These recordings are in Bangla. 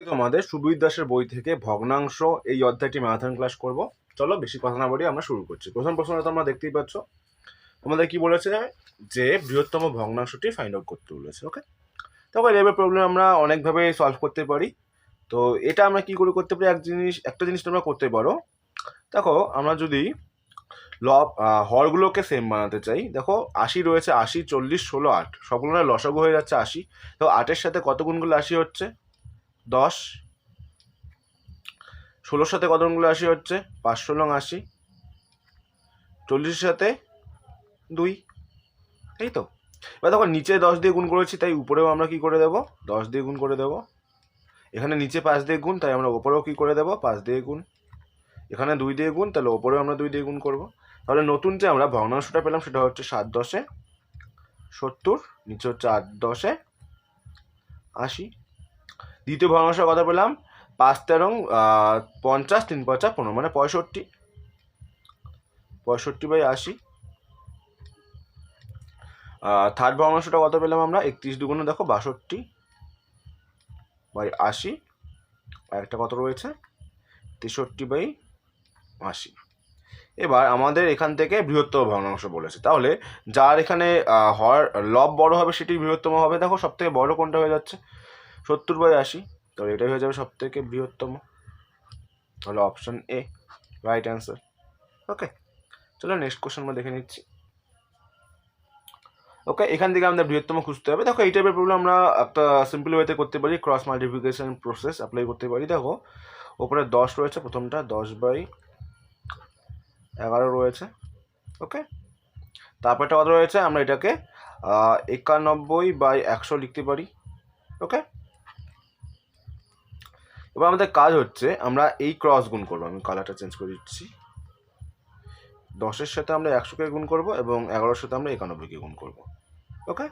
তোমাদের সুবীর দাসের বই থেকে ভগ্নাংশ এই অধ্যায়টি ম্যারাথন ক্লাস করব। চলো বেশি কথা না বলি আমরা শুরু করছি। প্রথম প্রশ্নটা তোমরা দেখতেই পাচ্ছ, তোমাদের কি বলেছে যে বৃহত্তম ভগ্নাংশটি ফাইন্ড আউট করতে বলেছে। ওকে, তখন এবার প্রবলেম আমরা অনেকভাবে সলভ করতে পারি। তো এটা আমরা কি করে করতে পারি, একটা জিনিস তোমরা করতে পারো। দেখো আমরা যদি হরগুলোকে সেম বানাতে চাই, দেখো 80 রয়েছে, 80, 40, 16, 8 সবগুলো লসাগু হয়ে যাচ্ছে 80। তো 8-এর সাথে কত গুণ করলে 80 হচ্ছে? 10। 16-র সাথে কত গুণগুলো 80 হচ্ছে? 5-16 80। 40-এর সাথে 2, তাই তো। এবার দেখো নিচে 10 দিয়ে গুণ করেছি, তাই উপরেও আমরা কি করে দেবো? 10 দিয়ে গুণ করে দেবো। এখানে নিচে 5 দিয়ে গুণ, তাই আমরা ওপরেও কি করে দেবো? 5 দিয়ে গুণ। এখানে 2 দিয়ে গুণ, তাহলে ওপরেও আমরা 2 দিয়ে গুণ করবো। তাহলে নতুন যে আমরা ভগ্নাংশটা পেলাম সেটা হচ্ছে 7-10 70, নিচে হচ্ছে 8-10 80। দ্বিতীয় ভগ্নাংশ কথা পেলাম 5-13 50, 3-5 15, মানে 65। 65/80। থার্ড ভগ্নাংশটা কত পেলাম আমরা? 31 দেখো 62/80। আর একটা কত রয়েছে? 63/80। এবার আমাদের এখান থেকে বৃহত্তম ভগ্নাংশ বলেছে, তাহলে যার এখানে লব বড় হবে সেটি বৃহত্তম হবে। দেখো সব থেকে বড় কোনটা হয়ে যাচ্ছে? 70/80, তাহলে এটাই হয়ে যাবে সব থেকে বৃহত্তম। তাহলে অপশন এ রাইট অ্যান্সার। ওকে, চলো নেক্সট কোশ্চেন আমরা দেখে নিচ্ছি। ওকে, এখান থেকে আমাদের বৃহত্তম খুঁজতে হবে। দেখো এই টাইপের প্রবলেম আমরা একটা সিম্পল ওয়েতে করতে পারি, ক্রস মাল্টিপ্লিকেশন প্রসেস অ্যাপ্লাই করতে পারি। দেখো ওপরে 10 রয়েছে, প্রথমটা 10/11 রয়েছে। ওকে, তারপরটা কত রয়েছে? আমরা এটাকে 91/100 লিখতে পারি। ওকে, এবার আমাদের কাজ হচ্ছে আমরা এই ক্রস গুণ করবো। আমি কালারটা চেঞ্জ করে দিচ্ছি। 10-এর সাথে আমরা 100কে গুণ করবো এবং 11-এর সাথে আমরা 91কে গুণ করবো। ওকে,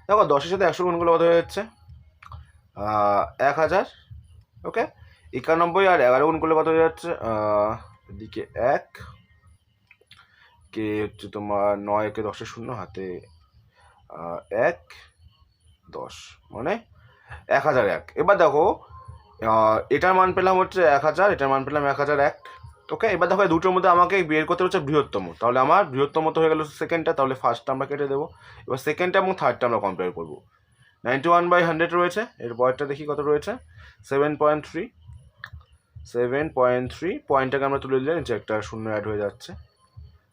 দেখো 10-এর সাথে 100 গুণ করলে কত হয়ে যাচ্ছে? 1000। ওকে, 91 আর 11 গুণ করলে কত হয়ে যাচ্ছে? এদিকে 1 কে হচ্ছে তোমার 9 কে 10-এর শূন্য হাতে 1 10, মানে 1001। এবার দেখো এটার মান পেলাম হচ্ছে 1000, এটার মান পেলাম 1001। ওকে, এবার দেখো এই দুটোর মধ্যে আমাকে বের করতে হচ্ছে বৃহত্তম। তাহলে আমার বৃহত্তম তো হয়ে গেল সেকেন্ডটা, তাহলে ফার্স্টটা আমরা কেটে দেবো। এবার সেকেন্ডটা এবং থার্ডটা আমরা কম্পেয়ার করবো। 91/100 রয়েছে, এর পরেরটা দেখি কত রয়েছে? 7.3। 7.3 পয়েন্টটাকে আমরা তুলে দিলে নিচে একটা শূন্য অ্যাড হয়ে যাচ্ছে।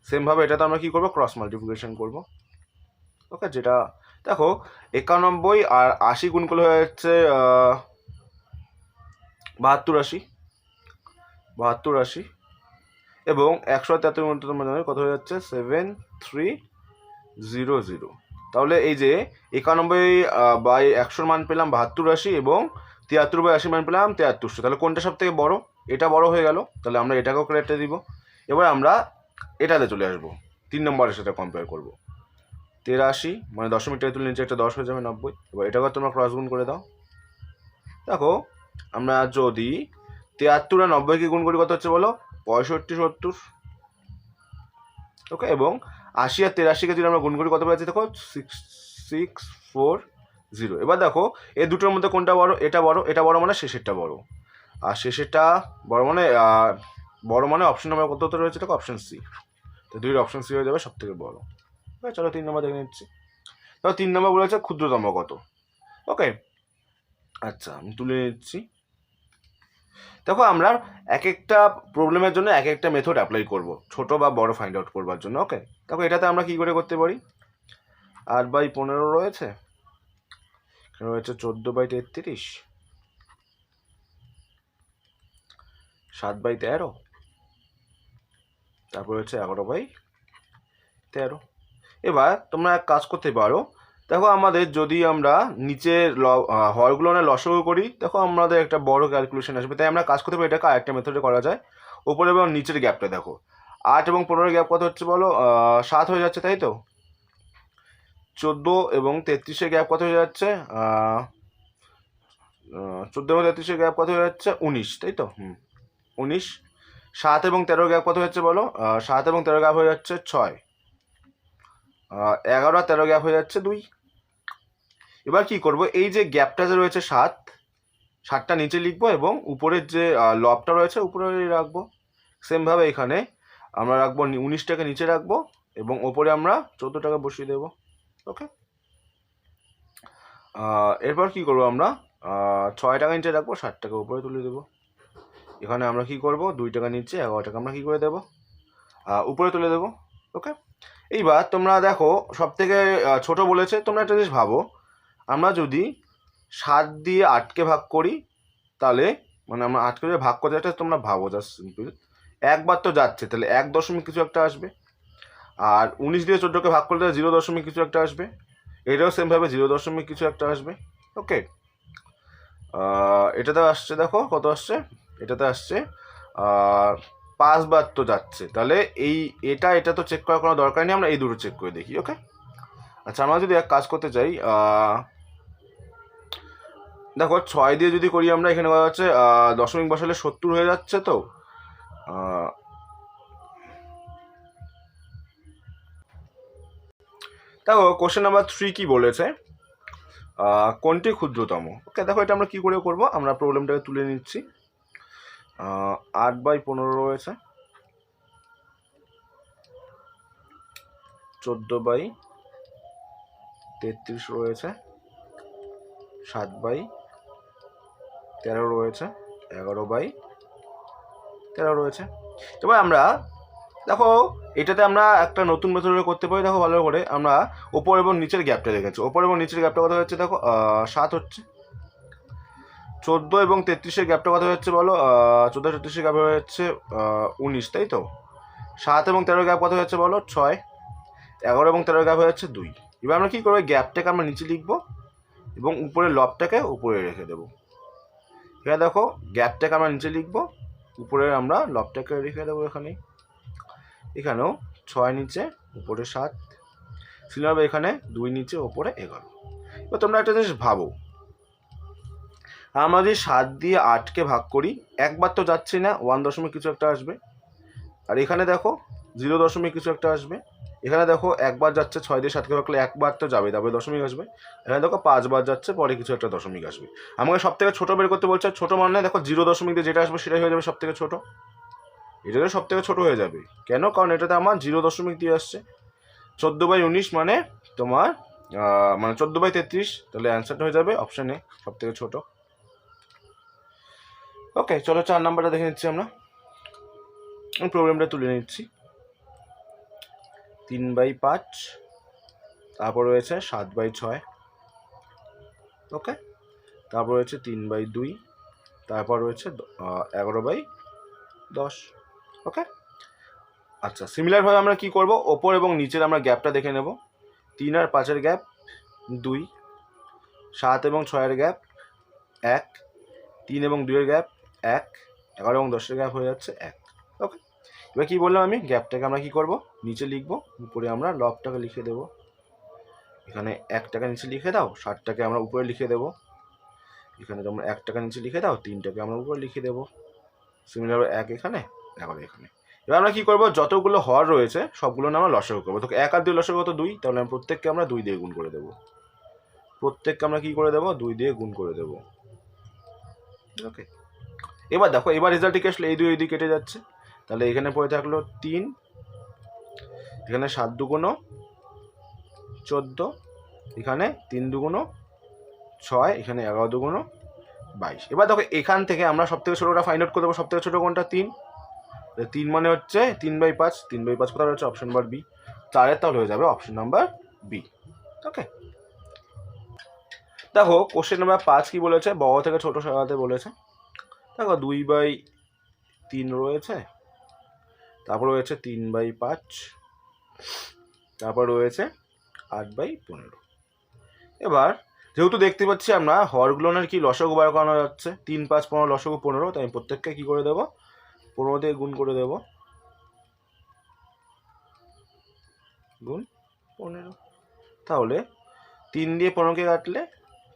সেমভাবে এটাতে আমরা কি করবো? ক্রস মাল্টিপ্লিকেশন করবো। ওকে, যেটা দেখো 91 আর 80 গুণ করলে হয়ে যাচ্ছে 72 80 এবং 173 মধ্যে তোমরা জানো কত হয়ে যাচ্ছে? 7300। তাহলে এই যে 91/100 মান পেলাম 72 এবং 73/80 মান পেলাম 7300। তাহলে কোনটা সব থেকে বড়? এটা বড় হয়ে গেল, তাহলে আমরা এটাকেও কেটে দিব। এবার আমরা এটাতে চলে আসবো, 3 নম্বরের সাথে কম্পেয়ার করবো। 83, মানে দশমিকটা তুলে নিচে একটা 10 হয়ে যাবে 90। এবার এটাকে তোমরা ক্রস গুণ করে দাও। দেখো আমরা যদি 73 আর 90কে গুণ করি কত হচ্ছে বলো? 65 70। ওকে, এবং 80 আর 83কে যদি আমরা গুণ করি কত পাচ্ছি? দেখো 6640। এবার দেখো এই দুটোর মধ্যে কোনটা বড়? এটা বড়। এটা বড় মানে শেষেরটা বড়, আর শেষেরটা বড় মানে অপশন নাম্বার কত রয়েছে? দেখো অপশন সি। তো দুইয়ের অপশন সি হয়ে যাবে সব থেকে বড়। চলো 3 নম্বর দেখে নিচ্ছি। তো 3 নম্বর বলেছে ক্ষুদ্রতম কত। ওকে, আচ্ছা আমি তুলে নিচ্ছি। দেখো আমরা এক একটা প্রবলেমের জন্য এক একটা মেথড অ্যাপ্লাই করব, ছোট বা বড় ফাইন্ড আউট করবার জন্য। ওকে, দেখো এটাতে আমরা কি করে করতে পারি? 8/15 রয়েছে, রয়েছে 14/33, 7/13, তারপর হচ্ছে 11/13। এবার তোমরা এক কাজ করতে পারো। দেখো আমাদের যদি আমরা নিচের হরগুলো লসাগু করি, দেখো আমাদের একটা বড় ক্যালকুলেশন আসবে। তাই আমরা কাজ করতে পারি, এটাকে আরেকটা মেথডে করা যায়। উপরে এবং নিচের গ্যাপটা দেখো, 8 এবং 15 গ্যাপ কত হচ্ছে বলো? 7 হয়ে যাচ্ছে, তাই তো। 14 এবং 33-এর গ্যাপ কত হয়ে যাচ্ছে? 14 এবং 33-এর গ্যাপ কত হয়ে যাচ্ছে? 19, তাই তো। 19। 7 এবং 13 গ্যাপ কত হচ্ছে বলো? 7 এবং 13 গ্যাপ হয়ে যাচ্ছে 6। 11 আর 13 গ্যাপ হয়ে যাচ্ছে 2। এবার কি করব? এই যে গ্যাপটা যে রয়েছে 7, 7টা নিচে লিখবো এবং উপরের যে লবটা রয়েছে উপরে রাখবো। সেমভাবে এখানে আমরা রাখবো 19টাকে নিচে রাখবো এবং ওপরে আমরা 14টাকে বসিয়ে দেবো। ওকে, এরপর কি করবো আমরা 6টাকা নিচে রাখবো, 60টাকে উপরে তুলে দেবো। এখানে আমরা কি করব 2টাকা নিচে 11টাকে আমরা কি করে দেবো উপরে তুলে দেবো। ওকে, এইবার তোমরা দেখো সব থেকে ছোটো বলেছে, তোমরা একটা জিনিস ভাবো, আমরা যদি 7 দিয়ে 8কে ভাগ করি তাহলে মানে আমরা 8কে যদি ভাগ করতে একটা তোমরা ভাবো, জাস্ট সিম্পল, একবার তো যাচ্ছে তাহলে 1 দশমিক কিছু একটা আসবে। আর 19 দিয়ে 14কে ভাগ করলে 0 দশমিক কিছু একটা আসবে। এটাও সেমভাবে 0 দশমিক কিছু একটা আসবে। ওকে, এটাতে আসছে, দেখো কত আসছে, এটাতে আসছে 5 বার তো যাচ্ছে, তাহলে এটা তো চেক করার কোনো দরকার নেই, আমরা এই দুটো চেক করে দেখি। ওকে, আচ্ছা আমরা যদি এক কাজ করতে চাই, দেখো 6 দিয়ে যদি করি আমরা, এখানে বলা হচ্ছে দশমিক বসালে 70 হয়ে যাচ্ছে। তো দেখো কোশ্চেন নাম্বার 3 কি বলেছে, কোনটি ক্ষুদ্রতম। ওকে, দেখো এটা আমরা কি করে করব, আমরা প্রবলেমটাকে তুলে নিচ্ছি। 8/15 রয়েছে, 14/33 রয়েছে, 7/13 রয়েছে, 11/13 রয়েছে। এবার আমরা দেখো এটাতে আমরা একটা নতুন মেথডে করতে পারি। দেখো ভালো করে আমরা ওপর এবং নিচের গ্যাপটা রেখেছি, ওপর এবং নিচের গ্যাপটা কথা হচ্ছে, দেখো 7 হচ্ছে। 14 এবং 33-এর গ্যাপটা কথা হচ্ছে বলো, 14-33-এর গ্যাপ হচ্ছে 19, তাই তো। 7 এবং 13 গ্যাপ কথা হচ্ছে বলো 6, 11 এবং 13 গ্যাপ হয়ে যাচ্ছে 2। এবার আমরা কী করবো, গ্যাপটাকে আমরা নিচে লিখবো এবং উপরের লবটাকে উপরে রেখে দেবো। এখানে দেখো গ্যাপটাকে আমরা নিচে লিখবো, উপরে আমরা লবটাকে রেখে দেবো। এখানেও 6 নিচে উপরে 7, সিমিলারভাবে এখানে 2 নিচে উপরে 11। এবার তোমরা একটা জিনিস ভাবো, আমরা যদি 7 দিয়ে 8কে ভাগ করি, একবার তো যাচ্ছি না, 1 দশমিক কিছু একটা আসবে। আর এখানে দেখো 0 দশমিক কিছু একটা আসবে। এখানে দেখো একবার যাচ্ছে, 6 দিয়ে 7কে ভাগ করলে একবার তো যাবে, তারপরে দশমিক আসবে। এখানে দেখো 5 বার যাচ্ছে, পরে কিছু একটা দশমিক আসবে। আমাকে সব থেকে ছোটো বের করতে বলছে, ছোটো মানে দেখো 0 দশমিক দিয়ে যেটা আসবে সেটাই হয়ে যাবে সব থেকে ছোটো, এটাতে সব থেকে ছোটো হয়ে যাবে। কেন? কারণ এটাতে আমার 0 দশমিক দিয়ে আসছে। 14/19 মানে তোমার মানে 14/33, তাহলে অ্যান্সারটা হয়ে যাবে অপশান এ, সব থেকে ছোটো। ওকে, চলো 4 নাম্বারটা দেখে নিচ্ছি আমরা, প্রবলেমটা তুলে নিচ্ছি। 3/5, তারপর রয়েছে 7/6, ওকে, তারপর রয়েছে 3/2, তারপর রয়েছে 11/10। ওকে, আচ্ছা সিমিলারভাবে আমরা কি করব, ওপর এবং নিচের আমরা গ্যাপটা দেখে নেব। 3 আর 5-এর গ্যাপ 2, 7 এবং 6-এর গ্যাপ 1, 3 এবং 2-এর গ্যাপ 1, 11 এবং 10-এর গ্যাপ হয়ে যাচ্ছে 1। ওকে, এবার কী বললাম আমি, গ্যাপটাকে আমরা কী করব, নিচে লিখব, উপরে আমরা লবটাকে লিখে দেবো। এখানে 1টাকে নিচে লিখে দাও, 7টাকে আমরা উপরে লিখে দেবো। এখানে তোমরা 1টাকে নিচে লিখে দাও, 3টাকে আমরা উপরে লিখে দেবো। সিমিলার 1 এখানে, 11 এখানে। এবার আমরা কী করবো, যতগুলো হর রয়েছে সবগুলো আমরা লসাগু করবো। তো 1 আর 2 লসাগু কত 2, তাহলে আমরা প্রত্যেককে আমরা 2 দিয়ে গুণ করে দেবো। প্রত্যেককে আমরা কী করে দেবো, 2 দিয়ে গুণ করে দেবো। ওকে, এবার দেখো এবার রেজাল্টে কি আসলে, এই 2 এই 2 কেটে যাচ্ছে, তাহলে এখানে পড়ে থাকলো 3, এখানে 7 2 14, এখানে 3 2 6, এখানে 11 2 22। এবার দেখো এখান থেকে আমরা সব থেকে ছোটোটা ফাইন্ড আউট করে দেবো। সব থেকে ছোটো কোনটা, 3। 3 মানে হচ্ছে 3/5, 3/5 কোথায় হচ্ছে অপশন নাম্বার বি, 4-এর তাহলে হয়ে যাবে অপশন নাম্বার বি। ওকে, দেখো কোশ্চেন নাম্বার 5 কি বলেছে, বড় থেকে ছোটো সাজাতে বলেছে। দেখো 2/3 রয়েছে, তারপর রয়েছে 3/5, তারপর রয়েছে 8/15। এবার যেহেতু দেখতে পাচ্ছি আমরা হরগুলোনের কি লসাগু বার করানো যাচ্ছে, 3 5 15 লসাগু 15, তাই আমি প্রত্যেককে কী করে দেবো, 15 দিয়ে গুণ করে দেবো, গুণ 15। তাহলে 3 দিয়ে 15কে কাটলে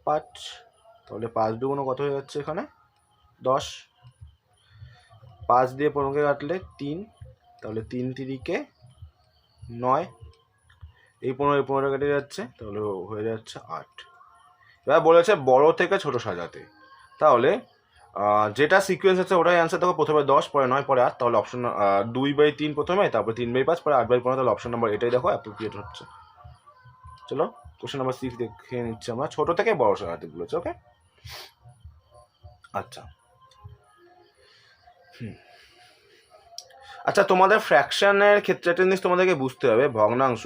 5, তাহলে 5 2 কত হয়ে যাচ্ছে এখানে 10। 5 দিয়ে 15কে কাটলে 3, তাহলে 3 3 9, এই 15 কেটে যাচ্ছে, তাহলে হয়ে যাচ্ছে 8। এবার বলেছে বড় থেকে ছোট সাজাতে, তাহলে যেটা সিকোয়েন্স আছে ওটাই অ্যান্সার। দেখো প্রথমে 10, পরে 9, পরে 8, তাহলে অপশন 2/3 প্রথমে, তারপরে 3/5, পরে 8/15, তাহলে অপশন নাম্বার এটাই দেখো অ্যাপ্রোপ্রিয়েট হচ্ছে। চলো কোশ্চেন নাম্বার 6 দেখে নিচ্ছি আমরা, ছোট থেকে বড় সাজাতে বলেছে। ওকে, আচ্ছা আচ্ছা, তোমাদের ফ্র্যাকশনের ক্ষেত্রে একটা জিনিস তোমাদেরকে বুঝতে হবে, ভগ্নাংশ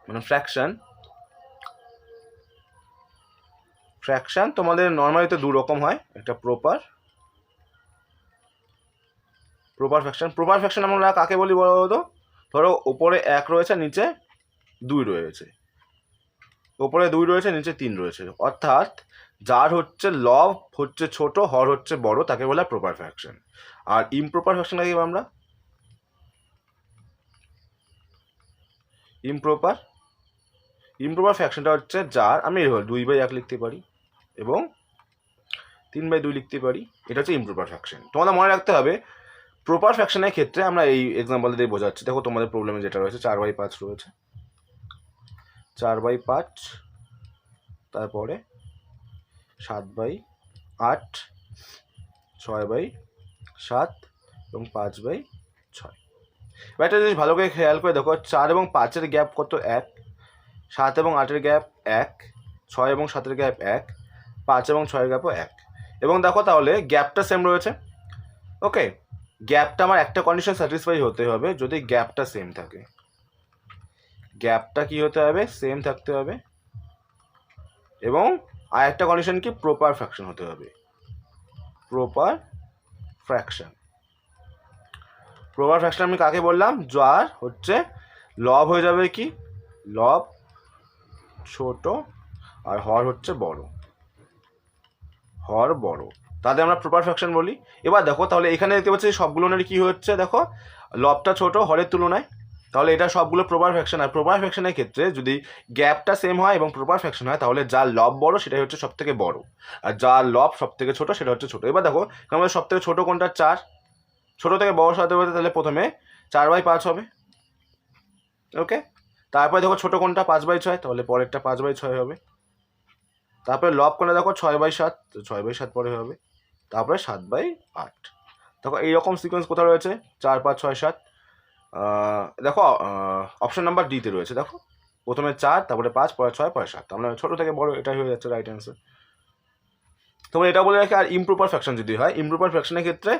মানে ফ্র্যাকশন তোমাদের নর্মালি তো দু রকম হয়, একটা প্রপার ফ্র্যাকশন আমরা কাকে বলি বলো তো? ধরো ওপরে 1 রয়েছে, নিচে 2 রয়েছে, ওপরে 2 রয়েছে, নিচে 3 রয়েছে, অর্থাৎ যার হচ্ছে লব হচ্ছে ছোট, হর হচ্ছে বড়, তাকে বলে প্রপার ফ্র্যাকশন। আর ইমপ্রপার ফ্র্যাকশন কি আমরা ইমপ্রপার ফ্র্যাকশনটা হচ্ছে যার আমি 2/1 লিখতে পারি এবং 3/2 লিখতে পারি, এটা হচ্ছে ইমপ্রপার ফ্র্যাকশন। তোমাদের মনে রাখতে হবে প্রপার ফ্র্যাকশনের ক্ষেত্রে আমরা এই এক্সাম্পল দিয়ে বোঝাচ্ছি। দেখো তোমাদের প্রবলেমে যেটা রয়েছে 4/5 রয়েছে, 4/5, তারপরে 7/8, 6/7 এবং 5/6। এবার একটা জিনিস ভালো করে খেয়াল করে দেখো, 4 এবং 5-এর গ্যাপ কত? 1। 7 এবং 8-এর গ্যাপ 1। 6 এবং 7-এর গ্যাপ 1। 5 এবং 6-এর গ্যাপও 1। এবং দেখো তাহলে গ্যাপটা সেম রয়েছে। ওকে, গ্যাপটা আমার একটা কন্ডিশন স্যাটিসফাই হতে হবে, যদি গ্যাপটা সেম থাকে। গ্যাপটা কি হতে হবে? সেম থাকতে হবে। এবং আর একটা কন্ডিশন কি? প্রপার ফ্র্যাকশন হতে হবে। প্রপার ফ্র্যাকশন আমি কাকে বললাম? যার হচ্ছে লব হয়ে যাবে কি? লব ছোট আর হর হচ্ছে বড়, তাদের আমরা প্রপার ফ্র্যাকশন বলি। এবার দেখো তাহলে এখানে দেখতে পাচ্ছি সবগুলোর কি হচ্ছে, দেখো লবটা ছোট হরের তুলনায়, তাহলে এটা সবগুলো প্রপার ফ্র্যাকশন। আর প্রপার ফ্র্যাকশনের ক্ষেত্রে যদি গ্যাপটা সেম হয় এবং প্রপার ফ্র্যাকশন হয়, তাহলে যার লব বড় সেটাই হচ্ছে সব থেকে বড়, আর যার লব সব থেকে ছোট সেটা হচ্ছে ছোট। এবার দেখো আমাদের সব থেকে ছোট কোনটা? 4। ছোট থেকে বড় সাজাতে বলতে তাহলে প্রথমে 4/5 হবে। ওকে, তারপরে দেখো ছোট কোনটা? 5/6, তাহলে পরেরটা 5/6 হবে। তারপরে লব কোনটা? দেখো 6/7, 6/7 পরে হবে। তারপরে 7/8। দেখো এইরকম সিকোয়েন্স কোথায় রয়েছে? 4, 5, 6, 7। দেখো অপশন নাম্বার ডিতে রয়েছে। দেখো প্রথমে 4, তারপরে 5, পরে 6, পরে 7। আমরা ছোট থেকে বড় এটাই হয়ে যাচ্ছে রাইট অ্যান্সার। তোমরা এটা বলে রাখি। আর ইমপ্রপার ফ্র্যাকশন যদি হয়, ইমপ্রপার ফ্র্যাকশনের ক্ষেত্রে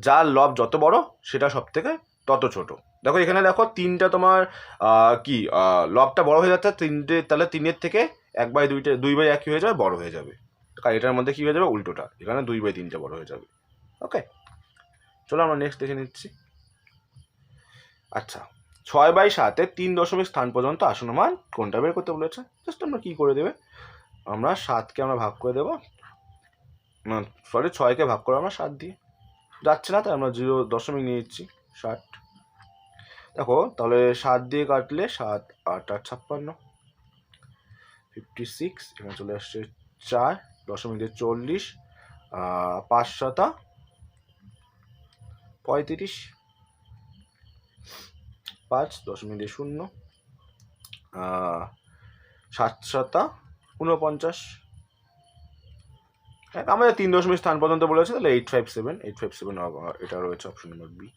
যার লব যত বড় সেটা সব থেকে তত ছোট। দেখো এখানে দেখো 3টা তোমার কি লবটা বড় হয়ে যাচ্ছে 3টে, তাহলে 3-এর থেকে 1/2, 2/1 কি হয়ে যাবে? বড় হয়ে যাবে। কারণ এটার মধ্যে কি হয়ে যাবে? উল্টোটা, এখানে 2/3 বড় হয়ে যাবে। ওকে, চলো আমরা নেক্সট দেখে নিচ্ছি। আচ্ছা, 6/7-এ 3 দশমিক স্থান পর্যন্ত আসন্ন মান কোনটা বের করতে বলেছে? জাস্ট আমরা কি করে দেবে, আমরা 7কে আমরা ভাগ করে দেবো, না সরি 6কে ভাগ করে আমরা 7 দিয়ে, যাচ্ছে না তাই আমরা 0 দশমিক নিয়ে নিচ্ছি 60। দেখো তাহলে 7 দিয়ে কাটলে 7, 8, 8, 56, 56। এখানে চলে আসছে 4 দশমিক দিয়ে 40, 5 শতা 35, 5 দশমিক দিয়ে 0, 7 শতা 49। আমাদের 3 দশমিক স্থান পর্যন্ত বলেছে, তাহলে 857 এটা রয়েছে অপশন নম্বর বি।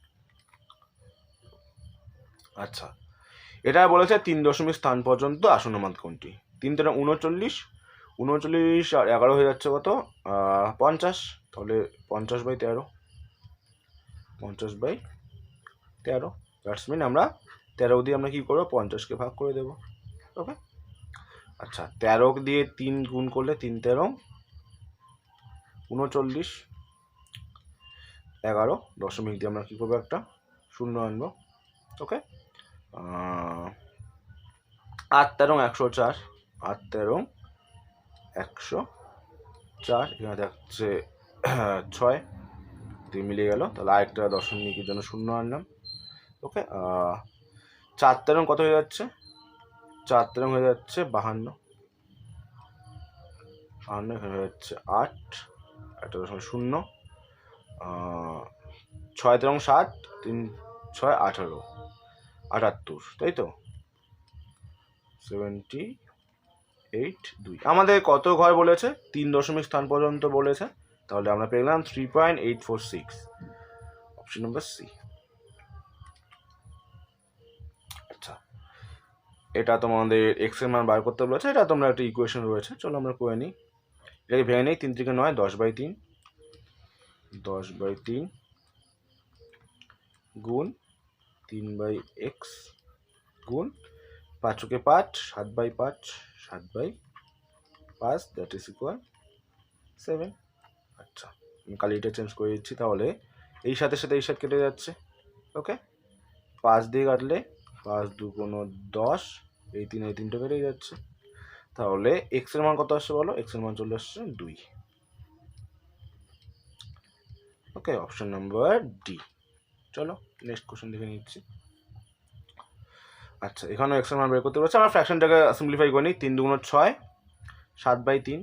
আচ্ছা, এটা বলেছে 3 দশমিক স্থান পর্যন্ত আসন্ন মান কোনটি? 3 × 39, 39 আর 11 হয়ে যাচ্ছে কত? 50। তাহলে 50/13, 50/13। দ্যাটস মিন আমরা 13 দিয়ে আমরা কি করবো? 50কে ভাগ করে দেবো। ওকে, আচ্ছা 13 দিয়ে 3 গুণ করলে 3 13 39, 11 দশমিক দিয়ে আমরা কী করবো? একটা 0 আনবো। ওকে, 8 13 104, 8 13 104। এখানে দেখছে 6 দিয়ে মিলিয়ে গেল, তাহলে আরেকটা দশমিকের জন্য 0 আনলাম। ওকে, 4 13 কত হয়ে যাচ্ছে? 4 13 হয়ে যাচ্ছে 52, এখানে হয়ে যাচ্ছে 8, একটা দশমিক 0, 6 13 7, 3 6 18, 78, তাই তো 78। 3.842। আমাদের কত ঘর বলেছে? 3 দশমিক স্থান পর্যন্ত বলেছে, তাহলে আমরা পেয়ে গেলাম 3.846, অপশন নাম্বার সি। আচ্ছা, এটা তোমাদের এক্স এর মান বার করতে বলেছে, এটা তোমরা একটা ইকুয়েশন রয়েছে, চলো আমরা করে নিই। এটাকে ভেঙে নিই, 3 থেকে 9, 10/3, 10/3 গুণ 3/x গুণ 5 5, 7/5, 7/5, দ্যাট ইজ ইকুয়াল 7। আচ্ছা, আমি কালি এটা চেঞ্জ করে দিচ্ছি, তাহলে এই সাথে সাথে এই সাথে কেটে যাচ্ছে। ওকে, 5 দিয়ে কাটলে 5 2 10, এই 3টা কেটেই যাচ্ছে। তাহলে এক্স এর মান কত আসছে বলো? এক্স এর মান চলে আসছে 2। ওকে, অপশন নাম্বার ডি। চলো নেক্সট কোশ্চেন দেখে নিচ্ছি। আচ্ছা, এখানে এক্স এর মান বের করতে পারছি। আমরা ফ্র্যাকশনটাকে সিম্পলিফাই করে নিই। 3 2 6, 7/3,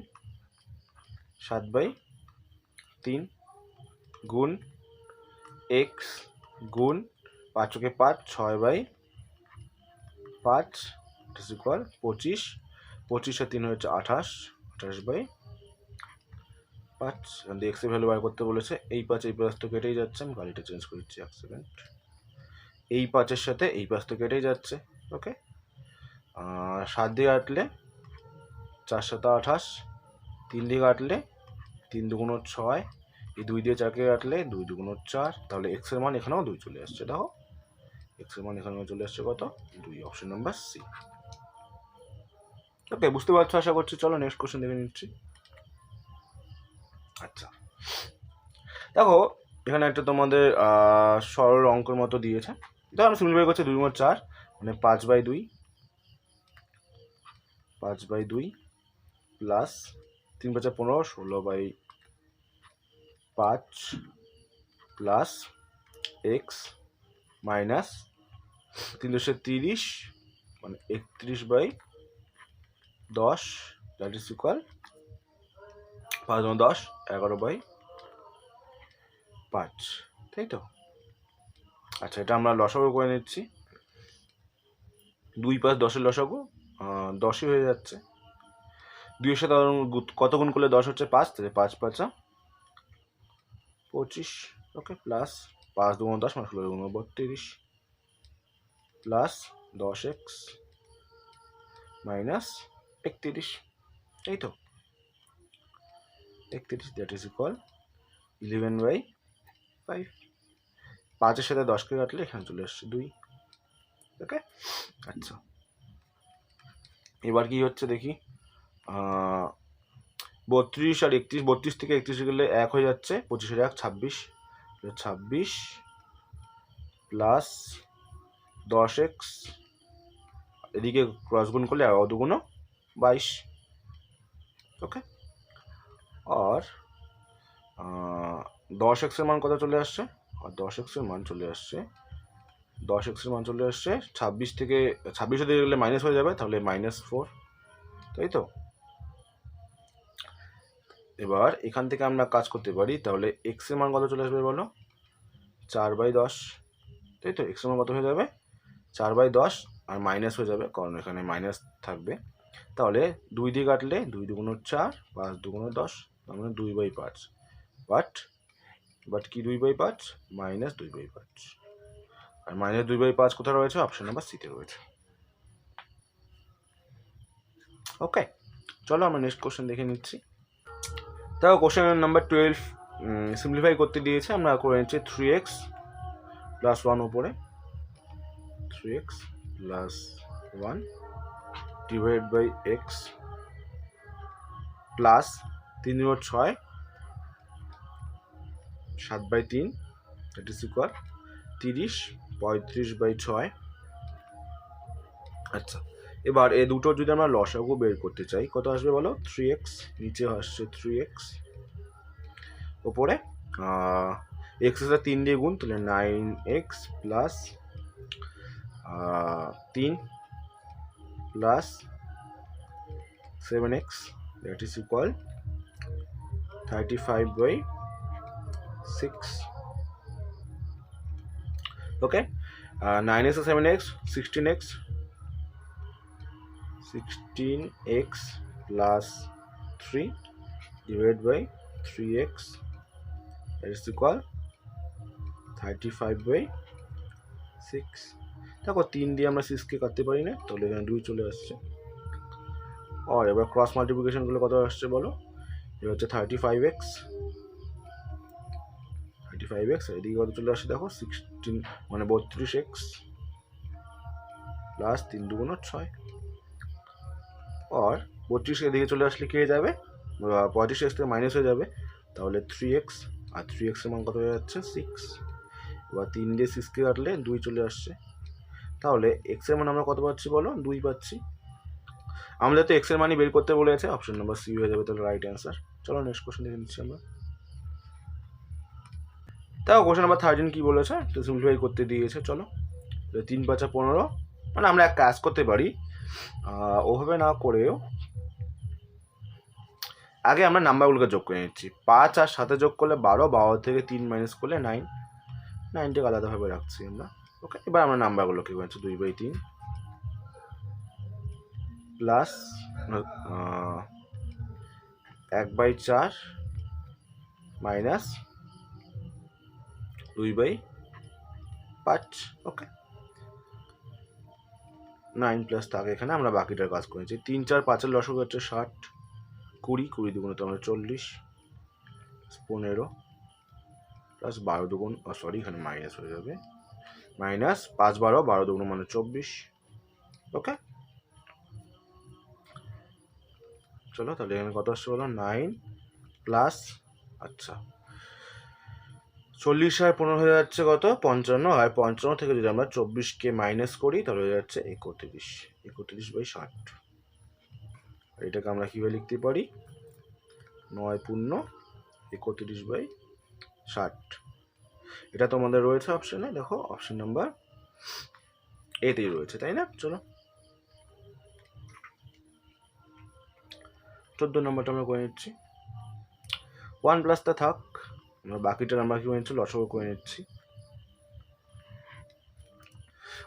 7/3 গুণ এক্স গুণ 5 5, 6/5 ইজ ইকুয়াল 25। 25 আর 3 হচ্ছে 28, 28/5। এখান থেকে এক্স এর ভ্যালু বার করতে বলেছে। এই 5 এই 5 তো কেটেই যাচ্ছে, আমি গাড়িটা চেঞ্জ করে দিচ্ছি 1 সেকেন্ড। এই 5-এর সাথে এই 5 তো কেটেই যাচ্ছে। ওকে, 7 দিয়ে কাটলে 4 7 28, 3 দিয়ে কাটলে 3 2 6, এই 2 দিয়ে 4কে কাটলে 2 2 4, তাহলে এক্স এর মান এখানেও 2 চলে আসছে। দেখো, এক্স এর মান এখানেও চলে আসছে কত? 2, অপশন নাম্বার সি। ওকে, বুঝতে পারছো আশা করছি। চলো নেক্সট কোশ্চেন দেখে নিচ্ছি। আচ্ছা, দেখো এখানে একটা তোমাদের সরল অঙ্কের মতো দিয়েছে। দেখো আমি সিম্পলিফাই করছি। 2 4 মানে 5/2, 5/2 প্লাস 3 5 15, 16/5 প্লাস এক্স মাইনাস 330 মানে 31/10, দ্যাট ইজ ইকুয়াল 5 10, 11/5, তাই তো? আচ্ছা, এটা আমরা লসাগু করে নিচ্ছি। 2 5 10-এর লসাগু 10ই হয়ে যাচ্ছে। 2-এর সাথে কত গুণ করলে 10 হচ্ছে? 5, তাহলে 5 5 25। ওকে, প্লাস 5 2 10 মানে 16 32 প্লাস 10x মাইনাস 31, এই তো 31, দ্যাট ইজ ইকুয়াল 11/5। 5-এর সাথে 10কে কাটলে এখানে চলে আসছে 2। ওকে, আচ্ছা, এবার কি হচ্ছে দেখি। 32 আর 31, 32 থেকে 31 গেলে 1 হয়ে যাচ্ছে, 25 1 26, 26 প্লাস 10x, এদিকে ক্রস গুণ করলে 2 2 22। ওকে, আর 10x এর মান কত চলে আসছে? আর 10x এর মান চলে আসছে 26 থেকে 26 দিয়ে গেলে মাইনাস হয়ে যাবে, তাহলে -4, তাই তো? এবার এখান থেকে আমরা কাজ করতে পারি, তাহলে এক্স এর মান কত চলে আসবে বলো? 4/10, তাই তো? এক্স এর মান কত হয়ে যাবে? 4/10, আর মাইনাস হয়ে যাবে কারণ এখানে মাইনাস থাকবে। তাহলে 2 দিয়ে কাটলে 2 2 4, 5 2 10, তার মানে 2/5। বাট কি 2/5? -2/5। আর -2/5 কোথায় রয়েছে? অপশন নাম্বার সিতে রয়েছে। ওকে, চলো আমরা নেক্সট কোশ্চেন দেখে নিচ্ছি। দেখো কোশ্চেন নাম্বার 12 সিম্পলিফাই করতে দিয়েছে। আমরা করে নিচ্ছি 3x প্লাস 1 উপরে, 3x plus 1 divide by x plus 3 × 6, 7/3, that is equal 30, 35/6। আচ্ছা, এবার এই দুটো যদি আমরা লসাগু বের করতে চাই, কত আসবে বলো? 3x, নিচে আসছে 3x, ওপরে এক্স এর 3 দিয়ে গুণ, তাহলে 9x plus 3 plus 7x, that is equal 35/6। Okay, 9x আর 7x 16x, 16x plus 3 divided by 3x is equal 35/6। দেখো 3 দিয়ে আমরা 6কে কাটতে পারি না, তাহলে এখানে 2 চলে আসছে। আর এবার ক্রস মাল্টিপ্লিকেশনগুলো কত আসছে বলো, এটা হচ্ছে 35x এদিকে কত চলে আসছে দেখো 16 মানে 32x প্লাস 3 2 6। আর 32 এদিকে চলে আসলে কি হয়ে যাবে, 35x থেকে মাইনাস হয়ে যাবে, তাহলে 3x, আর 3x এর মান কত হয়ে যাচ্ছে 6। এবার 3 দিয়ে 6কে কাটলে 2 চলে আসছে, তাহলে x এর মান আমরা কত পাচ্ছি বলো, 2 পাচ্ছি। আমাদের তো x এর মানই বের করতে বলেছে, অপশন নাম্বার সি হয়ে যাবে তাহলে রাইট অ্যান্সার। চলো নেক্সট কোশ্চেন দেখে নিচ্ছি আমরা। তাও কোশ্চেন নাম্বার 13 কি বলেছে, তো সিম্পলিফাই করতে দিয়েছে। চলো 3 5 15, মানে আমরা এক কাজ করতে পারি, ওভাবে না করেও আগে আমরা নাম্বারগুলোকে যোগ করে নিচ্ছি। 5 আর 7 যোগ করলে 12, 12 থেকে 3 মাইনাস করলে 9, 9টাকে আলাদাভাবে রাখছি আমরা। ওকে, এবার আমরা নাম্বারগুলোকে বলছি 2/3 প্লাস 1/4 মাইনাস 2/5। ওকে, 9 প্লাস থাকে এখানে, আমরা বাকিটার কাজ করেছি। 3 4 5-এর লসাগু হচ্ছে 60, 20 20 দুগুণে তো আমরা 40, 15 প্লাস 12 দুগুণ, সরি এখানে মাইনাস হয়ে যাবে, মাইনাস 5 12 12 দুগুণ মানে 24। ওকে, চলো তাহলে এখানে কত আসছে বলো, 9 প্লাস, আচ্ছা 40 আর 15 হয়ে যাচ্ছে কত 55, আর 55 থেকে যদি আমরা 24কে মাইনাস করি তাহলে হয়ে যাচ্ছে 31/60। এটাকে আমরা কীভাবে লিখতে পারি, 9 পূর্ণ 31/60। এটা তোমাদের রয়েছে অপশানে, দেখো অপশন নাম্বার এতেই রয়েছে, তাই না। চলো 14 নম্বরটা আমরা করে নিচ্ছি। 1 প্লাসটা থাক, আমরা বাকিটা আমরা কি করে নিচ্ছি, লসাগু করে নিচ্ছি।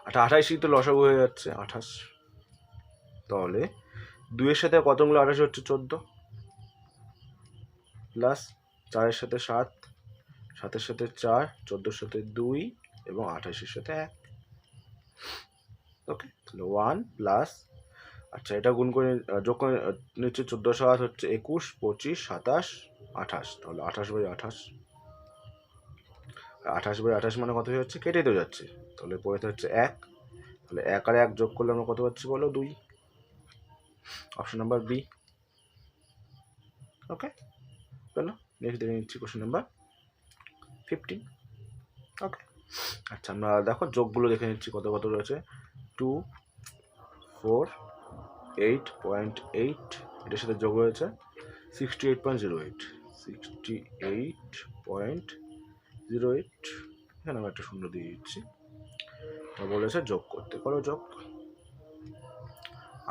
28ই তো লসাগু হয়ে যাচ্ছে 28, তাহলে 2-এর সাথে কতগুলো 28 হচ্ছে 14, প্লাস 4-এর সাথে 7, 7-এর সাথে 4, 14-এর সাথে 2 এবং 28-এর সাথে 1। ওকে, তাহলে 1 প্লাস, আচ্ছা এটা গুণ করে যোগ করে নিচ্ছে, 14 7 হচ্ছে 21 25 27 28, তাহলে 28/28। 28/28 মানে কত হয়ে যাচ্ছে, কেটেই তো যাচ্ছে, তাহলে পড়েতে হচ্ছে 1, তাহলে 1 আর 1 যোগ করলে আমরা কত পাচ্ছি বলো 2, অপশন নাম্বার বি। ওকে, চলো নেক্সট দেখে নিচ্ছি কোশ্চেন নাম্বার 15। ওকে, আচ্ছা আমরা দেখো যোগগুলো দেখে নিচ্ছি কত কত রয়েছে। 2 4 8.8, এটার সাথে যোগ হয়েছে 68.08, 68.08। এখানে আমি একটা শূন্য দিয়ে দিচ্ছি, বলেছে যোগ করতে, করো যোগ।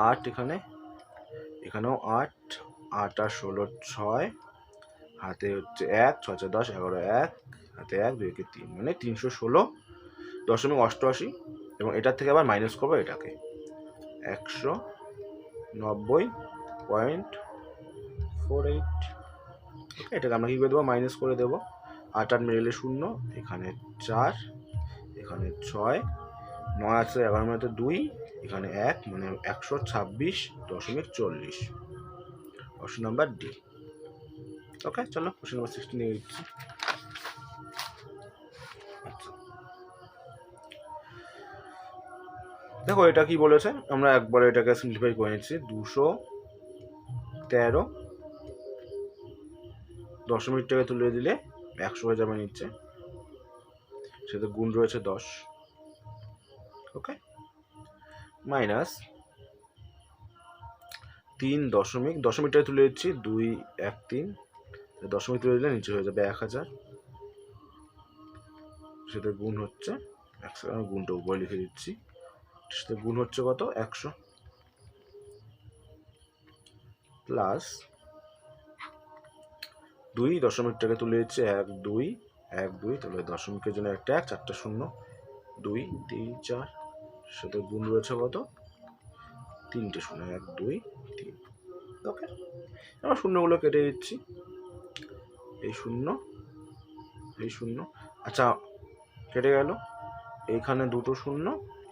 8 এখানেও 8, 8 আর 16 6, হাতে হচ্ছে 1, 6 6 10 11 1, হাতে 1 2 3, মানে 316.88, এবং এটার থেকে আবার মাইনাস করবো এটাকে 190.48। এটাকে আমরা কী করে দেবো, মাইনাস করে দেবো। 8 8 মিলে 0, এখানে 4, এখানে 6, 9 আছে 11 মিনিটে 2, এখানে 1, মানে 126.40, অপশন নাম্বার ডি। ওকে, চলো কোশ্চেন নাম্বার 16 নিয়ে দিচ্ছি। দেখো এটা কি বলেছে, আমরা একবার এটাকে সিম্পলিফাই করে নিচ্ছি। 213 দশমিকটাকে তুলে দিলে 100 হয়ে যাবে নিচ্ছে, সেটা গুণ রয়েছে 10। ওকে, মাইনাস 3 দশমিকটাকে তুলে দিচ্ছি 2 1 3, দশমিক তুলে দিলে নিচে হয়ে যাবে 1000, সেটা গুণ হচ্ছে 100, গুণটা উপরে লিখে দিচ্ছি, সেটা গুণ হচ্ছে কত 100, প্লাস 2 দশমিকটাকে তুলে দিচ্ছে 1 2 1 2, তাহলে দশমিকের জন্য একটা 1, 4টা 0, 2 3 4, সেটা গুণ রয়েছে কত তিনটে শূন্য, 1 2 3। ওকে, আমরা শূন্যগুলো কেটে দিচ্ছি, এই শূন্য এই শূন্য, আচ্ছা কেটে গেল। এইখানে দুটো শূন্য,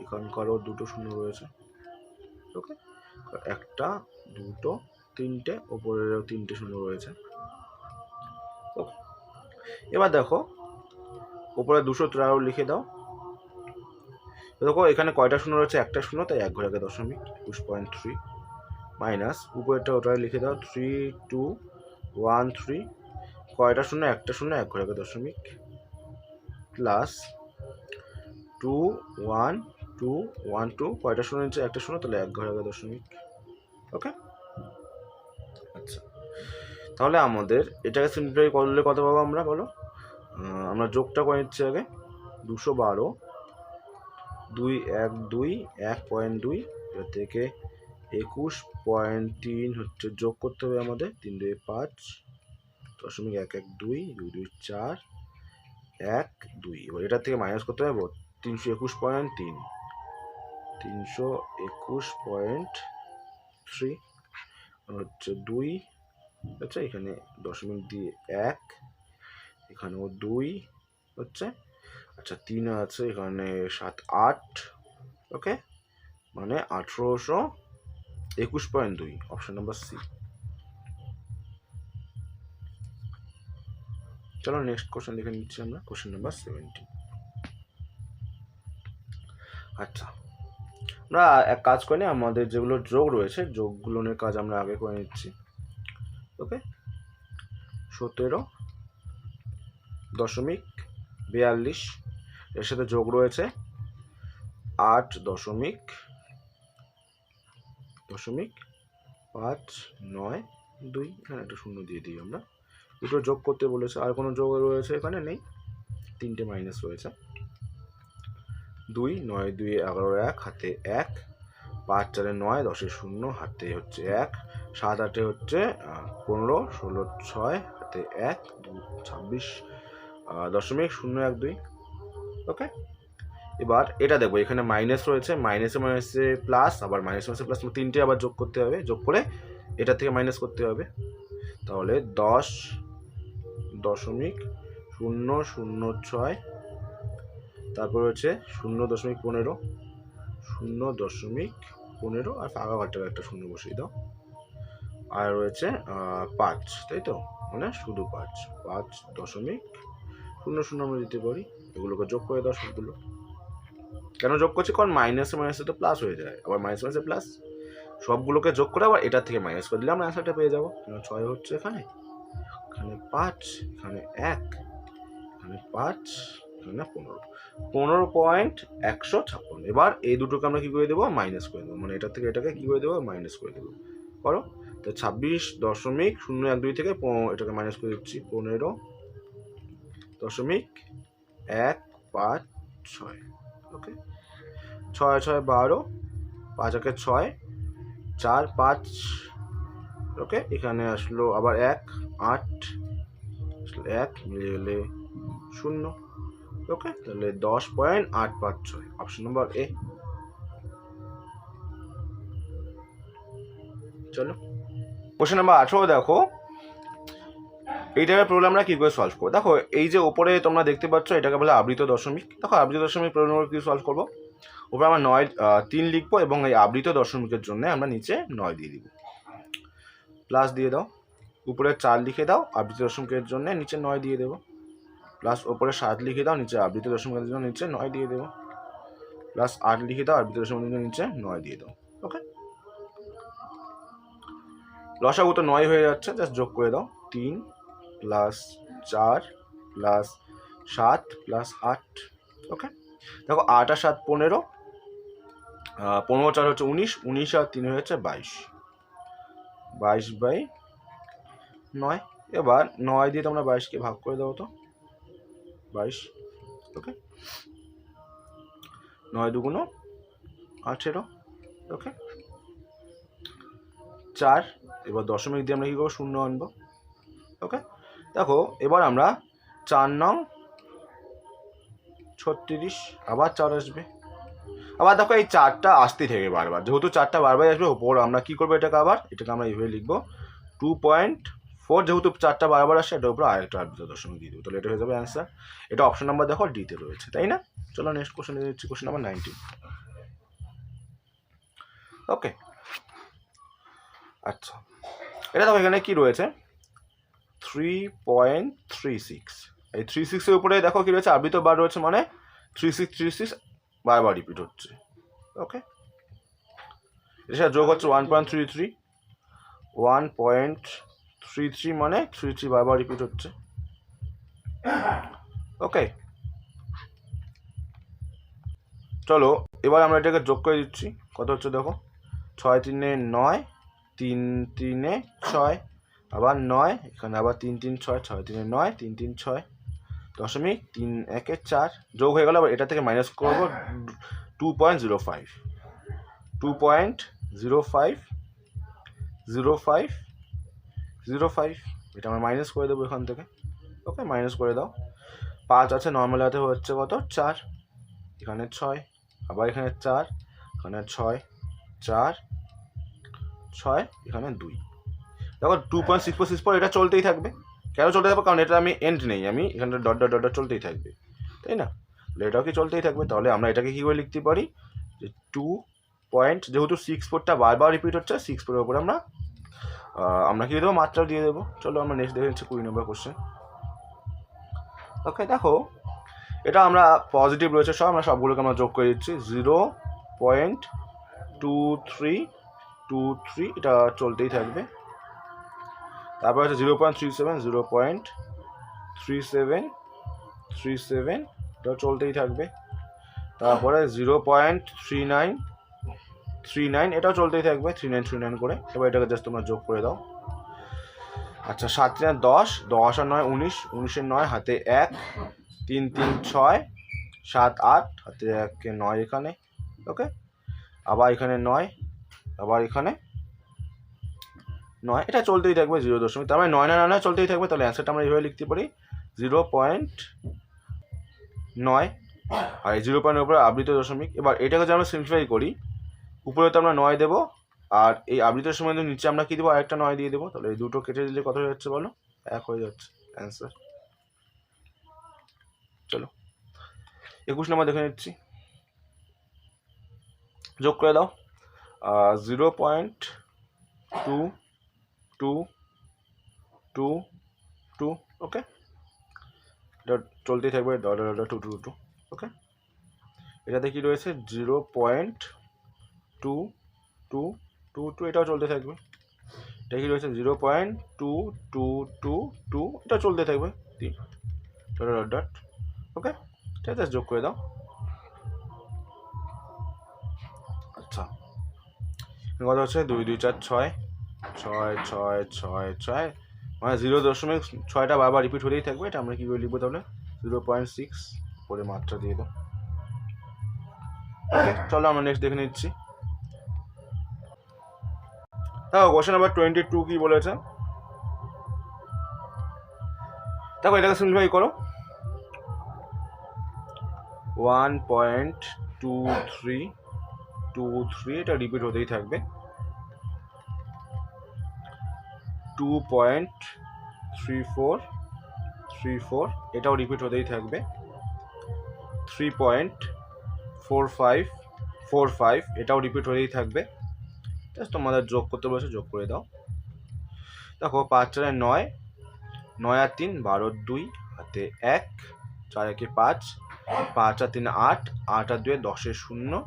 এখানকারও দুটো শূন্য রয়েছে। ওকে, একটা দুটো তিনটে, ওপরেরও তিনটে শূন্য রয়েছে। ওকে, এবার দেখো উপরে 213 লিখে দাও। দেখো এখানে কয়টা শূন্য রয়েছে, একটা শূন্য, তাই 1 ঘরে 21.3 মাইনাস উপরেরটা ওটা লিখে দাও 3213, কয়টা শূন্য, একটা শূন্য, 1 ঘরে 0 প্লাস 21212, কয়টা শূন্য নিচ্ছে, একটা শূন্য, তাহলে 1 ঘরে 0। ওকে, আচ্ছা তাহলে আমাদের এটাকে সিম্পলিফাই করলে কত পাবো আমরা, বলো? আমরা যোগটা করে নিচ্ছি আগে। 212 212 1.2, এর থেকে 21.3 হচ্ছে যোগ করতে হবে আমাদের। 3 2 5.112 2 2 4 1 2, এবার এটার থেকে মাইনাস করতে হবে 321.3 321.3 হচ্ছে 2, আচ্ছা এখানে দশমিক দিয়ে 1, এখানেও 2 হচ্ছে, আচ্ছা 3 আছে এখানে, 7 8। ওকে, মানে 1821.2, অপশন নাম্বার সি। চলো নেক্সট কোশ্চেন দেখে নিচ্ছি আমরা, কোশ্চেন নাম্বার 17। আচ্ছা আমরা এক কাজ করি, আমাদের যেগুলো যোগ রয়েছে যোগগুলোর কাজ আমরা আগে করে নিচ্ছি। ওকে, 17.42, এর সাথে যোগ রয়েছে 8.592, এখানে একটা শূন্য দিয়ে দিই আমরা। দুটো যোগ করতে বলেছে, আর কোনো যোগ রয়েছে এখানে নেই, তিনটে মাইনাস রয়েছে। 2 9 2 11 1, হাতে 1, 5 4 9, 10 0, হাতে হচ্ছে 1, 7 8 হচ্ছে 15, 16 6, হাতে 1, 26.012। ওকে, এবার এটা দেখবো, এখানে মাইনাস রয়েছে, মাইনাসে মাইনাসে প্লাস, আবার মাইনাসে মাইনাসে প্লাস, তিনটে আবার যোগ করতে হবে, যোগ করে এটা থেকে মাইনাস করতে হবে। তাহলে 10.006, তারপর হচ্ছে 0.15, 0.15, আর ফাঁকা ঘরটার একটা শূন্য বসিয়ে দাও। আর রয়েছে 5, তাই তো, মানে শুধু 5.00 আমরা দিতে পারি। এগুলোকে যোগ করে দাও সবগুলো। কেন যোগ করছি, কারণ মাইনাসে মাইনাসে তো প্লাস হয়ে যায়, আবার মাইনাস মাইনাসে প্লাস, সবগুলোকে যোগ করে আবার এটার থেকে মাইনাস করে দিলে আমরা অ্যান্সারটা পেয়ে যাবো। 6 হচ্ছে এখানে, এখানে 5, এখানে 1, এখানে 5, এখানে 15.156। এবার এই দুটোকে আমরা কি করে দেবো, মাইনাস করে দেবো, মানে এটার থেকে এটাকে কি করে দেবো, মাইনাস করে দেবো। করো তো 26.012 থেকে এটাকে মাইনাস করে দিচ্ছি 15.156। ওকে, 6 6 12, 5 1 6, 4 5। ওকে, এখানে আসলো আবার 1 8, 1 মিলে গেলে 0। ওকে, তাহলে 10.856, অপশন নাম্বার এ। চলো কোশ্চেন নাম্বার 18 দেখো, এই টাইপের প্রবলেম আমরা কী করে সলভ করবো। দেখো এই যে ওপরে তোমরা দেখতে পাচ্ছ, এটাকে বলে আবৃত দশমিক। দেখো আবৃত দশমিক প্রবলেমগুলো কী সলভ করবো, ওপরে আমরা 3 লিখবো, এবং এই আবৃত দশমিকের জন্য আমরা নিচে 9 দিয়ে দিব। প্লাস দিয়ে দাও, উপরে 4 লিখে দাও, আবৃত দশমিকের জন্য নিচে 9 দিয়ে দেবো। প্লাস ওপরে 7 লিখে দাও, নিচে আবৃত দশমিকের জন্য নিচে 9 দিয়ে দেবো। প্লাস 8 লিখে দাও, আবৃত দশমিকের জন্য নিচে 9 দিয়ে দাও। ওকে, লসাগু তো 9 হয়ে যাচ্ছে, জাস্ট যোগ করে দাও। 3 প্লাস 4 প্লাস 7 প্লাস 8। ওকে, দেখো 8 আর 7 15, 15 4 হচ্ছে 19, 19 আর 3 হচ্ছে 22, 22/9। এবার 9 দিয়ে তোমরা 22কে ভাগ করে দাও তো, 22। ওকে, 9 2 18। ওকে, 4, এবার দশমিক দিয়ে আমরা কী করবো, 0 আনবো। ওকে, দেখো এবার আমরা 4 নং 36, আবার 4 আসবে, আবার দেখো এই 4টা আসতেই থেকে বারবার, যেহেতু 4টা বারবার আসবে ওপর আমরা কী করবো এটাকে আবার, এটাকে আমরা এইভাবে লিখবো 2.4, যেহেতু 4টা বারবার আসছে এটার উপরে আরেকটা আবৃত দশমিক দিয়ে দেবো, তাহলে এটা হয়ে যাবে অ্যান্সার। এটা অপশন নাম্বার দেখো ডিতে রয়েছে, তাই না? চলো নেক্সট কোশ্চেন দিয়ে দিচ্ছি, কোশ্চেন নাম্বার 19। ওকে, আচ্ছা এটা দেখো এখানে কি রয়েছে 3.36, এই 36-এর উপরে দেখো কি রয়েছে আবৃত বার রয়েছে, মানে 3636 বারবার রিপিট হচ্ছে। ওকে, এর সাথে যোগ হচ্ছে 1.33, 1.33 মানে 33 বারবার রিপিট হচ্ছে। ওকে, চলো এবার আমরা এটাকে যোগ করে দিচ্ছি, কত হচ্ছে দেখো 6 3 9, 3 3 6, আবার 9, এখানে আবার 3 3 6, 6 3 9, 3 3 6, দশমিক 3 1 4 যোগ হয়ে গেল। আবার এটা থেকে মাইনাস করবো 2.05, 2.050505, এটা আমরা মাইনাস করে দেবো এখান থেকে। ওকে, মাইনাস করে দাও। 5 আছে, নর্মাল হাতে হচ্ছে কত 4, এখানে 6, আবার এখানে 4, এখানে 6 4 6, এখানে 2। দেখো 2.6464 এটা চলতেই থাকবে। কেন চলতে থাকবে? কারণ এটা আমি এন্ড নেই, আমি এখানে ডট ডট ডট চলতেই থাকবে, তাই না? এটাও কি চলতেই থাকবে, তাহলে আমরা এটাকে কী করে লিখতে পারি যে 2 পয়েন্ট, যেহেতু 64টা বারবার রিপিট হচ্ছে 64-এর উপরে আমরা কী দেবো মাত্রা দিয়ে দেবো। চলো আমরা নেক্সট দেখে নিচ্ছি 20 নম্বর কোশ্চেন। ওকে, দেখো এটা আমরা পজিটিভ রয়েছে সব, আমরা সবগুলোকে আমরা যোগ করে দিচ্ছি 0.2323, এটা চলতেই থাকবে। তারপর হচ্ছে 0.37, 0.3737, এটা চলতেই থাকবে। তারপরে 0.3939, এটাও চলতেই থাকবে 3939 করে। এবার এটাকে জাস্ট তোমরা যোগ করে দাও। আচ্ছা 7 3 10, 10 আর 9 19, 19-এর 9 হাতে 1, 3 3 6, 7 8, হাতে 1 9 এখানে। ওকে, আবার এখানে 9, আবার এখানে 9, এটা চলতেই থাকবে 0 তার মানে 9 9 9 চলতেই থাকবে। তাহলে অ্যান্সারটা আমরা এইভাবে লিখতে পারি 0.9, আর এই 0.9 উপরে আবৃত দশমিক। এবার এটাকে যদি আমরা সিম্পলিফাই করি, উপরে তো আমরা 9 দেবো, আর এই আবৃত সময় নিচে আমরা কী দেবো আরেকটা 9 দিয়ে দেবো। তাহলে এই দুটো কেটে দিলে কত হয়ে যাচ্ছে বলো? 1 হয়ে যাচ্ছে অ্যান্সার। চলো 21 নম্বর দেখে নিচ্ছি, যোগ করে দাও 0.2222, ওকে, এটা চলতেই থাকবে 222, ওকে। এটাতে কি রয়েছে 0.2222, এটাও চলতে থাকবে। এটা কি রয়েছে 0.2222, এটা চলতে থাকবে 3 ডট, ওকে। এটা জাস্ট যোগ করে দাও। আচ্ছা কথা হচ্ছে 2 2 4 6 6 6 6 6, মানে 0.6টা বারবার রিপিট হতেই থাকবে। এটা আমরা কী করে লিখবো তাহলে 0.6 পরে মাত্রা দিয়ে দাও। ওকে, চলো আমরা নেক্সট দেখে নিচ্ছি। দেখো কোশ্চেন নাম্বার 22 কি বলেছে, দেখো এটাকে সিম্পলিফাই করো 1.2323, এটা রিপিট হতেই থাকবে। 2.3434, এটাও রিপিট হতেই থাকবে। 3.4545, এটাও রিপিট হতেই থাকবে। তোমাদের যোগ করতে বলেছে, যোগ করে দাও। দেখো 5 4 9, 9 আর 3 12 2, হাতে 1, 4 1 5, 5 আর 3 8, 8 আর 2 10 0,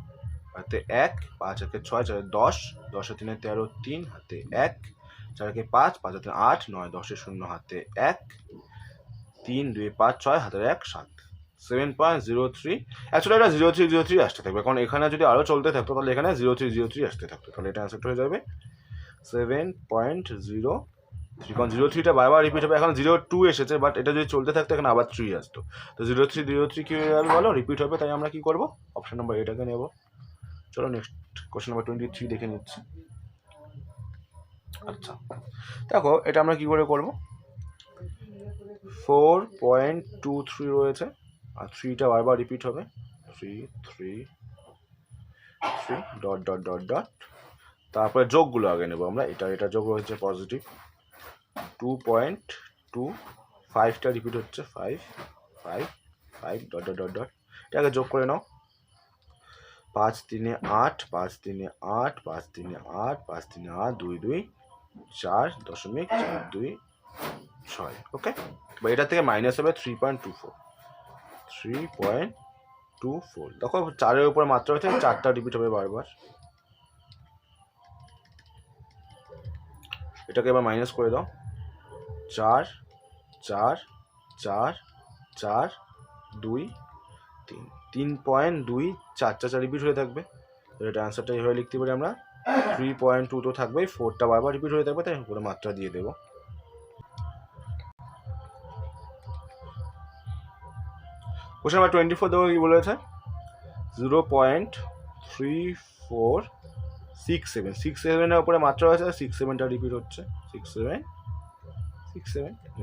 হাতে 1, 5 1 6, 4 10, 10 আর 3 13 3, হাতে 1, 4 1 5, 5 আর 3 8, 9 10 0, হাতে 1, 3 2 5 6, হাতে 1 7, 7.03। অ্যাকচুয়ালি এটা 0303 আসতে থাকবে, কারণ এখানে যদি আরও চলতে থাকতো তাহলে এখানে 0303 আসতে থাকতো, তাহলে এটা অ্যান্সারটা হয়ে যাবে 7.03, কারণ 03টা বারবার রিপিট হবে। এখন 02 এসেছে, বাট এটা যদি চলতে থাকতো এখানে আবার 3 আসতো, তো 0303 কী হয়ে যাবে বলো? রিপিট হবে। তাই আমরা কী করবো? অপশন নাম্বার এটাকে নেব। চলো নেক্সট কোশ্চেন নাম্বার 23 দেখে নিচ্ছি। আচ্ছা দেখো এটা আমরা কী করে করবো, 4.23 রয়েছে, আর 3টা বারবার রিপিট হবে, 3 3 3 ডট ডট ডট ডট, তারপরে যোগগুলো আগে নেবো আমরা। এটা যোগ হচ্ছে পজিটিভ 2.2, 5টা রিপিট হচ্ছে 5 5 5 ডট ডট ডট ডট, এটাকে যোগ করে নাও। 5 3 8, 5 3 8, 5 3 8, 5 3 8, 2 2 4.426। ওকে, বা এটা থেকে মাইনাস হবে 3.24 3.24। দেখো 4-এর উপরে মাত্রা হচ্ছে, 4টা রিপিট হবে বারবার। এটাকে এবার মাইনাস করে দাও। 4 4 4 4 2 3, 3.2 4 রিপিট হয়ে থাকবে। এটা অ্যান্সারটা এইভাবে লিখতে পারি আমরা। 3.2 তো থাকবেই, 4টা বারবার রিপিট হয়ে থাকবে, তাই উপরে মাত্রা দিয়ে দেবো। কোশ্চেন নাম্বার 24 দেখো কি বলেছে, 0.3467, 67-এর উপরে মাত্রা হয়েছে, 67টা রিপিট হচ্ছে, 67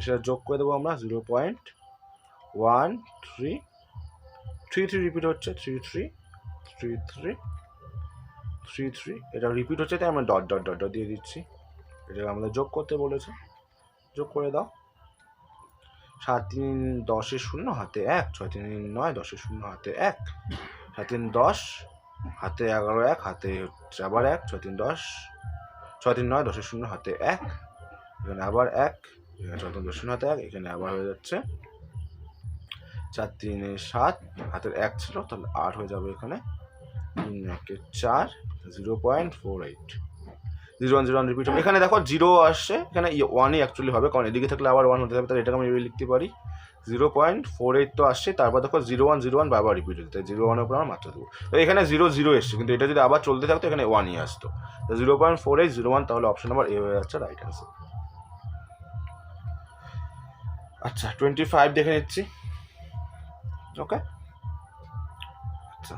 সেটা যোগ করে দেবো আমরা। 0.1333 রিপিট হচ্ছে, 33 এটা রিপিট হচ্ছে, তাই আমরা ডট ডট ডট ডট দিয়ে দিচ্ছি। এটাকে আমাদের যোগ করতে বলেছে, যোগ করে দাও। 7 3 10 0 হাতে 1, 6 3 9 10 0 হাতে 1, 7 3 10 হাতে 11 1 হাতে হচ্ছে আবার 1, 6 3 10 6 3 9 10 0 হাতে 1, এখানে আবার 1, এখানে 6 3 10 0 হাতে 1, এখানে আবার হয়ে যাচ্ছে 4 3 7 হাতের 1 ছিল, তাহলে 8 হয়ে যাবে এখানে, 3 1 4, 0.48 0 1 রিপিট হবে। এখানে দেখো 0 আসছে, এখানে 1ই অ্যাকচুয়ালি হবে, কারণ এদিকে থাকলে আবার 1 হতে হবে, তাহলে এটাকে আমি লিখতে পারি 0.48 তো আসছে, তারপর দেখো 0 1 0 1 বারবার রিপিট হচ্ছে, তাই 0 1-এর উপর আমরা মাত্রা দেবো। তো এখানে 0 0 এসছে, কিন্তু এটা যদি আবার চলতে থাকতো এখানে 1ই আসতো। তো 0.4801, তাহলে অপশন নাম্বার এ হয়ে যাচ্ছে রাইট অ্যান্সার। আচ্ছা 25 দেখে নিচ্ছি। ওকে, আচ্ছা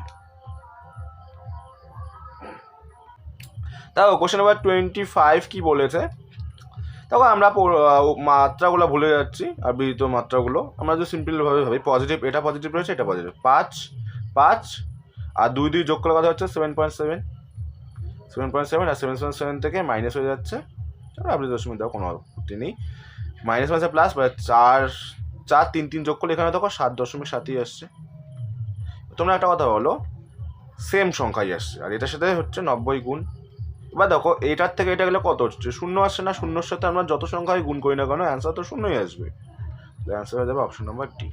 তাও কোশ্চেন নাম্বার 25 কি বলেছে, তখন আমরা মাত্রাগুলো ভুলে যাচ্ছি আর বিহিত মাত্রাগুলো আমরা যদি সিম্পলভাবে ভাবি, পজিটিভ, এটা পজিটিভ রয়েছে, এটা পজিটিভ, 5 5 আর 2 2 যোগ করার কথা হচ্ছে 7.7 আর 7.7 থেকে মাইনাস হয়ে যাচ্ছে, আপনি দশমিক দাও, কোনো আপত্তি নেই, মাইনাস মাইনাসে প্লাস, 4 4 3 3 যোগ করলে এখানে দেখো 7.7ই আসছে। তোমরা একটা কথা বলো, সেম সংখ্যাই আসছে, আর এটার সাথে হচ্ছে 90 গুণ। এবার দেখো এটার থেকে এটা গেলে কত হচ্ছে, 0 আসছে না, 0-এর সাথে আমরা যত সংখ্যায় গুণ করি না কেন অ্যান্সার তো 0ই আসবে, অ্যান্সার হয়ে যাবে অপশন নাম্বার ডি।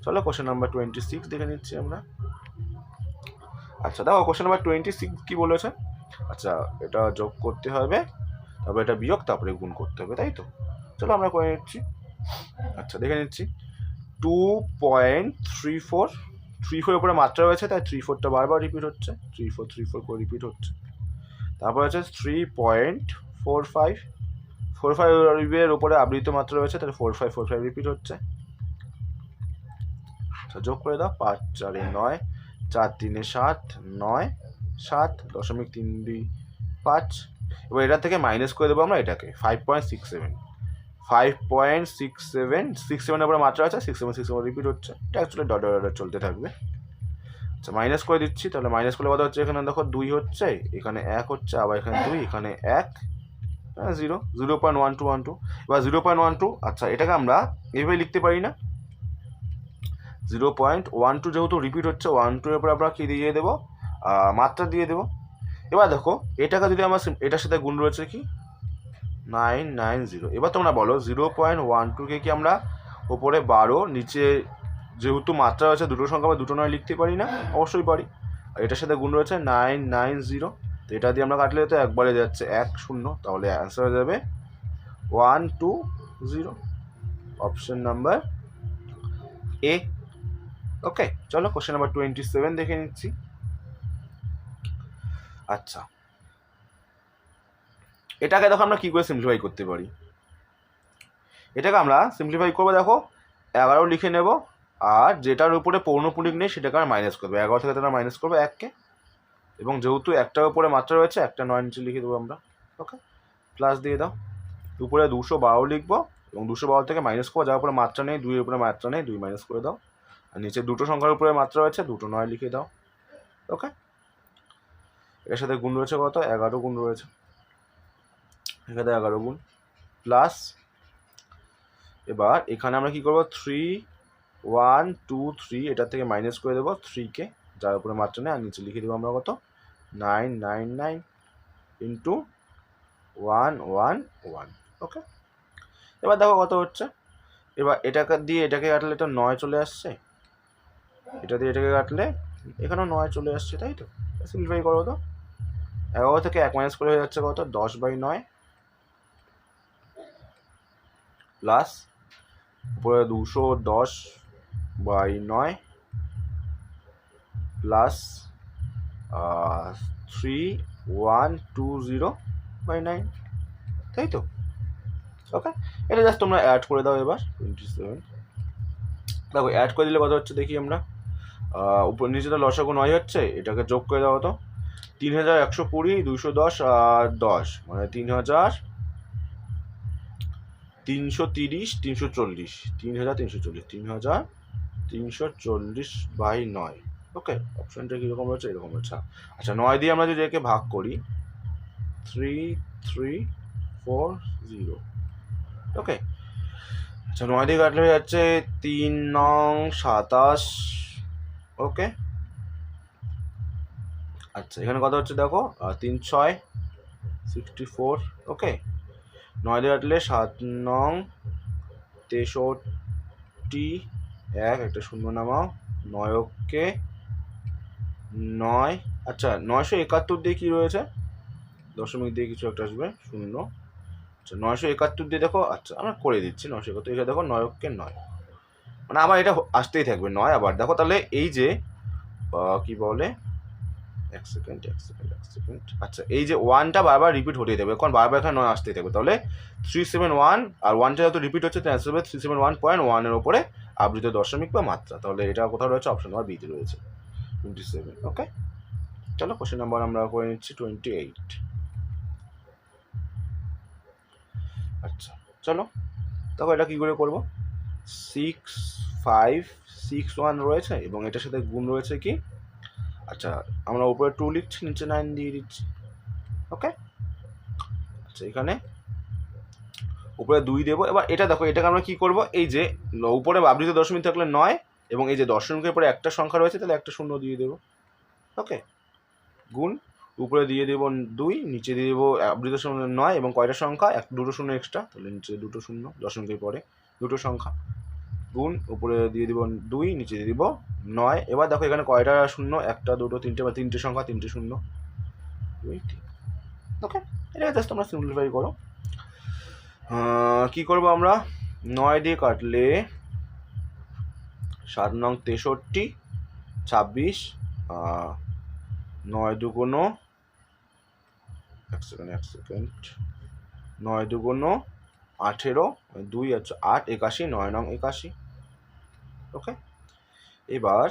চলো কোশ্চেন নাম্বার 26 দেখে নিচ্ছি আমরা। আচ্ছা দেখো কোশ্চেন নাম্বার 26 কি বলেছে, আচ্ছা এটা যোগ করতে হবে, তারপরে এটা বিয়োগ, তারপরে গুণ করতে হবে, তাই তো। চলো আমরা করে নিচ্ছি। আচ্ছা দেখে নিচ্ছি, 2.34 উপরে মাত্রা রয়েছে, তাই 34টা বারবার রিপিট হচ্ছে, 34 করে রিপিট হচ্ছে। তারপর আছে 3.45 উপরে আবৃত মাত্রা রয়েছে, তাহলে 45 রিপিট হচ্ছে। যোগ করে দাও, 5 4 9, 4 3 7 9 7.32 5। এবার এটা থেকে মাইনাস করে দেবো আমরা এটাকে 5.67 উপরে মাত্রা আছে, 67 রিপিট হচ্ছে, এটা অ্যাকচুয়ালি ডট ডট চলতে থাকবে। আচ্ছা মাইনাস করে দিচ্ছি, তাহলে মাইনাস করলে কথা হচ্ছে, এখানে দেখো 2 হচ্ছে, এখানে 1 হচ্ছে, আবার এখানে 2, এখানে 1, 0.1212। এবার 0.12, আচ্ছা এটাকে আমরা এইভাবে লিখতে পারি না, 0.12 যেহেতু রিপিট হচ্ছে, 12-এর উপর আমরা কি দিয়ে দেবো, মাত্রা দিয়ে দেবো। এবার দেখো এটাকে যদি আমার এটার সাথে গুণ রয়েছে কি 990, এবার তোমরা বলো 0.12কে কি আমরা ওপরে 12, নিচে যেহেতু মাত্রা রয়েছে দুটো সংখ্যা বা দুটো নয় লিখতে পারি না, অবশ্যই পারি। আর এটার সাথে গুণ রয়েছে 990, তো এটা দিয়ে আমরা কাটলে তো একবারে যাচ্ছে 1 0, তাহলে অ্যান্সার হয়ে যাবে 120, অপশন নাম্বার এ। ওকে চলো কোশ্চেন নাম্বার 27 দেখে নিচ্ছি। আচ্ছা এটাকে দেখো আমরা কী করে সিম্পলিফাই করতে পারি, এটাকে আমরা সিম্পলিফাই করবো, দেখো 11 লিখে নেব, আর যেটার উপরে পৌনপুণিক নেই সেটাকে আমরা মাইনাস করবো, 11 থেকে তোমরা মাইনাস করবো 1কে, এবং যেহেতু একটার উপরে মাত্রা রয়েছে, একটা 9 নিচে লিখে দেবো আমরা। ওকে প্লাস দিয়ে দাও, উপরে 212 লিখবো, এবং 212 থেকে মাইনাস করবো, যার উপরে মাত্রা নেই, 2-এর উপরে মাত্রা নেই, 2 মাইনাস করে দাও, আর নিচে দুটো সংখ্যার উপরে মাত্রা রয়েছে, দুটো 9 লিখে দাও। ওকে এর সাথে গুণ রয়েছে কত, 11 গুণ রয়েছে, এখানে 11 গুণ প্লাস, এবার এখানে আমরা কি করবো 3 1 2 3 এটা থেকে মাইনাস করে দেবো 3 কে, যার উপরে মাত্রা নেই, আর নিচে লিখে দেবো আমরা কত 999 ইন্টু 111। ওকে, এবার দেখো কত হচ্ছে। এবার এটাকে দিয়ে এটাকে কাটলে তো 9 চলে আসছে, এটা দিয়ে এটাকে কাটলে এখানেও 9 চলে আসছে, তাই তো। সিম্পলিফাই করো তো, 11 থেকে 1 মাইনাস করে হয়ে যাচ্ছে কত 10/9 প্লাস উপরে 210/9 প্লাস 3120/9, তাই তো। ওকে, এটা জাস্ট তোমরা অ্যাড করে দাও এবার 27। দেখো অ্যাড করে দিলে কত হচ্ছে দেখি আমরা, উপর নিচে তো লসাগু 9 হচ্ছে, এটাকে যোগ করে দাও তো 3120 210 আর 10 মানে 3330 340 3340/9। ওকে, অপশনটা কীরকম রয়েছে, এরকম হচ্ছে। আচ্ছা 9 দিয়ে আমরা যদি একে ভাগ করি 3340। ওকে, আচ্ছা 9 দিয়ে কাটলে হয়ে যাচ্ছে 3 নং 27। ওকে, আচ্ছা এখানে কত হচ্ছে দেখো 3 6 64। ওকে, 9 দিয়ে কাটলে 7 নং 63 একটা শূন্য নামাও, 9 9। আচ্ছা 971 দিয়ে কি রয়েছে, দশমিক দিয়ে কিছু একটা আসবে শূন্য। আচ্ছা 971 দিয়ে দেখো, আচ্ছা আমরা করে দিচ্ছি 971, এটা দেখো 9 মানে আবার এটা আসতেই থাকবে 9। আবার দেখো তাহলে এই যে কি বলে, এক সেকেন্ড। আচ্ছা এই যে 1টা বারবার রিপিট হতেই থাকবে, কারণ বারবার এখানে 9 আসতেই থাকবে, তাহলে 371 আর 1টা যত রিপিট হচ্ছে তাই আসবে 371.1 এর উপরে আবৃত দশমিক বা মাত্রা। তাহলে এটা কোথাও রয়েছে, অপশন নাম্বার বিতে রয়েছে 27। ওকে, চলো কোশ্চেন নাম্বার আমরা করে নিচ্ছি 28। আচ্ছা চলো, দেখো এটা কী করে করবো, 6561 রয়েছে এবং এটার সাথে গুণ রয়েছে কি, আচ্ছা আমরা উপরে 2 লিখছি, নিচে 9 দিয়ে দিচ্ছি। ওকে, আচ্ছা এখানে উপরে 2 দেবো। এবার এটা দেখো, এটাকে আমরা কি করব, এই যে উপরে আবৃত দশমিক থাকলে 9 এবং এই যে দশমিকের পরে একটা সংখ্যা রয়েছে তাহলে একটা শূন্য দিয়ে দেবো। ওকে, গুণ উপরে দিয়ে দেবো 2, নিচে দিয়ে দেবো আবৃত শূন্য 9 এবং কয়টা সংখ্যা, দুটো শূন্য এক্সট্রা, তাহলে নিচে দুটো শূন্য, দশমিকের পরে দুটো সংখ্যা, গুণ উপরে দিয়ে দিব 2, নিচে দিয়ে দিব 9। এবার দেখো এখানে কয়টা শূন্য, একটা দুটো তিনটে, বা তিনটে সংখ্যা, তিনটে শূন্য 2 3। ওকে, এটা জাস্ট তোমরা সিম্পলিফাই করো। কি করব আমরা, 9 দিয়ে কাটলে 7 নং 63 26, 9 দুগুণ, এক সেকেন্ড 9 দুগুণ 18, 2 আছে 8 81, 9 নং 81। ওকে, এবার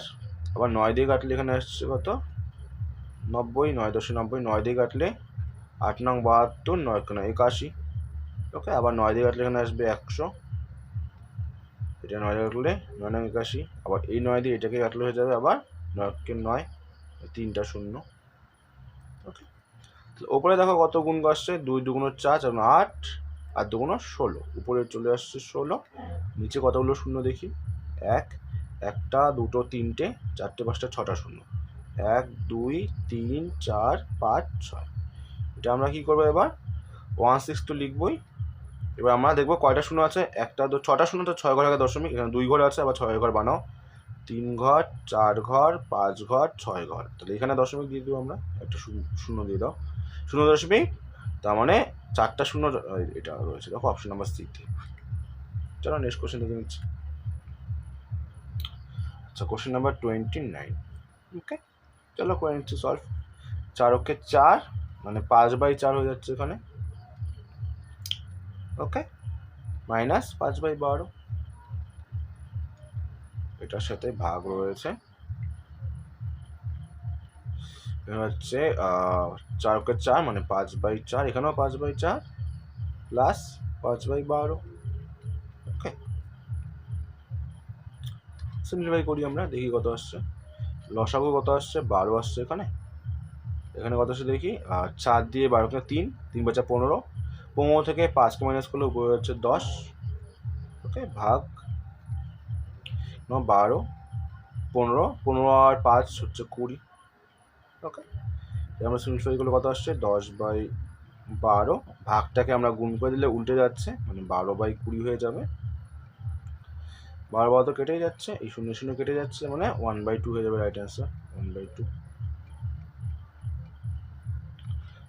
আবার 9 দিয়ে কাটলে এখানে আসছে কত 90, 9 10 90, 9 দিয়ে কাটলে 8 নং 72, 9 81। ওকে, আবার 9 দিয়ে কাটলে এখানে আসবে 100, এটা 9 দিয়ে কাটলে 9 নং 81। আবার এই 9 দিয়ে এটাকে কাটলে হয়ে যাবে আবার 9 তিনটা শূন্য। ওকে, ওপরে দেখো কত গুণ আসছে, 2 দুগুণ 4, 8 আর দুগুণ 16, উপরে চলে আসছে 16, নিচে কতগুলো শূন্য দেখি, 1 একটা দুটো তিনটে চারটে পাঁচটা ছটা শূন্য, 1 2 3 4 5 6। এটা আমরা কি করবো এবার 16 তো লিখবই। এবার আমরা দেখবো কয়টা শূন্য আছে, একটা ছটা শূন্য, তো 6 ঘর আগে দশমিক, এখানে 2 ঘরে আছে, আবার 6 ঘর বানাও, 3 ঘর 4 ঘর 5 ঘর 6 ঘর, তাহলে এখানে দশমিক দিয়ে দেবো আমরা, একটা শূন্য দিয়ে দাও, 0., তার মানে 4টা শূন্য এটা রয়েছে, দেখো অপশন নাম্বার সি। চলো নেক্সট কোশ্চেন দেখে নিচ্ছি। আচ্ছা কোশ্চেন নাম্বার 29। ওকে, চলো করে নিচ্ছি সলভ। 4 ওকে 4 মানে 5/4 হয়ে যাচ্ছে এখানে। ওকে, মাইনাস 5/12, এটার সাথে ভাগ রয়েছে, হচ্ছে 4 ওকে 4 মানে 5/4, এখানেও 5/4 প্লাস 5/12। ওকে, সিম্পলিফাই করি আমরা, দেখি কত আসছে, লসাগু কত আসছে 12 আসছে এখানে, এখানে কত আসছে দেখি, 4 দিয়ে 12 3, 3 5 15, 15 থেকে 5কে মাইনাস করলে উপরে হচ্ছে 10, ওকে, ভাগ 12, 15, 15 আর 5 হচ্ছে 20, ওকে। আমরা সিম্পলিফাই করলে কত আসছে 10/12, ভাগটাকে আমরা গুণ করে দিলে উল্টে যাচ্ছে, মানে 12/20 হয়ে যাবে। 12 তো কেটেই যাচ্ছে, এই 0 0 কেটে যাচ্ছে, মানে 1/2 হয়ে যাবে রাইট অ্যান্সার, 1/2।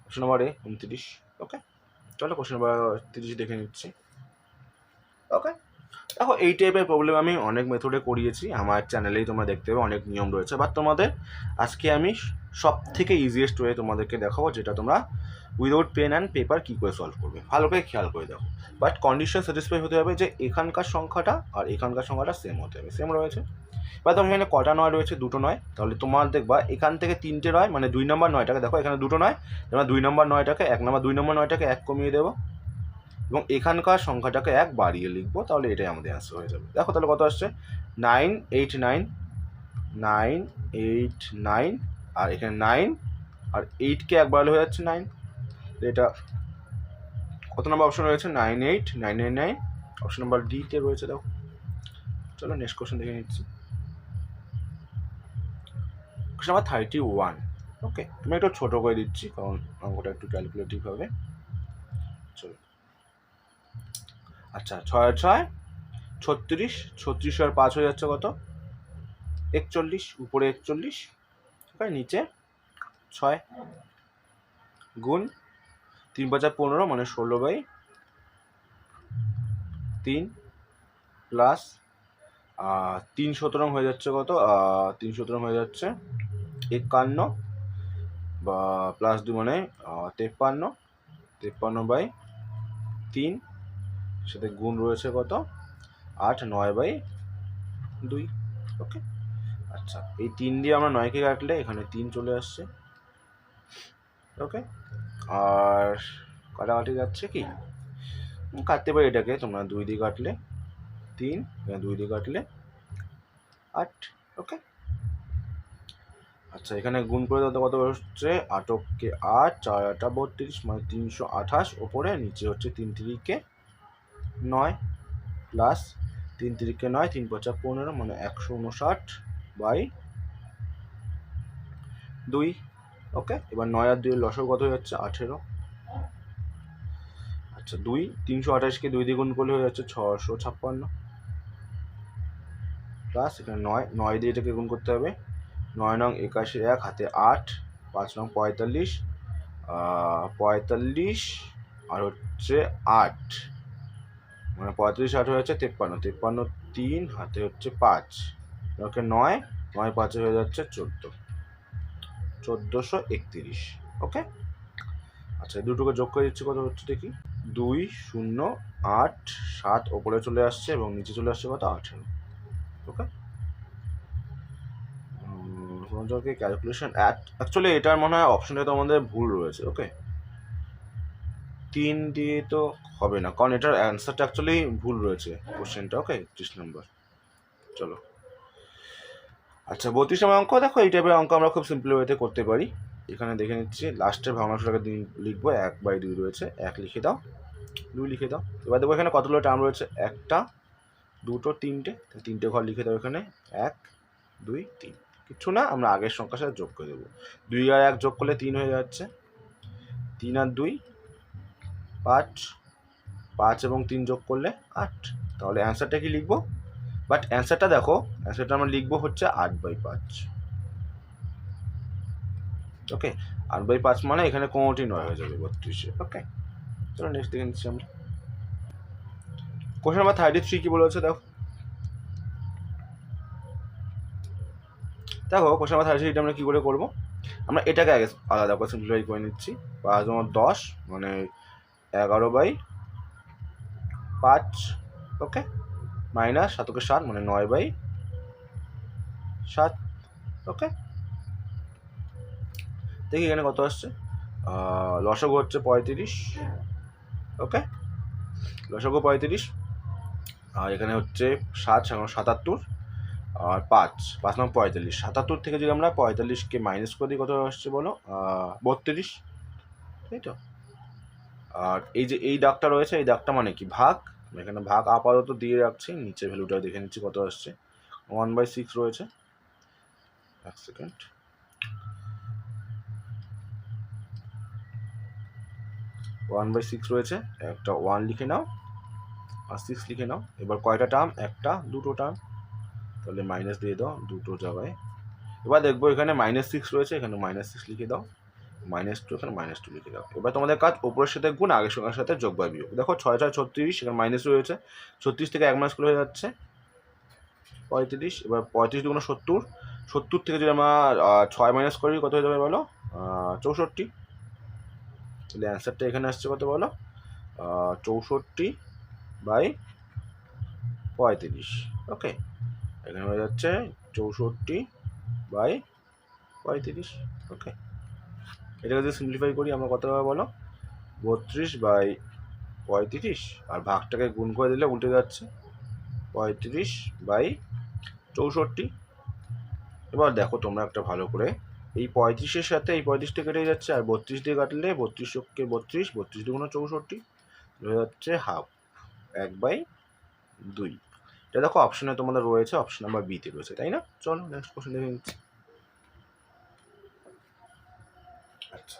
কোশ্চেন নাম্বার 29, ওকে। চলো কোশ্চেন নাম্বার 30 দেখে নিচ্ছি, ওকে। দেখো এই টাইপের প্রবলেম আমি অনেক মেথডে করিয়েছি, আমার চ্যানেলেই তোমরা দেখতে পাবে, অনেক নিয়ম রয়েছে, বাট তোমাদের আজকে আমি সব থেকে ইজিয়েস্ট ওয়ে তোমাদেরকে দেখাবো, যেটা তোমরা উইদাউট পেন অ্যান্ড পেপার কী করে সলভ করবে, ভালো করে খেয়াল করে দেখো। বাট কন্ডিশন স্যাটিসফাই হতে হবে যে এখানকার সংখ্যাটা আর এখানকার সংখ্যাটা সেম হতে হবে, সেম রয়েছে। বা তোমার এখানে কটা নয় রয়েছে, দুটো নয়, তাহলে তোমার দেখবা এখান থেকে 3টে নয়, মানে 2 নম্বর 9টাকে দেখো এখানে দুটো নয়, তোমরা 2 নম্বর 9টাকে 2 নম্বর 9টাকে 1 কমিয়ে দেবো, এবং এখানকার সংখ্যাটাকে 1 বাড়িয়ে লিখবো, তাহলে এটাই আমাদের অ্যান্সার হয়ে যাবে। দেখো তাহলে কত আসছে 989, আর এখানে 9 আর 8কে 1 বাড়ালে হয়ে যাচ্ছে 9, এটা কত নম্বর অপশন রয়েছে 98999, অপশন নাম্বার ডিতে রয়েছে। দেখো চলো নেক্সট কোশ্চেন দেখে নিচ্ছি, কোশ্চেন নাম্বার 31, ওকে। আমি একটু ছোটো করে দিচ্ছি কারণ অঙ্কটা একটু ক্যালকুলেটিভ হবে, চলো। আচ্ছা 6 6 36, 36 আর 5 হয়ে যাচ্ছে কত 41, উপরে 41, ওকে, নিচে 6, গুণ 3 5 15, মানে 16/3, প্লাস 3 17 হয়ে যাচ্ছে কত 3 17 হয়ে যাচ্ছে 51, বা প্লাস 2 মানে 53, 53/3, সাথে গুণ রয়েছে কত 8 9/2, ওকে। আচ্ছা এই 3 দিয়ে আমরা 9কে কাটলে এখানে 3 চলে আসছে, ওকে। আর কাটাকাটি যাচ্ছে কি, কাটতে পারি এটাকে, তোমরা 2 দিয়ে কাটলে 3, 2 দিয়ে কাটলে 8, ওকে। আচ্ছা এখানে গুণ করে দাও কত হচ্ছে 8কে 8, 4 8 32, মানে 328, ওপরে নিচে হচ্ছে 3 3 9, প্লাস 3 3 9, 3 5 15, মানে 159/2, ওকে। এবার 9 আর 2 লসাগু কত হয়ে যাচ্ছে 18। আচ্ছা 328কে 2 দিয়ে গুণ করলে হয়ে যাচ্ছে 656, প্লাস এখানে 9 দিয়ে এটাকে গুণ করতে হবে, 9 নং 81, 1 হাতে 8, 5 নং 45, 45 আর হচ্ছে 8, মানে 35 8 হয়ে যাচ্ছে 53, 53 3 হাতে হচ্ছে 5, ওকে 9 9 5 হয়ে যাচ্ছে 14, 1431, ওকে। আচ্ছা দুটোকে যোগ করে দিচ্ছি কত হচ্ছে দেখি, 2 0 8 7 ওপরে চলে আসছে এবং নিচে চলে আসছে কত 18, ওকে। ক্যালকুলেশন অ্যাকচুয়ালি এটার মনে হয় অপশনে তো আমাদের ভুল রয়েছে, ওকে। 3 দিয়ে তো হবে না, কারণ এটার অ্যান্সারটা অ্যাকচুয়ালি ভুল রয়েছে কোশ্চেনটা, ওকে। 30 নম্বর, চলো। আচ্ছা 32 নম্বর অঙ্ক, দেখো এই টাইপের অঙ্ক আমরা খুব সিম্পল ওয়েতে করতে পারি। এখানে দেখে নিচ্ছি লাস্টের ভগ্নাংশটাকে লিখবো, 1/2 রয়েছে, 1 লিখে দাও, 2 লিখে দাও। এবার দেখো এখানে কতগুলো টার্ম রয়েছে, 1টা 2টো 3টে, 3টে ঘর লিখে দাও এখানে, 1 2 3, কিছু না, আমরা আগের সংখ্যার সাথে যোগ করে দেবো, 2 আর 1 যোগ করলে 3 হয়ে যাচ্ছে, 3 আর 2 5, 5 এবং 3 যোগ করলে 8, তাহলে অ্যান্সারটা কি লিখবো, বাট অ্যান্সারটা দেখো, অ্যান্সারটা আমরা লিখবো হচ্ছে 8/5, ওকে। 8/5 মানে এখানে কোনোটি 9 হয়ে যাবে 32, ওকে। চলো নেক্সট দেখে নিচ্ছি আমরা, কোশ্চেন নাম্বার 33 কি বলেছে দেখো, কোশ্চেন নাম্বার 33 এটা আমরা কি করে করবো, আমরা এটাকে আগে আলাদা করে সিম্পলিফাই করে নিচ্ছি, 5 10, মানে 11/5, ওকে, মাইনাস 7কে 7, মানে 9/7, ওকে। দেখি এখানে কত আসছে, লসাগু হচ্ছে 35, ওকে, লসাগু 35, আর এখানে হচ্ছে 7 77, আর 5 নং 45, 77 থেকে যদি আমরা 45কে মাইনাস করে দিই কত আসছে বলো, 32, তাই তো। আর এই যে এই দাগটা রয়েছে, এই দাগটা মানে কি ভাগ, এখানে ভাগ আপাতত দিয়ে রাখছি, নিচে ভ্যালুটা দেখে নিচ্ছি কত আসছে, 1/6 রয়েছে। এক সেকেন্ড, 1/6 রয়েছে, একটা 1 লিখে নাও আর 6 লিখে নাও। এবার কয়টা টার্ম, একটা দুটো টার্ম, তাহলে মাইনাস দিয়ে দাও দুটো জায়গায়। এবার দেখবো এখানে -6 রয়েছে, এখানে -6 লিখে দাও, -2 এখানে -2 লিখে দাও। এবার তোমাদের কাজ উপরের সাথে গুণ, আগের সঙ্গে সাথে যোগ বা বিয়োগ। দেখো 6 6 36, এখানে মাইনাস রয়েছে, 36 থেকে 1 মাইনাস করে হয়ে যাচ্ছে 35। এবার 35 দুগুণ 70, 70 থেকে যদি আমরা 6 মাইনাস করি কত হয়ে যাবে বলো, 64। তাহলে অ্যান্সারটা এখানে আসছে কত বলো, 64/35। ওকে, এখানে হয়ে যাচ্ছে 64/35। ওকে, এটাকে যদি সিম্পলিফাই করি আমরা কত হবে বলো, 32/35, আর ভাগটাকে গুণ করে দিলে উল্টে যাচ্ছে 35/64। এবার দেখো তোমরা একটা ভালো করে, এই 35-এর সাথে এই 35টা কেটে যাচ্ছে, আর 32 দিয়ে কাটলে 32কে 32, 32 দুগুণ 64 হয়ে যাচ্ছে হাফ, 1/2। এটা দেখো অপশনে তোমাদের রয়েছে, অপশন নাম্বার বিতে রয়েছে, তাই না? চলো নেক্সট কোশ্চেন দেখে নিচ্ছি। আচ্ছা,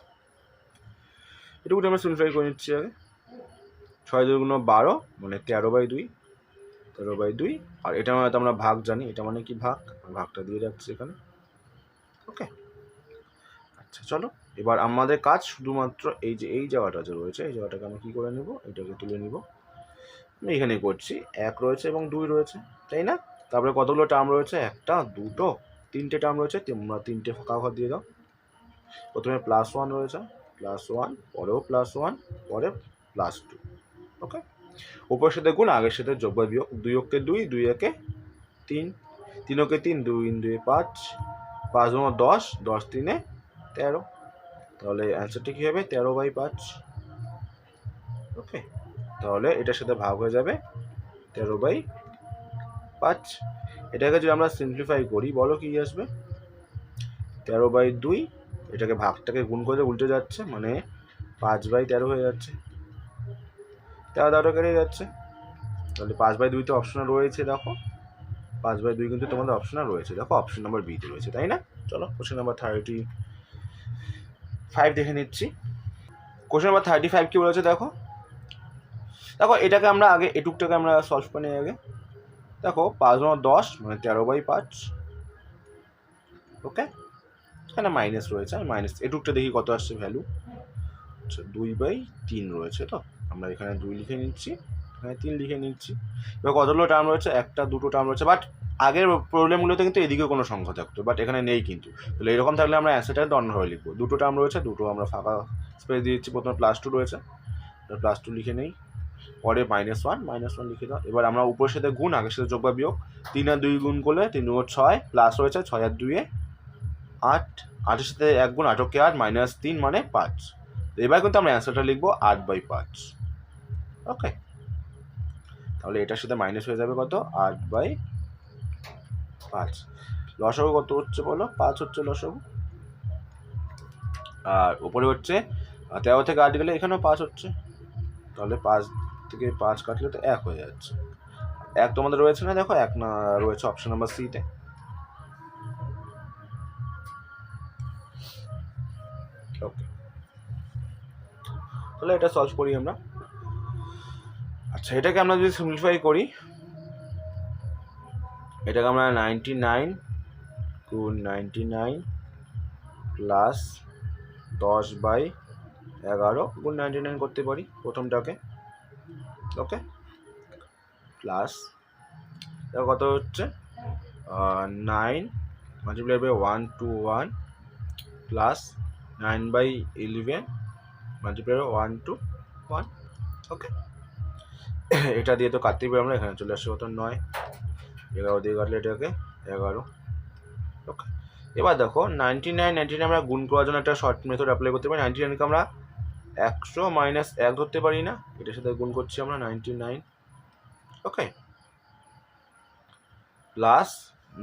এটুকু আমরা সিম্পলিফাই করে নিচ্ছি আগে। 6 দুগুণ 12 মানে 13/2, 13/2। আর এটা মানে তো আমরা ভাগ জানি, এটা মানে কি ভাগ, ভাগটা দিয়ে যাচ্ছে এখানে। ওকে, আচ্ছা চলো, এবার আমাদের কাজ শুধুমাত্র এই যে এই জায়গাটা যে রয়েছে, এই জায়গাটাকে আমরা কী করে নেব, এটাকে তুলে নিব। আমি এখানে করছি, 1 রয়েছে এবং 2 রয়েছে, তাই না? তারপরে কতগুলো টার্ম রয়েছে, একটা দুটো তিনটে টার্ম রয়েছে, তোমরা তিনটে ফাঁকা ঘর দিয়ে দাও। প্রথমে +1 রয়েছে, +1, পরেও +1, পরে +2। ওকে, উপরের সাথে গুণ, আগের সাথে যোগ বা বিয়োগ, 2 অক্ষে 2, 2 একে 3, 3 অক্ষে 3, 2 2 5, 5 গুণ 10, 10 3 13। তাহলে অ্যান্সারটা কী হবে, 13/5। ওকে, তাহলে এটার সাথে ভাগ হয়ে যাবে 13/5। এটাকে যদি আমরা সিম্পলিফাই করি বলো কি আসবে, 13/2, এটাকে ভাগটাকে গুণ করে উল্টে যাচ্ছে, মানে 5/13 হয়ে যাচ্ছে, 13 কেটে যাচ্ছে। তাহলে 5/2 তো অপশনে রয়েছে, দেখো 5/2 কিন্তু তোমাদের অপশনে রয়েছে, দেখো অপশন নাম্বার বিতে রয়েছে, তাই না? চলো কোশ্চেন নাম্বার 35 দেখে নিচ্ছি। কোশ্চেন নাম্বার 35 কি বলেছে দেখো, দেখো এটাকে আমরা আগে এটুকটাকে আমরা সলভ করে নিই আগে। দেখো 5 গুণ 10 মানে 13/5। ওকে, এখানে মাইনাস রয়েছে, আমি মাইনাস এটুকটা দেখি কত আসছে ভ্যালু। আচ্ছা, 2/3 রয়েছে, তো আমরা এখানে 2 লিখে নিচ্ছি, এখানে 3 লিখে নিচ্ছি। এবার কতগুলো টার্ম রয়েছে, একটা দুটো টার্ম রয়েছে, বাট আগের প্রবলেমগুলোতে কিন্তু এদিকে কোনো সংখ্যা থাকতো, বাট এখানে নেই কিন্তু। তাহলে এরকম থাকলে আমরা অ্যান্সারটা অন্যভাবে লিখবো। দুটো টার্ম রয়েছে, দুটো আমরা ফাঁকা স্পেস দিয়ে দিচ্ছি। প্রথমে +2 রয়েছে, +2 লিখে নেই, পরে -1 লিখে দাও। এবার আমরা উপরের সাথে গুণ, আগের সাথে যোগ বা বিয়োগ, 3 আর 2 গুণ করলে 3 × 6, প্লাস রয়েছে 6 আর 2 8, 8-এর সাথে 1 গুণ, 8 কে 8, -3 মানে 5। এবার কিন্তু আমরা অ্যান্সারটা লিখবো 8/5। ওকে, তাহলে এটার সাথে মাইনাস হয়ে যাবে কত, 8/5। লসাগু কত হচ্ছে বলো, 5 হচ্ছে লসাগু। আর উপরে হচ্ছে 13 থেকে 8 গেলে এখানেও 5 হচ্ছে, তাহলে 5 থেকে 5 কাটলে তো 1 হয়ে যাচ্ছে। 1 তোমাদের রয়েছে না, দেখো 1 না রয়েছে অপশন নাম্বার সিতে। ওকে, তাহলে এটা সলভ করি আমরা। আচ্ছা, এটাকে আমরা যদি সিম্পলিফাই করি, এটাকে আমরা 99 গুণ 99 প্লাস 10/11 গুণ 99 করতে পারি প্রথমটাকে। ওকে, প্লাস কত হচ্ছে, 9 multiply by 121 plus 9/11 multiply by 121। Okay, এটা দিয়ে তো কাটতেই পারি আমরা, এখানে চলে আসছে কত, 9, 11 দিয়ে কাটলে এটাকে 11। ওকে, এবার দেখো 99 আমরা গুণ করার জন্য একটা শর্ট মেথড অ্যাপ্লাই করতে পারি। 99কে আমরা 100 - 1 ধরতে পারি না, এটার সাথে গুণ করছি আমরা 99। ওকে, প্লাস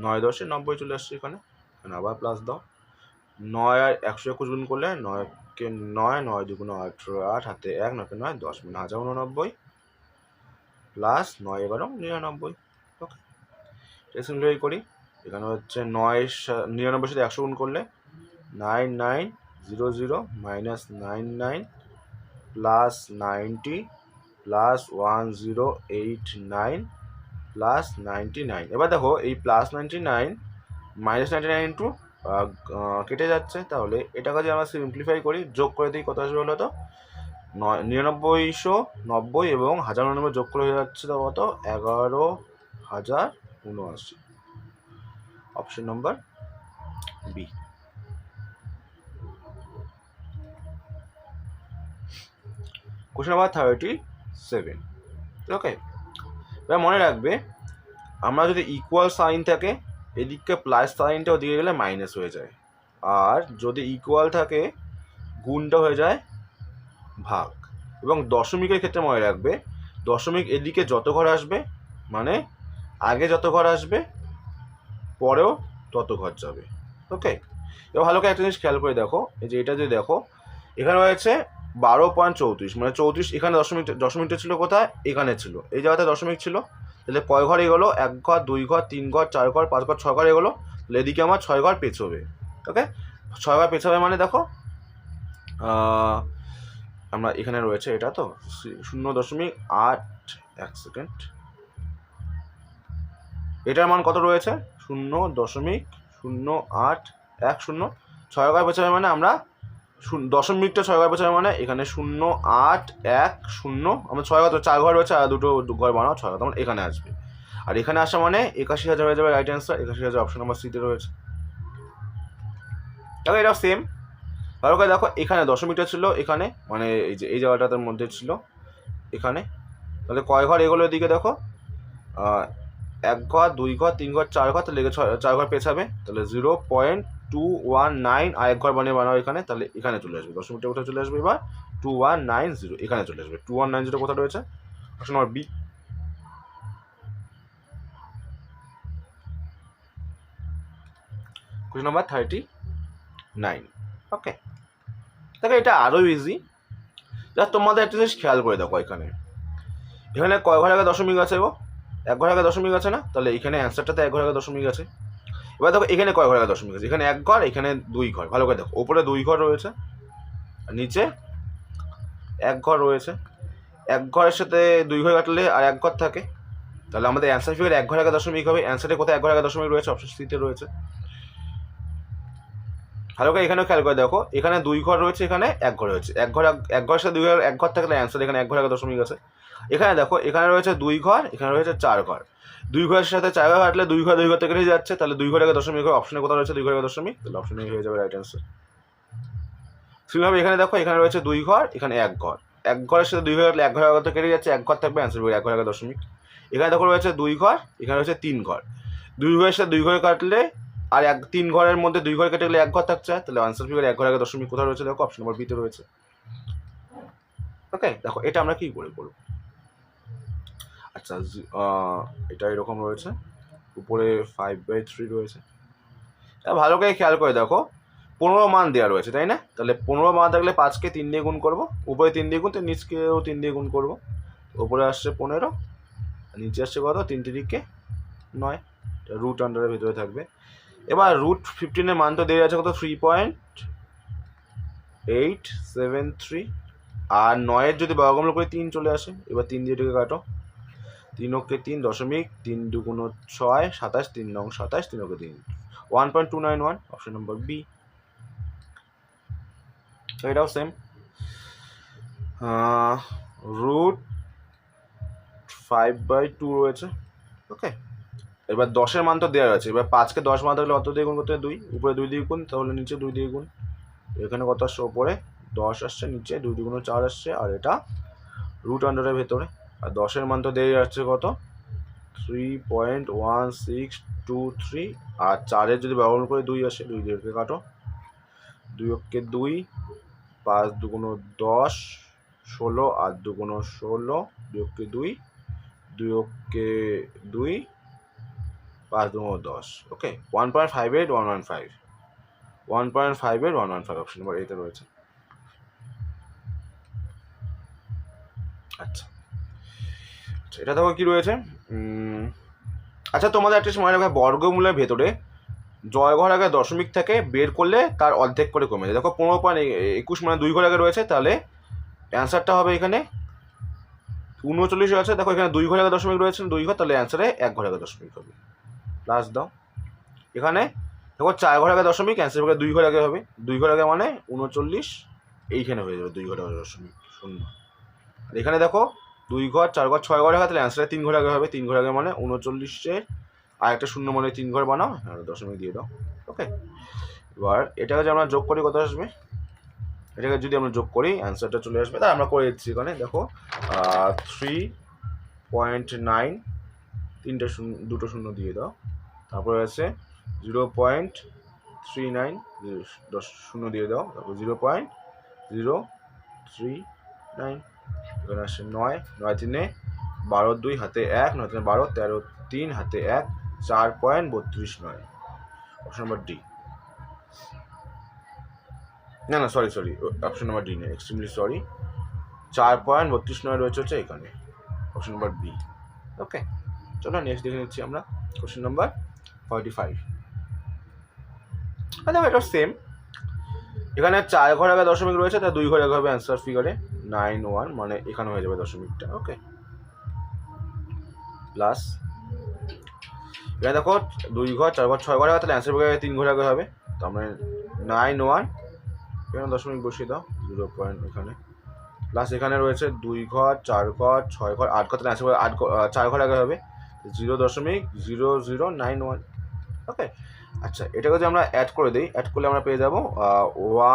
9 10 90 চলে আসছে এখানে, আবার প্লাস দাও। 9 আর 121 গুণ করলে 9 কে 9, 9 2 18, 8 হাতে 1, 9 কে 9 10, মানে 1089 প্লাস 9 11 99। ওকে, এটা সিম্পলিফাই করি। এখানে হচ্ছে 9 99 সাথে 100 গুণ করলে 9900 মাইনাস 99 প্লাস 90 প্লাস 1089 প্লাস 99। এবার দেখো এই প্লাস 99 মাইনাস 99 ইন্টু কেটে যাচ্ছে, তাহলে এটাকে যদি আমরা সিম্পলিফাই করি, যোগ করে দিই, কত আসবে বলো তো? 9990 এবং 1099 যোগ করে হয়ে যাচ্ছে তো কত? 11079। Option number B. Question number 37। Okay, এবার মনে রাখবে, আমরা যদি ইকুয়াল সাইন থাকে এদিকে প্লাস সাইনটা ওদিকে গেলে মাইনাস হয়ে যায়, আর যদি ইকুয়াল থাকে গুণটা হয়ে যায় ভাগ। এবং দশমিকের ক্ষেত্রে মনে রাখবে, দশমিক এদিকে যত ঘর আসবে, মানে আগে যত ঘর আসবে পরেও তত ঘর যাবে। ওকে, এবার ভালো করে একটা জিনিস খেয়াল করে দেখো, এই যে এটা যদি দেখো, এখানে রয়েছে 12.34, মানে 34, এখানে দশমিকটা ছিল কোথায়? এখানে ছিল, এই জায়গাতে দশমিক ছিল। তাহলে কয় ঘর এগোলো? 1 ঘর, 2 ঘর, 3 ঘর, 4 ঘর, 5 ঘর, 6 ঘর এগোলো। তাহলে এদিকে আমার 6 ঘর পেছবে। ওকে, 6 ঘর পেছবে মানে দেখো আমরা এখানে রয়েছে এটা তো 0.8, 1 সেকেন্ড, এটার মান কত রয়েছে? 0.0810। 6 ঘর পেছাবে মানে আমরা দশমিকটা 6 ঘর পেছাবে মানে এখানে 0.810, আমরা 6 ঘর, 4 ঘর রয়েছে আর দুটো ঘর বানাও, 6 ঘর, তখন এখানে আসবে। আর এখানে আসা মানে 81,000 হয়ে যাবে রাইট অ্যান্সার। 81,000 অপশন নাম্বার সিতে রয়েছে। দেখো এটা সেম, ভালো করে দেখো, এখানে দশমিকটা ছিল এখানে, মানে এই যে এই জায়গাটার মধ্যে ছিল এখানে। তাহলে কয় ঘর এগুলো এদিকে দেখো, 1 ঘর, 2 ঘর, 3 ঘর, 4 ঘর, তাহলে 4 ঘর পেছাবে। তাহলে 0.219 আর 1 ঘর বানিয়ে বানাও এখানে, তাহলে এখানে চলে আসবে দশমিকটা, কোথায় চলে আসবে এবার? 2190 এখানে চলে আসবে। 2190 কোথায় রয়েছে? Option number B. Question number 39। Okay, দেখো এটা আরও ইজি। যা তোমাদের একটা জিনিস খেয়াল করে দেখো, এখানে কয় ঘর আগে দশমিক আছে গো? 1 ঘর আগে দশমিক আছে না? তাহলে এখানে অ্যান্সারটাতে 1 ঘর আগে দশমিক আছে। এবার দেখো এখানে কয় ঘর আগে দশমিক আছে? এখানে 1 ঘর, এখানে 2 ঘর। ভালো করে দেখো, ওপরে 2 ঘর রয়েছে আর নিচে 1 ঘর রয়েছে। 1 ঘরের সাথে 2 ঘর কাটলে আর 1 ঘর থাকে, তাহলে আমাদের অ্যান্সার ফিগার 1 ঘর আগে দশমিক হবে। অ্যান্সারে কোথায় 1 ঘর আগে দশমিক রয়েছে? অপশন সিতে রয়েছে। ভালো করে এখানেও খেয়াল করে দেখো, এখানে 2 ঘর রয়েছে, এখানে 1 ঘর রয়েছে। 1 ঘরের সাথে 2 ঘর, 1 ঘর থাকলে অ্যান্সার এখানে 1 ঘর আগে দশমিক আছে। এখানে দেখো, এখানে রয়েছে 2 ঘর, এখানে রয়েছে 4 ঘর। 2 ঘরের সাথে 4 ঘর কাটলে 2 ঘর 2 ঘর থেকে যাচ্ছে, তাহলে 2 ঘর আগে দশমিক হবে। অপশনে কোথাও রয়েছে 2 ঘর আগে দশমিক, তাহলে অপশনে হয়ে যাবে রাইট অ্যান্সার। সেভাবে এখানে দেখো, এখানে রয়েছে 2 ঘর, এখানে 1 ঘর। 1 ঘরের সাথে 2 ঘর কাটলে 1 ঘর আগে কেটে যাচ্ছে, 1 ঘর থাকবে, অ্যান্সার 1 ঘর আগে দশমিক। এখানে দেখো রয়েছে 2 ঘর, এখানে রয়েছে 3 ঘর। 2 ঘরের সাথে 2 ঘর কাটলে আর 3 ঘরের মধ্যে 2 ঘর কেটে গেলে 1 ঘর থাকছে, তাহলে আনসার ফিগার 1 ঘর আগে দশমিক কোথায় রয়েছে দেখো? অপশন নাম্বার বিতে রয়েছে। ওকে, দেখো এটা আমরা কি করে করব? আচ্ছা, এটা এরকম রয়েছে, উপরে 5/3 রয়েছে। ভালো করে খেয়াল করে দেখো, 15 মান দেওয়া রয়েছে, তাই না? তাহলে 15 মান থাকলে 5কে 3 দিয়ে গুণ করবো, উপরে 3 দিয়ে গুণ, তো নিচকেও 3 দিয়ে গুণ করবো। উপরে আসছে 15, নিচে আসছে কত? 3 তিরিকে 9, রুট আন্ডারের ভিতরে থাকবে। এবার রুট 15-এর মান তো দেওয়া আছে কত? 3.873, আর 9-এর যদি বর্গমূল করে 3 চলে আসে। এবার 3 দিয়ে এটাকে কাটো, 3 ওকে 3 দশমিক, 3 2 6, 27, 3 9 27, 3 ওকে 3, 1.291। Option number B. এটাও সেম, রুট 5/2 রয়েছে। ওকে, এবার 10-এর মান তো দেওয়া আছে। এবার 5কে 10 মান থাকলে অত দিয়ে গুণ করতে 2, উপরে 2 দিয়ে গুণ, তাহলে নিচে 2 দিয়ে গুণ। এখানে কত আসছে? ওপরে 10 আসছে, নিচে 2 2 4 আসছে, আর এটা রুট আন্ডারের ভেতরে। আর 10-এর মান তো দেওয়া যাচ্ছে কত? 3.1623, আর 4-এর যদি ব্যবহার করে 2 আসে, 2 দিয়ে কাটো, 2 ওকে 2, 5 2 10, 16, আর 2 16, 2 ওকে 2, 2 ওকে 2, 5 2 10, ওকে 1.58 115, 1.58 115 অপশন নাম্বার এতে রয়েছে। আচ্ছা এটা দেখো কি রয়েছে। আচ্ছা তোমাদের একটা সময় রাখবে, বর্গমূলের ভেতরে জয় ঘর আগে দশমিক থেকে বের করলে তার অর্ধেক করে কমে যায়। দেখো 15.21 মানে 2 ঘর আগে রয়েছে, তাহলে অ্যান্সারটা হবে এখানে 39 আছে। দেখো এখানে 2 ঘর আগে দশমিক রয়েছে, 2 ঘর, তাহলে অ্যান্সারে 1 ঘর আগে দশমিক হবে। প্লাস দাও, এখানে দেখো 4 ঘর আগে দশমিক, অ্যান্সার 2 ঘর আগে হবে, 2 ঘর আগে মানে 39, এইখানে হয়ে যাবে 2 ঘর আগে দশমিক 0। আর এখানে দেখো 2 ঘর 4 ঘর 6 ঘর আগে, তাহলে অ্যান্সারে 3 ঘর আগে হবে, 3 ঘর আগে মানে 39-এর আর একটা 0 মানে 3 ঘর বানাও আর দশমিক দিয়ে দাও। ওকে, এবার এটাকে যদি আমরা যোগ করি কত আসবে, এটাকে যদি আমরা যোগ করি অ্যান্সারটা চলে আসবে। তাই আমরা করে দিচ্ছি এখানে দেখো 3.9, তিনটে শূন্য, দুটো শূন্য দিয়ে দাও, তারপরে আছে 0.39, 10 শূন্য দিয়ে দাও, তারপর 0.039, এখানে আসছে 9, 9 3 12, 2 হাতে 1, 9 3 12, 13 3 হাতে 1, 4.32 অপশন নাম্বার ডি। না না সরি অপশন নাম্বার ডি নেই, এক্সট্রিমলি সরি, 4.32 রয়েছে হচ্ছে এখানে, অপশন নাম্বার বি। ওকে, চলো নেক্সট দেখে নিচ্ছি আমরা কোশ্চেন নাম্বার 45। দেখো এটা সেম, এখানে 4 ঘর আগে দশমিক রয়েছে, তার 2 ঘর আগে হবে অ্যান্সার ফিগারে 91, মানে এখানে হয়ে যাবে দশমিকটা। ওকে, প্লাস এখানে দেখো 2 ঘর 4 ঘর 6 ঘর আগে, তাহলে অ্যান্সার ফিগারে 3 ঘর আগে হবে, তো আমরা 91 এখানে দশমিক বসিয়ে দাও, 0 পয়েন্ট এখানে, প্লাস এখানে রয়েছে 2 ঘর 4 ঘর 6 ঘর 8 ঘর, তাহলে অ্যান্সার ফিগারে 4 ঘর আগে হবে 0.0091। ওকে, আচ্ছা এটাকে যদি আমরা অ্যাড করে দিই, অ্যাড করলে আমরা পেয়ে যাবো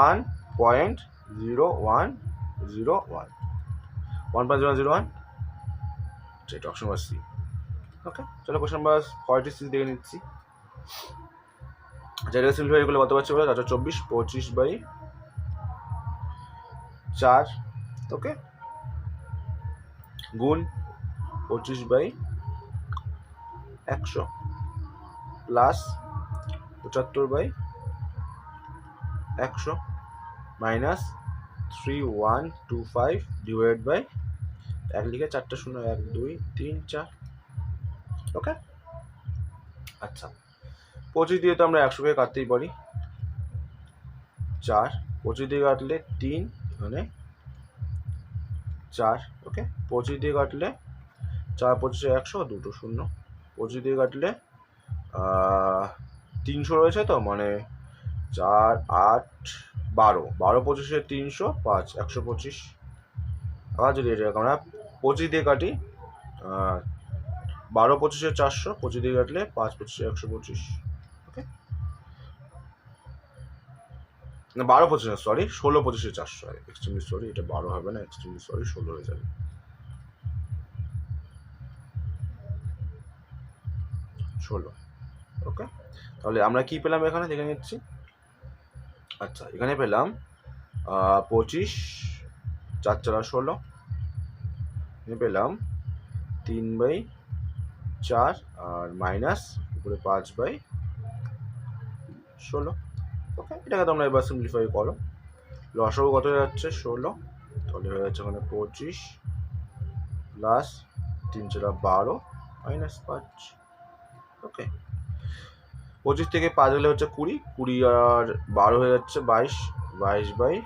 1.0101, 1.0101, সেটা অপশন নাম্বার সি। ওকে, চলো কোশ্চেন নাম্বার 46 দেখে নিচ্ছি। আচ্ছা এটাকে সিম্পলিফাই করলে কত পাচ্ছি বলো, 424 25/4, ওকে, গুণ 25/100 প্লাস 75/100 মাইনাস 3125 ডিভাইড বাই 1 লিখে 4টা 0, 1 2 3 4। ওকে, আচ্ছা 25 দিয়ে তো আমরা 100কে কাটতেই পারি, 4 25 দিয়ে কাটলে 3, এখানে 4। ওকে, 25 দিয়ে কাটলে 4 25 100, দুটো 0, 25 দিয়ে কাটলে 300 রয়েছে, তো মানে 4 8 12, 12 25 300, 5 125। আবার যদি এটাকে আমরা 25 দিয়ে কাটি, 12 25 400, 25 দিয়ে কাটলে 5 25 125। ওকে, না 12 25 সরি, 16 25 400, এক্সট্রিমলি সরি, এটা 12 হবে না, এক্সট্রিমলি সরি 16 হয়ে যাবে। 16। ওকে, তাহলে আমরা কি পেলাম এখানে দেখে নিচ্ছি। আচ্ছা এখানে পেলাম 25 4 4 16, এখানে পেলাম 3/4 আর মাইনাস উপরে 5/16। ওকে, এটাকে তোমরা এবার সিম্পলিফাই করো, লসাগু কত হয়ে যাচ্ছে 16, তাহলে হয়ে যাচ্ছে ওখানে 25 প্লাস 3 4 12 মাইনাস 5। ওকে, 25 থেকে 5 গেলে হচ্ছে 20, 20 আর 12 হয়ে যাচ্ছে 22, 22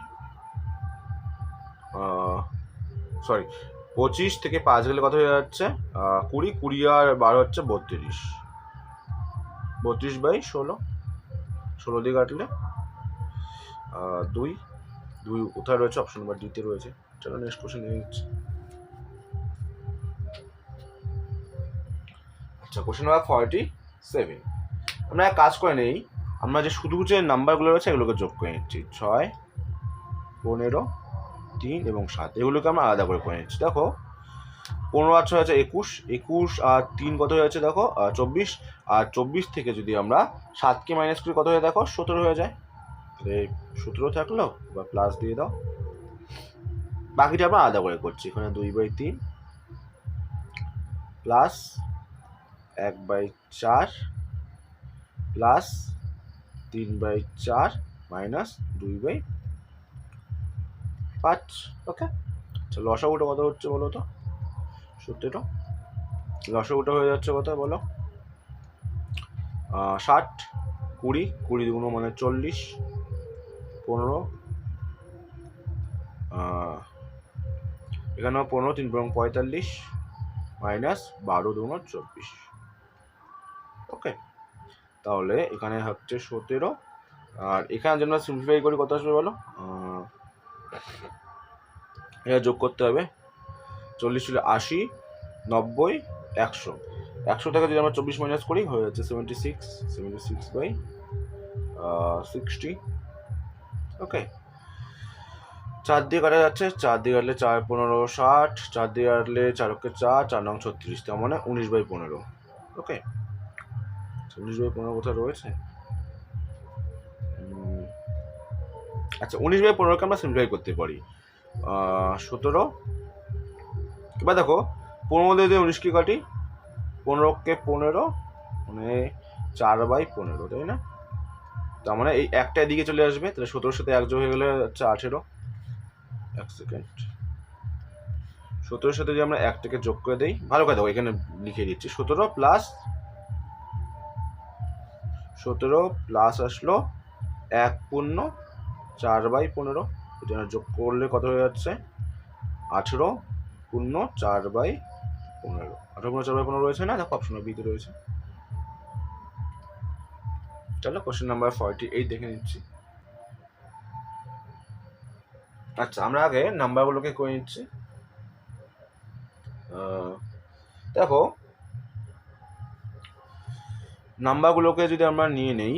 সরি 25 থেকে 5 গেলে কত হয়ে যাচ্ছে 20, 20 আর 12 হচ্ছে 32, 32/16, 16 দিয়ে কাটলে 2, 2 কোথায় রয়েছে, অপশন নাম্বার ডিতে রয়েছে। চলো নেক্সট কোশ্চেন নিয়ে নিচ্ছি। আচ্ছা কোশ্চেন নাম্বার 47, আমরা এক কাজ করে নেই, আমরা যে শুধু যে নাম্বারগুলো রয়েছে এগুলোকে যোগ করে নিচ্ছি, 6 15 3 এবং 7, এগুলোকে আমরা আলাদা করে নিচ্ছি। দেখো 15 আর 6 হচ্ছে 21, 21 আর 3 কত হয়ে যাচ্ছে দেখো 24, আর 24 থেকে যদি আমরা 7কে মাইনাস করি কত হয়ে দেখো 17 হয়ে যায়, তাহলে 17 থাকলো, বা প্লাস দিয়ে দাও, বাকিটা আমরা আলাদা করে করছি। এখানে 2/3 প্লাস 1/4 প্লাস 3/4 মাইনাস 2/5। ওকে, আচ্ছা লসাগুটা কত হচ্ছে বলো তো? 17। লসাগুটা হয়ে যাচ্ছে কত বলো? 60, 20, 20 দুগুণ মানে 40, 15, এখানেও 15, 3 × 45 মাইনাস 12 দুগুণ 24। ওকে, তাহলে এখানে হচ্ছে 17, আর এখানে যেন সিম্পলিফাই করি কত আসবে বলো? এটা যোগ করতে হবে। 40 ছিল 80, 90, 100। 100 থেকে যদি আমরা 24 মাইনাস করি হয়ে যাচ্ছে 76/60। ওকে, 4 দিয়ে কাটা যাচ্ছে, 4 দিয়ে কাটলে 4 15 60, 4 দিয়ে কাটলে 4 × 4, 4 9 36, তার মানে 19/15। ওকে, 19/15 কোথায় রয়েছে? আচ্ছা 19/15কে আমরা সিম্পলিফাই করতে পারি। 17, এবার দেখো 15 দিয়ে 19কে কাটি, 15কে 15 মানে 4/15, তাই না? তার মানে এই একটা এদিকে চলে আসবে, তাহলে 17-র সাথে 1 যোগ হয়ে গেলে হচ্ছে 18। 1 সেকেন্ড, 17-র সাথে যদি আমরা 1টাকে যোগ করে দিই, ভালো করে দেখো এখানে লিখে দিচ্ছি, 17 প্লাস আসলো 1 পূর্ণ 4/15, এটা যোগ করলে কত হয়ে যাচ্ছে? 18 পূর্ণ 4/15। 18 পূর্ণ 4/15 রয়েছে না? দেখো অপশন বিতে রয়েছে। চলো কোশ্চেন নাম্বার 48 দেখে নিচ্ছি। আচ্ছা আমরা আগে নাম্বারগুলোকে করে নিচ্ছি। দেখো নাম্বারগুলোকে যদি আমরা নিয়ে নেই,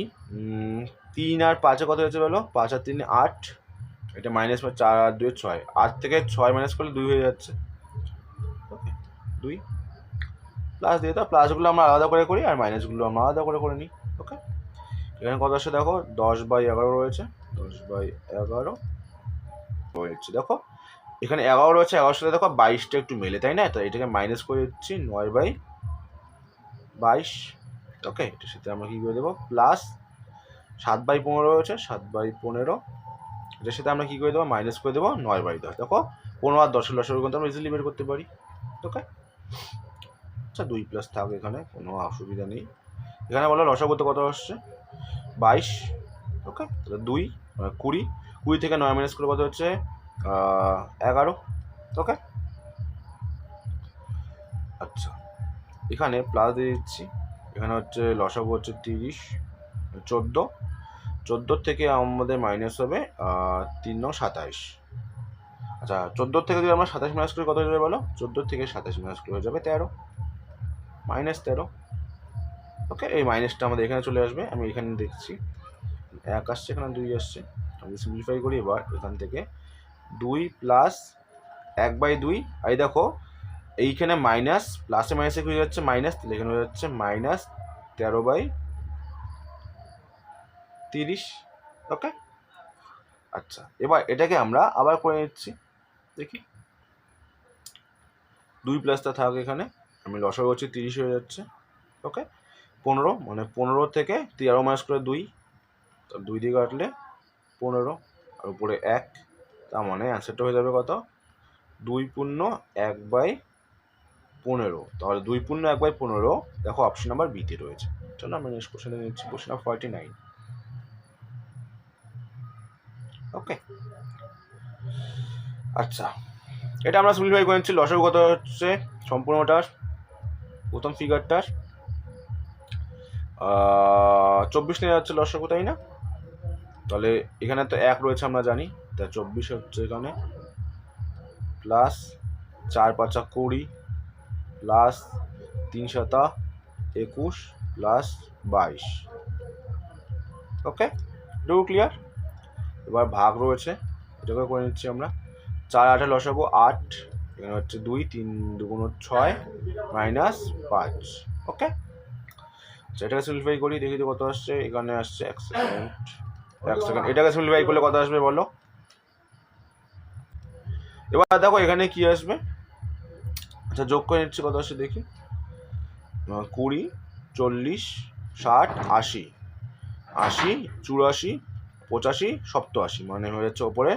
3 আর 5 কত হয়েছে বলো? 5 আর 3 8, এটা মাইনাস 4 আর 2 6, 8 থেকে 6 মাইনাস করলে 2 হয়ে যাচ্ছে। ওকে, 2 প্লাস দিয়ে দাও, প্লাসগুলো আমরা আলাদা করে করি আর মাইনাসগুলো আমরা আলাদা করে নিই। ওকে, এখানে কত আসছে দেখো? 10/11 রয়েছে, 10/11 রয়েছে। দেখো এখানে 11 রয়েছে, 11-এর সাথে দেখো 22টা একটু মেলে, তাই না? তো এটাকে মাইনাস করে দিচ্ছি, 9/22। ওকে, এটার সাথে আমরা কী করে দেবো? প্লাস 7/15 রয়েছে, 7/15, এটার সাথে আমরা কী করে দেবো? মাইনাস করে দেবো 9/10। দেখো 15 আর 10-এর লসাগু কিন্তু আমরা ইজিলি বের করতে পারি। ওকে, আচ্ছা 2 প্লাস থাক, এখানে কোনো অসুবিধা নেই। এখানে বলো লসাগুতে কত আসছে? 22। ওকে, তাহলে 2 20, 20 থেকে 9 মাইনাস করে কত হচ্ছে? 11। ওকে, আচ্ছা এখানে প্লাস দিয়ে দিচ্ছি, এখানে হচ্ছে লসাগু হচ্ছে 30, 14, 14 থেকে আমাদের মাইনাস হবে 3 9 27। আচ্ছা 14 থেকে যদি আমরা 27 মাইনাস করি কত হয়ে যাবে বলো? 14 থেকে 27 মাইনাস করে হয়ে যাবে 13, -13। ওকে, এই মাইনাসটা আমাদের এখানে চলে আসবে, আমি এখানে দেখছি 1 আসছে, এখানে 2 আসছে। আমি সিম্পলিফাই করি এবার, এখান থেকে 2 প্লাস 1/2, এই দেখো এইখানে মাইনাস, প্লাসে মাইনাসে হয়ে যাচ্ছে মাইনাস, তাহলে এখানে হয়ে যাচ্ছে -13/30। ওকে, আচ্ছা এবার এটাকে আমরা আবার করে নিচ্ছি, দেখি 2 প্লাসটা থাক এখানে, আমি লসাগু হচ্ছে 30 হয়ে যাচ্ছে। ওকে, 15 মানে 15 থেকে 13 মাইনাস করে 2, 2 দিয়ে কাটলে 15 আর উপরে 1, তার মানে অ্যান্সারটা হয়ে যাবে কত? 2 পূর্ণ 1/15। তাহলে 2 পূর্ণ 1/15 দেখো অপশন নাম্বার বিতে রয়েছে। চলো আমরা নেক্সট কোশ্চেনে নিচ্ছি, কোশ্চেন নাম্বার 49। ওকে, আচ্ছা এটা আমরা সিম্পলিফাই করে নিচ্ছি। লসাগু কত হচ্ছে সম্পূর্ণটার? প্রথম ফিগারটার 24 নিয়ে যাচ্ছে লসাগু, তাই না? তাহলে এখানে তো 1 রয়েছে আমরা জানি, তাই 24 হচ্ছে এখানে, প্লাস 4 5 20, প্লাস 3 7 21, প্লাস 22। ওকে, এটুকু ক্লিয়ার? এবার ভাগ রয়েছে, এটাকে করে নিচ্ছি আমরা। 4 8 লসাগু 8, এখানে হচ্ছে 2, 3 2 6 মাইনাস 5। ওকে, এটাকে সিম্পলিফাই করি, দেখি তো কত আসছে। এখানে আসছে 1 সেকেন্ড, এটাকে সিম্পলিফাই করলে কত আসবে বলো? এবার দেখো এখানে কি আসবে। আচ্ছা যোগ করে নিচ্ছি, কত আসছে দেখি। 20 40 60 80, 80, 84, 85, 87, মানে হয়ে যাচ্ছে ওপরে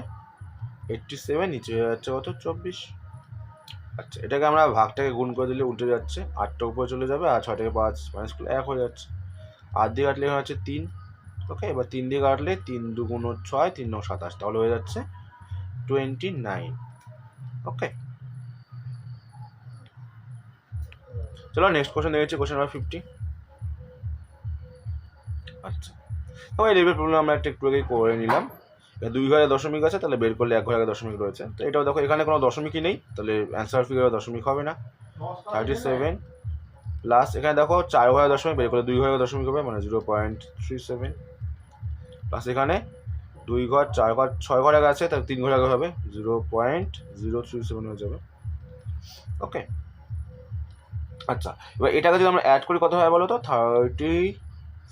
87, নিচে হয়ে যাচ্ছে কত 24। আচ্ছা, এটাকে আমরা ভাগটাকে গুণ করে দিলে উল্টে যাচ্ছে, 8টা উপরে চলে যাবে আর 6 থেকে 5 মাইনাস করলে 1 হয়ে যাচ্ছে। 8 দিয়ে কাটলে হয়ে যাচ্ছে 3। ওকে, এবার 3 দিয়ে কাটলে 3 2 6, 3 9 27, তাহলে হয়ে যাচ্ছে 29। ওকে, চলো নেক্সট কোশ্চেন দেখেছি, কোশ্চেন নাম্বার 50। আচ্ছা, তো এই লেভেল প্রবলেম আমরা একটু আগে করে নিলাম। 2 ঘরে দশমিক আছে, তাহলে বের করলে 1 ঘরে আগে দশমিক রয়েছে। তো এটাও দেখো এখানে কোনো দশমিকই নেই, তাহলে অ্যান্সার ফিগারে দশমিক হবে না। 37 প্লাস এখানে দেখো 4 ঘরে দশমিক, বের করলে 2 ঘরে দশমিক হবে, মানে 0.37 প্লাস এখানে 2 ঘর 4 ঘর 6 ঘর আগে আছে, তাহলে 3 ঘর আগে হবে 0.037 হয়ে যাবে। ওকে, আচ্ছা, এবার এটাকে যদি আমরা অ্যাড করি কত হয় বলো তো,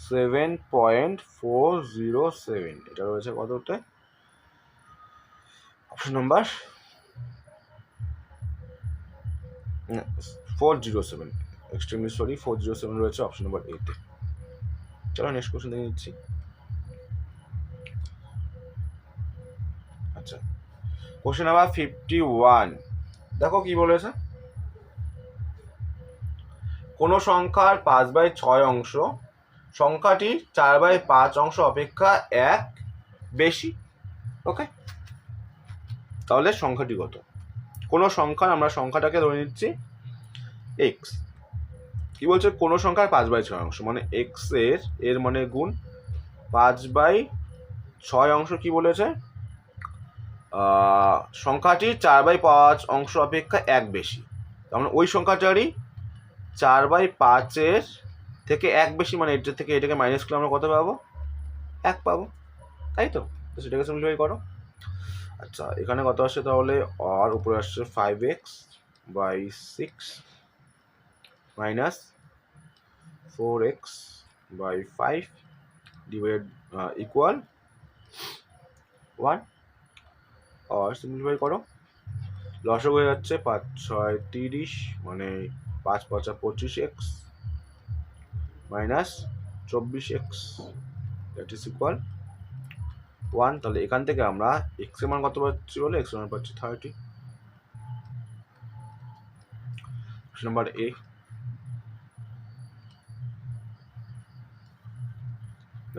37.407। এটা রয়েছে কততে, অপশন নাম্বার 407, এক্সট্রিমলি সরি 407 রয়েছে অপশন নাম্বার এতে। চলো নেক্সট কোশ্চেন দেখে নিচ্ছি। আচ্ছা, কোশ্চেন নাম্বার 51, দেখো কি বলেছে, কোনো সংখ্যার 5/6 অংশ সংখ্যাটি 4/5 অংশ অপেক্ষা 1 বেশি। ওকে, তাহলে সংখ্যাটি কত? কোনো সংখ্যার, আমরা সংখ্যাটাকে ধরে নিচ্ছি এক্স। কি বলছে, কোনো সংখ্যার 5/6 অংশ, মানে এক্স এর মানে গুণ 5/6 অংশ কি বলেছে, সংখ্যাটি 4/5 অংশ অপেক্ষা 1 বেশি। তার মানে ওই সংখ্যাটারই 4/5 থেকে 1 বেশি, মানে এটার থেকে এটাকে মাইনাস করলে আমরা কত পাবো, 1 পাবো, তাই তো? তো সেটাকে সিম্পলিফাই করো। আচ্ছা, এখানে কত আসছে তাহলে, আর উপরে আসছে 5x/6 minus 4x/5 divide equal 1, আর সিম্পলিফাই করো, লসক হয়ে যাচ্ছে 5 6 30, মানে 5 5 25x minus 24x that is equal 1। তাহলে এখান থেকে আমরা এক্স এর মান কত পাচ্ছি বলে, এক্স এর মান পাচ্ছি 30। Number A.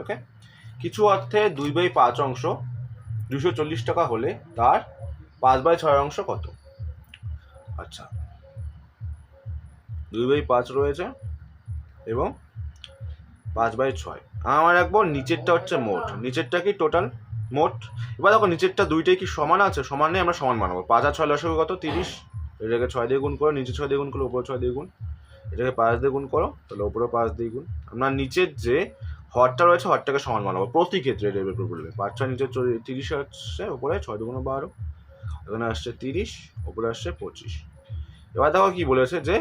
ওকে, কিছু অর্থে 2/5 অংশ 240 টাকা হলে তার 5/6 অংশ কত? আচ্ছা, 2/5 রয়েছে এবং 5/6, আমার রাখবো নিচেরটা হচ্ছে মোট, নিচেরটা কি টোটাল মোট। এবার দেখো নিচেরটা দুইটাই কি সমান আছে, সমান নেই, আমরা সমান বানাবো। 5 আর 6 লসাগু কত, 30, এটাকে 6 দিয়ে গুণ করো, নিচে 6 দিয়ে গুণ করো, উপরে 6 দিয়ে গুণ, এটাকে 5 দিয়ে গুণ করো, তাহলে উপরে 5 দিয়ে গুণ। আমরা নিচের যে হরটা রয়েছে হরটাকে সমান বানাবো প্রতি ক্ষেত্রে, লেভেল প্রবলেমে 5 6 নিচে 30 আসছে, উপরে 6 2 12, এখানে আসছে 30, উপরে আসছে 25। এবার দেখো কি বলেছে যে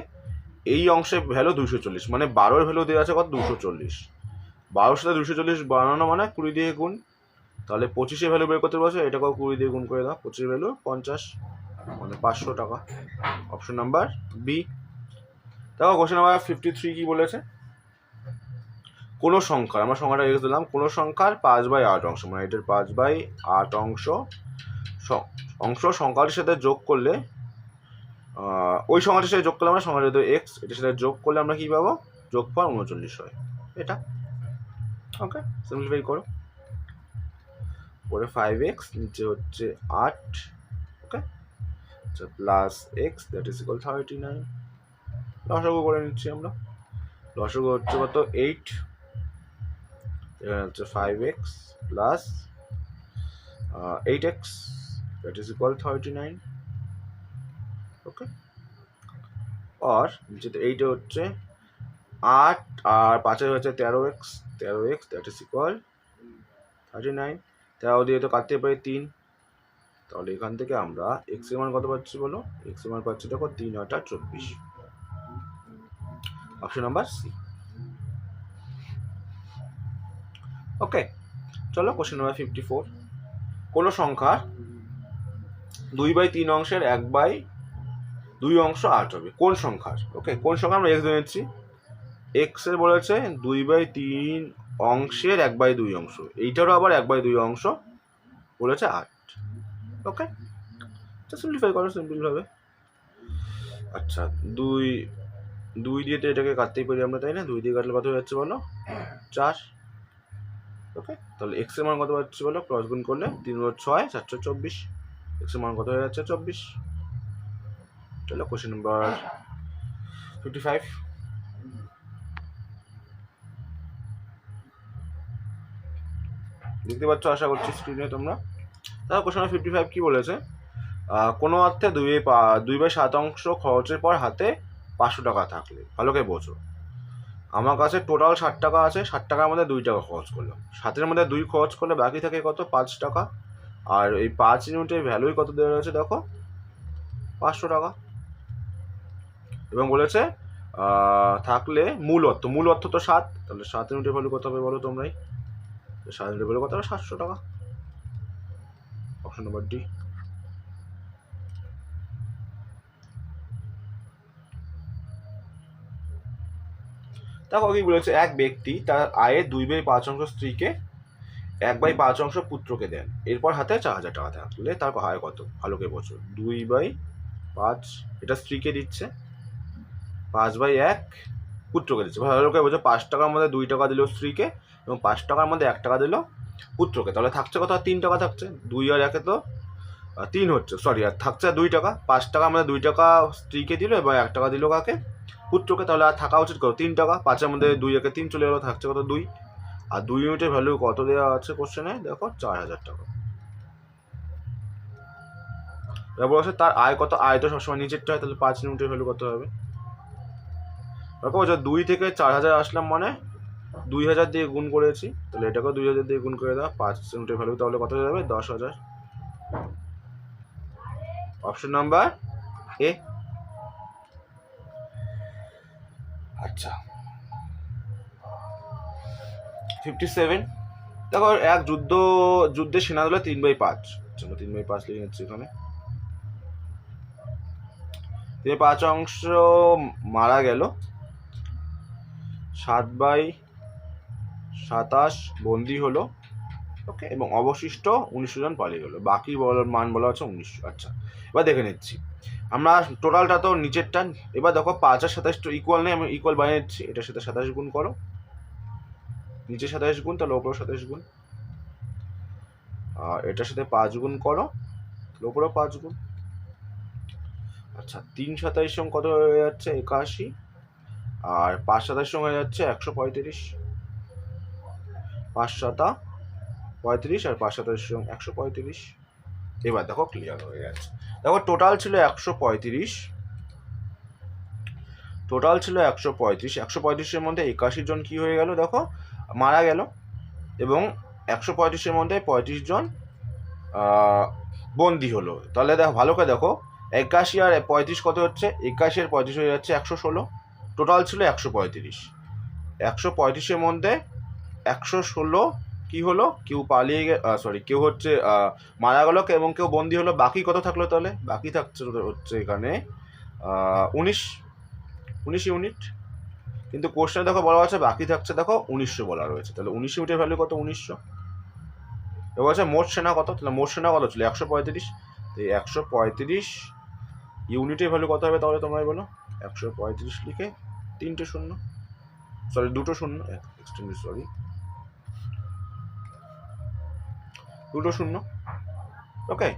এই অংশের ভ্যালু 240, মানে 12 এর ভ্যালু দেওয়া আছে কত, 240। 12 সাথে 240 বানানো মানে 20 দিয়ে গুণ, তাহলে 25 ভ্যালু বের করতে পারছো, এটাকেও 20 দিয়ে গুণ করে দাও, 25 ভ্যালু 50, মানে 500 টাকা। Option number B. দেখো কোশ্চেন নাম্বার 53 কি বলেছে, কোনো সংখ্যার, আমরা সংখ্যাটা লিখে দিলাম, কোনো সংখ্যার 5/8 অংশ, মানে এটার 5/8 অংশ সংখ্যাটির সাথে যোগ করলে, ওই সংখ্যাটির সাথে যোগ করলে আমরা সংখ্যাটা এক্স, এটার সাথে যোগ করলে আমরা কি পাবো, যোগফল 39 হয় এটা। ওকে, সিম্পলিফাই করো, পরে 5x নিচে হচ্ছে 8, ওকে, আচ্ছা plus x that is equal 39। লসাগু করে নিচ্ছি আমরা, লসাগু হচ্ছে কত 8, এখানে হচ্ছে 5x plus 8x that is equal 39। ওকে, আর নিচেতে 8 হচ্ছে 8 আর 5 হচ্ছে 13x দ্যাট ইজ ইকুয়াল 39। 13 দিয়ে তো কাটতে পারি 3, তাহলে এখান থেকে আমরা এক্স এর মান কত পাচ্ছি বলো, এক্স এর মান পাচ্ছি দেখো 3 8 24, অপশন নাম্বার সি। ওকে, চলো কোশ্চেন নাম্বার 54, কোনো সংখ্যার 2/3 অংশের 1/2 অংশ 8 হবে, কোন সংখ্যার? ওকে, কোন সংখ্যা, আমরা এক্স ধরে নিচ্ছি, এক্স এর বলেছে 2/3 অংশের 1/2 অংশ, এইটারও আবার 1/2 অংশ বলেছে 8। ওকে, সিম্পলিফাই করো সিম্পলভাবে। আচ্ছা, 2 দিয়ে তো এটাকে কাটতেই পারি আমরা, তাই না? 2 দিয়ে কাটলে কত হয়ে যাচ্ছে বলো? 4। ওকে, তাহলে এক্স এর মান কত হচ্ছে বলো? ক্রস গুণ করলে 3 × 6 424। এক্স এর মান কত হয়ে যাচ্ছে? 24। চলো কোশ্চেন নাম্বার 55। দেখতে পাচ্ছ আশা করছি স্ক্রিনে তোমরা। তাহলে কোশ্চেন নাম্বার 55 কি বলেছে? কোনো অর্থে 2/7 অংশ খরচের পর হাতে 500 টাকা থাকলে, ভালো করে বোঝো। আমার কাছে টোটাল 60 টাকা আছে, 60 টাকার মধ্যে 2 টাকা খরচ করলাম, 7-এর মধ্যে 2 খরচ করলে বাকি থাকে কত? 5 টাকা। আর এই 5 ইউনিটের ভ্যালুই কত দেওয়া রয়েছে দেখো? 500 টাকা। এবং বলেছে থাকলে মূল অর্থ তো 7, তাহলে 7 ইউনিটের ভ্যালু কত হবে বলো তোমরাই? 7 ইউনিটের ভ্যালু কত হবে? 700 টাকা। Option number D. দেখো কি বলেছে? এক ব্যক্তি তার আয়ের 2/5 অংশ স্ত্রীকে, 1/5 অংশ পুত্রকে দেন, এরপর হাতে 4000 টাকা থাকলে তার আয় কত? ভালো করে বোঝো। 2/5 এটা স্ত্রীকে দিচ্ছে, 5/1 পুত্রকে দিচ্ছে। ভালো করে বোঝো, 5 টাকার মধ্যে 2 টাকা দিল স্ত্রীকে এবং 5 টাকার মধ্যে 1 টাকা দিল পুত্রকে, তাহলে থাকছে কত? 3 টাকা থাকছে। 2 আর 1 তো 3 হচ্ছে, সরি, আর থাকছে 2 টাকা। 5 টাকার মধ্যে 2 টাকা স্ত্রীকে দিল এবং 1 টাকা দিল কাকে? পুত্রকে। তাহলে আর থাকা উচিত কত? 3 টাকা। 5-এর মধ্যে 2 একে 3 চলে গেলো, থাকছে কত? 2। আর 2 ইউনিটের ভ্যালু কত দেওয়া আছে কোশ্চেনে? দেখো 4000 টাকা। এবার বলছে তার আয় কত? আয় তো সবসময় নিচেরটা হয়, তাহলে 5 ইউনিটের ভ্যালু কত হবে? দেখো 2 থেকে 4000 আসলাম মানে 2000 দিয়ে গুণ করেছি, তাহলে এটাকেও 2000 দিয়ে গুণ করে দাও। 5 ইউনিটের ভ্যালু তাহলে কত হয়ে যাবে? 10,000। Option number A. আচ্ছা, 57। দেখো এক যুদ্ধে সেনা দিল 3/5। চলো 3/5 লিখে নিচ্ছি এখানে। 3/5 অংশ মারা গেল, 7/27 বন্দী হলো। ওকে, এবং অবশিষ্ট 1900 জন পালিয়ে গেল। বাকি মান বলা হচ্ছে 1900। আচ্ছা, এবার দেখে নিচ্ছি আমরা টোটালটা তো নিচেরটা। এবার দেখো 5 আর 27 তো ইকুয়াল নেই, আমি ইকুয়াল বানিয়ে নিচ্ছি। এটার সাথে 27 গুণ করো, নিচে 27 গুণ, তাহলে ওপরেও 27 গুণ। আর এটার সাথে 5 গুণ করো, তাহলে ওপরেও 5 গুণ। আচ্ছা, 3 27 কত হয়ে যাচ্ছে? 81। আর 5 27 হয়ে যাচ্ছে 135। 5 7 35 আর 5 27 135। এবার দেখো ক্লিয়ার হয়ে যাচ্ছে। দেখো টোটাল ছিল 135। টোটাল ছিল 135। 135-এর মধ্যে 81 জন কি হয়ে গেল? দেখো মারা গেল। এবং 135-এর মধ্যে 35 জন বন্দি হলো। তাহলে দেখো ভালো করে দেখো, 81 আর 35 কত হচ্ছে? 81 আর 35 হয়ে যাচ্ছে 116। টোটাল ছিল 135। 135-এর মধ্যে 116 কি হলো? কেউ পালিয়ে সরি, কেউ হচ্ছে মারা গেল এবং কেউ বন্দি হলো। বাকি কত থাকলো? তাহলে বাকি থাকছে হচ্ছে এখানে 19 ইউনিট। কিন্তু কোশ্চেনে দেখো বলা আছে বাকি থাকছে দেখো 1900 বলা রয়েছে, তাহলে 19 ইউনিটের ভ্যালু কত? 1900। এবার আছে মোট সেনা কত? তাহলে মোট সেনা কত ছিল? 135। তো 135 ইউনিটের ভ্যালু কত হবে তাহলে তোমরাই বলো? 135 লিখে 3টে শূন্য, সরি 2টো শূন্য, সরি 2টো শূন্য। ওকে,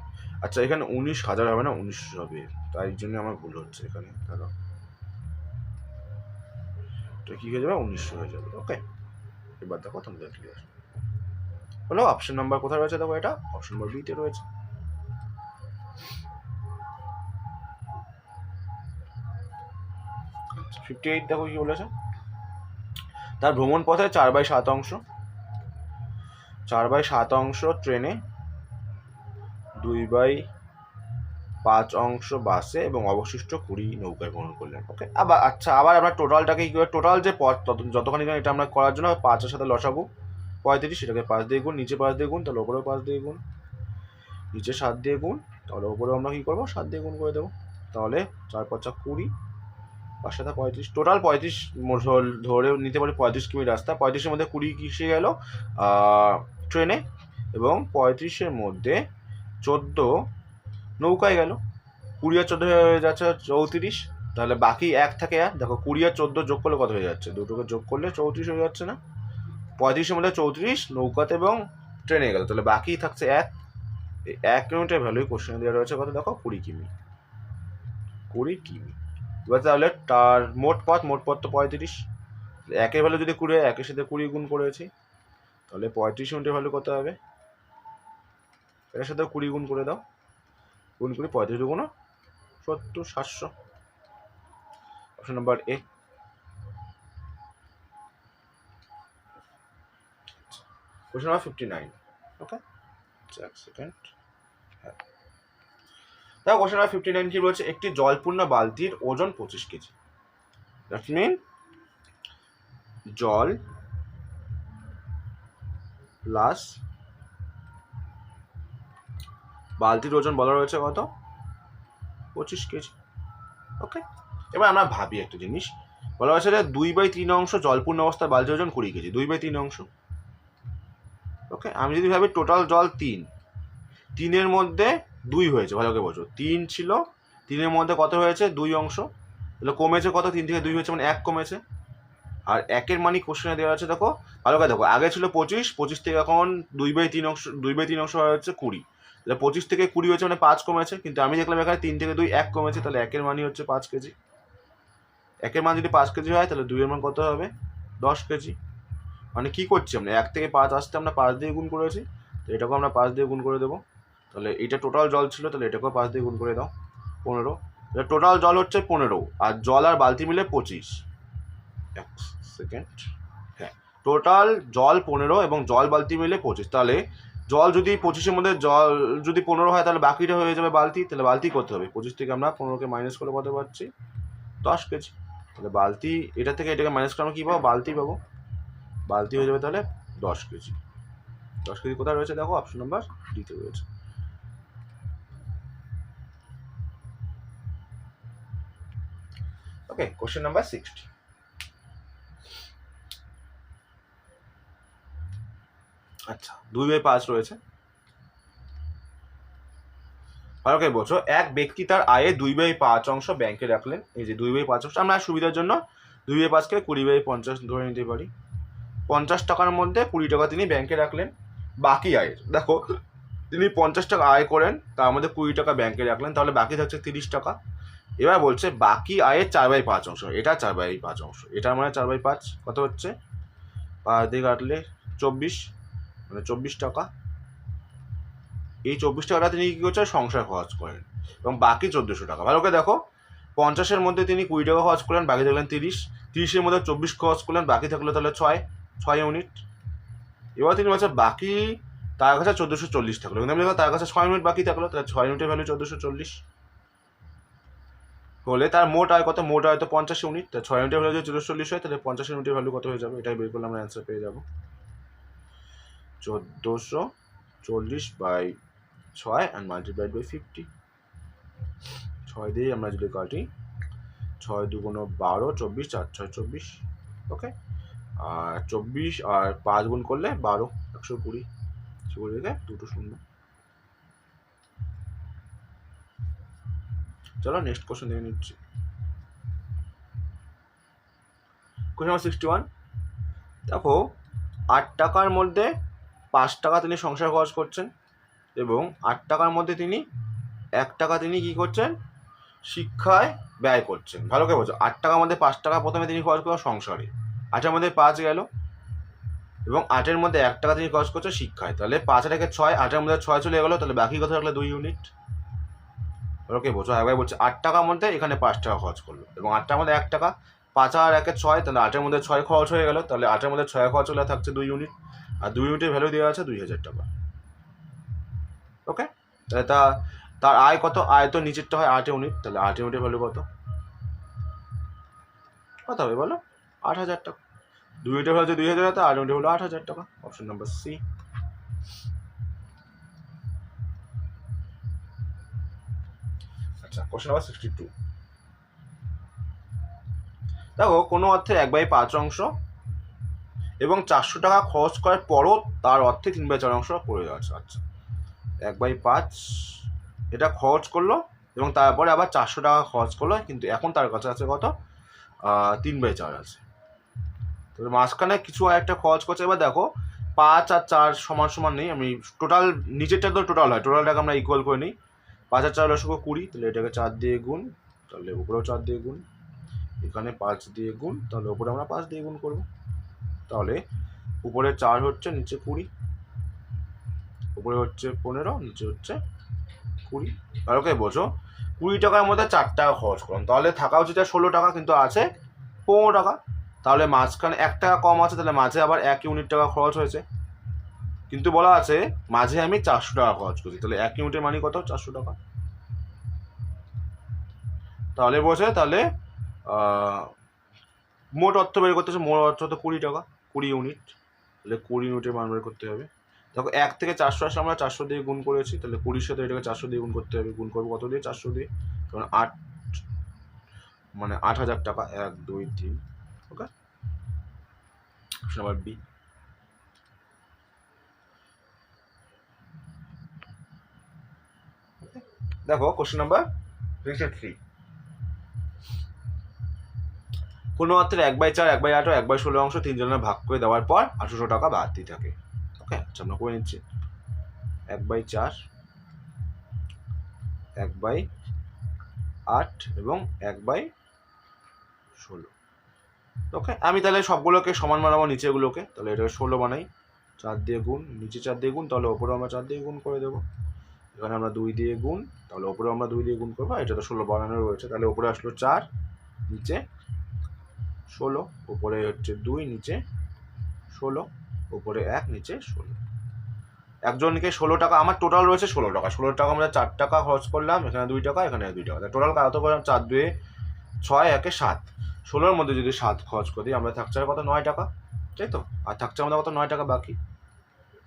আচ্ছা এখানে 19,000 হবে না, 1900 হবে, তাই জন্য আমার ভুল হচ্ছে এখানে। দাঁড়াও, তো কি হয়ে যাবে? 1900 হয়ে যাবে। ওকে, এবার দেখো তোমাদের ক্লিয়ার হলো। অপশন নাম্বার কোথায় রয়েছে দেখো? এটা অপশন নাম্বার বিতে রয়েছে। 58 দেখো কি বলেছে? তার ভ্রমণ পথে 4/7 অংশ, 4/7 অংশ ট্রেনে, 2/5 অংশ বাসে এবং অবশিষ্ট 20 নৌকায় ভ্রমণ করলেন। ওকে, আবার আচ্ছা, আবার আমরা টোটালটাকে কি করে? টোটাল যে পথ যতখানি এটা আমরা করার জন্য 5-এর সাথে লসাগু 35, সেটাকে 5 দিয়ে গুণ, নিচে 5 দিয়ে গুণ, তাহলে ওপরেও 5 দিয়ে গুণ, নিচে 7 দিয়ে গুণ, তাহলে ওপরেও আমরা কি করবো? 7 দিয়ে গুণ করে দেবো। তাহলে 4 5 20, 5 7 35, টোটাল 35 ধরে নিতে পারি 35 কিমি রাস্তা। 35-এর মধ্যে 20 কিসে গেল ট্রেনে, এবং 35-এর মধ্যে 14 নৌকায় গেল। 20 আর 14 হয়ে যাচ্ছে 34, তাহলে বাকি 1 থাকে। দেখো 20 আর 14 যোগ করলে কত হয়ে যাচ্ছে, দুটোকে যোগ করলে 34 হয়ে যাচ্ছে না? 35-এর মধ্যে 34 নৌকাতে এবং ট্রেনে গেল, তাহলে বাকি থাকছে 1। এই 1 কিলোমিটার ভ্যালু কোশ্চেনে দেওয়া রয়েছে কত, দেখো 20 কিমি। 20 কিমি। এবার তাহলে তার মোট পথ তো 35। একের ভ্যালু যদি 20 হয়, 1-এর সাথে 20 গুণ করেছি, তাহলে 35 ইউনিটের ভ্যালু কত হবে? এর সাথে 20 গুণ করে দাও, গুণ করে 35 গুণ 70, 700। Option number A. Question number 59। ওকে, এক সেকেন্ড। হ্যাঁ, দেখো কোশ্চেন নাম্বার 59 কি বলছে, একটি জলপূর্ণ বালতির ওজন 25 কেজি। দ্যাট মিন জল প্লাস বালতির ওজন বলা রয়েছে কত, 25 কেজি। ওকে, এবার আমরা ভাবি একটা জিনিস, বলা হয়েছে যে 2/3 অংশ জলপূর্ণ অবস্থায় বালতির ওজন 20 কেজি, 2/3 অংশ। ওকে, আমি যদি ভাবি টোটাল জল 3-এর মধ্যে 2 হয়েছে, ভালো করে বোঝো, 3 ছিল, 3-এর মধ্যে কত হয়েছে, 2 অংশ, তাহলে কমেছে কত, 3 থেকে 2 হয়েছে মানে 1 কমেছে। আর 1-এর মানই কোশ্চেনে দেওয়া আছে, দেখো ভালো করে দেখো, আগে ছিল 25 থেকে এখন 2/3 অংশ, 2/3 অংশ হয়ে হচ্ছে 20, তাহলে 25 থেকে 20 হয়েছে মানে 5 কমেছে, কিন্তু আমি দেখলাম এখানে 3 থেকে 2 1 কমেছে, তাহলে 1-এর মানই হচ্ছে 5 কেজি। 1-এর মান যদি 5 কেজি হয়, তাহলে 2-এর মান কত হবে, 10 কেজি। মানে কি করছি আমরা, 1 থেকে 5 আসতে আমরা 5 দিয়ে গুণ করেছি, তো এটাকেও আমরা 5 দিয়ে গুণ করে দেবো। তাহলে এটা টোটাল জল ছিল, তাহলে এটাকেও 5 দিয়ে গুণ করে দাও, 15। টোটাল জল হচ্ছে 15, আর জল আর বালতি মিলে 25। এক সেকেন্ড, হ্যাঁ, টোটাল জল 15 এবং জল বালতি মিলে 25। তাহলে জল যদি 25-এর মধ্যে জল যদি 15 হয়, তাহলে বাকিটা হয়ে যাবে বালতি, তাহলে বালতি করতে হবে 25 থেকে আমরা 15-কে মাইনাস করে কত পাচ্ছি, 10 কেজি। তাহলে বালতি, এটা থেকে এটাকে মাইনাস করে আমরা কী পাবো, বালতি পাবো। বালতি হয়ে যাবে তাহলে 10 কেজি। 10 কেজি কোথায় রয়েছে, দেখো অপশন নাম্বার ডিতে রয়েছে। ওকে, কোশ্চেন নাম্বার 60। আচ্ছা, 2/5 রয়েছে। ভালো করে বলছো, এক ব্যক্তি তার আয়ে 2/5 অংশ ব্যাংকে রাখলেন। এই যে 2/5 অংশ, আমরা সুবিধার জন্য 2/5-কে 20/50 ধরে নিতে পারি। 50 টাকার মধ্যে 20 টাকা তিনি ব্যাংকে রাখলেন। বাকি আয়, দেখো তিনি 50 টাকা আয় করেন, তার মধ্যে 20 টাকা ব্যাংকে রাখলেন, তাহলে বাকি থাকছে 30 টাকা। এবার বলছে বাকি আয়ের 4/5 অংশ, এটা 4/5 অংশ, এটার মানে 4/5 কত হচ্ছে, 5 দিয়ে কাটলে 24, মানে 24 টাকা। এই 24 টাকাটা তিনি কী করছেন, সংসার খরচ করেন, এবং বাকি 1400 টাকা। ভালো করে দেখো, 50-এর মধ্যে তিনি 20 টাকা খরচ করলেন, বাকি থাকলেন 30, 30-এর মধ্যে 24 খরচ করলেন, বাকি থাকলো তাহলে 6 ইউনিট। এবার তিনি বলছেন বাকি তার কাছে 1440 থাকলো, কিন্তু আমি দেখো তার কাছে 6 ইউনিট বাকি থাকলো, তাহলে 6 ইউনিটের ভ্যালু 1440 হলে তার মোট আয় কত, মোট আয় তো 50 ইউনিট, তাহলে 6 ইউনিটের ভ্যালু যদি 1440 হয়, তাহলে 50 ইউনিটের ভ্যালু কত হয়ে যাবে, এটাই বের করলে আমরা অ্যান্সার পেয়ে যাবো 1440/6 and multiplied by 50। 6 দিয়ে আমরা যদি কাটি, 6 2 12, 24, 4 6 24। ওকে, আর 24 আর 5 গুণ করলে 12, 120, 120 থেকে দুটো শূন্য। চলো নেক্সট কোশ্চেন দেখে নিচ্ছি। Question number 61। দেখো 8 টাকার মধ্যে 5 টাকা তিনি সংসার খরচ করছেন, এবং 8 টাকার মধ্যে তিনি 1 টাকা তিনি কী করছেন, শিক্ষায় ব্যয় করছেন। ভালো করে বলছো, 8 টাকার মধ্যে 5 টাকা প্রথমে তিনি খরচ করেন সংসারে, 8-এর মধ্যে 5 গেল, এবং 8-এর মধ্যে 1 টাকা তিনি খরচ করছে শিক্ষায়, তাহলে 5 আর 1 6, 8-এর মধ্যে 6 চলে গেলো, তাহলে বাকি কথা থাকলে 2 ইউনিট। ওকে বলছো, একবার বলছে 8 টাকার মধ্যে এখানে 5 টাকা খরচ করলো, এবং 8 টাকার মধ্যে 1 টাকা, 5 আর 1 6, তাহলে 8-এর মধ্যে 6 খরচ হয়ে গেল, তাহলে 8-এর মধ্যে 6 খরচ হলে থাকছে 2 ইউনিট, আর 2 ইউনিটের ভ্যালু দেওয়া আছে 2000 টাকা। ওকে, তাহলে তার আয় কত, আয় তো নিচেরটা হয় 8 ইউনিট, তাহলে 8 ইউনিটের ভ্যালু কত হবে বলো, 8000 টাকা। 2 ইউনিটের ভ্যালু 2000 টাকা, 8 ইউনিটের হলো 8000 টাকা। Option number C. আচ্ছা, কোশ্চেন নাম্বার 62। দেখো কোনো অর্থে 1/5 অংশ এবং 400 টাকা খরচ করার পরও তার অর্থে 3/4 অংশ পড়ে যাচ্ছে। আচ্ছা 1/5 এটা খরচ করলো এবং তারপরে আবার 400 টাকা খরচ করলো, কিন্তু এখন তার কাছে আছে কত, 3/4 আছে। তো মাঝখানে কিছু একটা খরচ করছে। এবার দেখো 5 আর 4 সমান সমান নেই, আমি টোটাল নিচেরটা তো টোটাল হয়, টোটালটাকে আমরা ইকুয়াল করে নিই। 5 আর 4 লসগু 20, তাহলে এটাকে 4 দিয়ে গুণ, তাহলে উপরেও 4 দিয়ে গুণ, এখানে 5 দিয়ে গুণ, তাহলে উপরে আমরা 5 দিয়ে গুণ করবো। তাহলে উপরে 4 হচ্ছে, নিচে 20, উপরে হচ্ছে 15, নিচে হচ্ছে 20। ওকে বোঝো 20 টাকার মধ্যে 4 টাকা খরচ করলাম, তাহলে থাকা উচিত 16 টাকা, কিন্তু আছে 15 টাকা। তাহলে মাঝখানে 1 টাকা কম আছে, তাহলে মাঝে আবার 1 ইউনিট টাকা খরচ হয়েছে, কিন্তু বলা আছে মাঝে আমি 400 টাকা খরচ করছি, তাহলে 1 ইউনিটের মানে কত, 400 টাকা। তাহলে বোঝে, তাহলে মোট অর্থ বের করতে হচ্ছে, মোট অর্থ তো 20 টাকা, 20 ইউনিট, তাহলে 20 ইউনিটের মান বের করতে হবে। দেখো 1 থেকে 400 আসলে আমরা 400 দিয়ে গুণ করেছি, তাহলে 20 সাথে এটাকে 400 দিয়ে গুণ করতে হবে। গুণ করবো কত দিয়ে, 400 দিয়ে, কারণ 8 মানে 8000 টাকা। 1 2 3, ওকে, নাম্বার বি। দেখো কোশ্চেন নাম্বার 3। কোনো অর্থের 1/4, 1/8 ও 1/16 অংশ 3 জনের ভাগ করে দেওয়ার পর 800 টাকা বাড়তি থাকে। ওকে, আচ্ছা আমরা করে নিচ্ছি। 1/4, 1/8 এবং 1/16। ওকে, আমি তাহলে সবগুলোকে সমান বানাবো, নিচেগুলোকে, তাহলে এটা 16 বানাই, 4 দিয়ে গুণ, নিচে 4 দিয়ে গুণ, তাহলে ওপরে আমরা 4 দিয়ে গুণ করে দেবো। এখানে আমরা 2 দিয়ে গুণ, তাহলে ওপরে আমরা 2 দিয়ে গুণ করবো, এটা তো 16 বানানো রয়েছে, তাহলে ওপরে আসলো 4, নিচে 16, উপরে হচ্ছে 2, নিচে 16, উপরে 1, নিচে 16। একজনকে 16 টাকা, আমার টোটাল রয়েছে 16 টাকা। 16 টাকা আমরা 4 টাকা খরচ করলাম, এখানে 2 টাকা, এখানে 2 টাকা, টোটাল কত করলাম, 4 2 6, 1 7। 16-র মধ্যে যদি 7 খরচ করি, আমরা থাকছে কত, 9 টাকা, তাই তো। আর থাকছে আমাদের কত, 9 টাকা বাকি,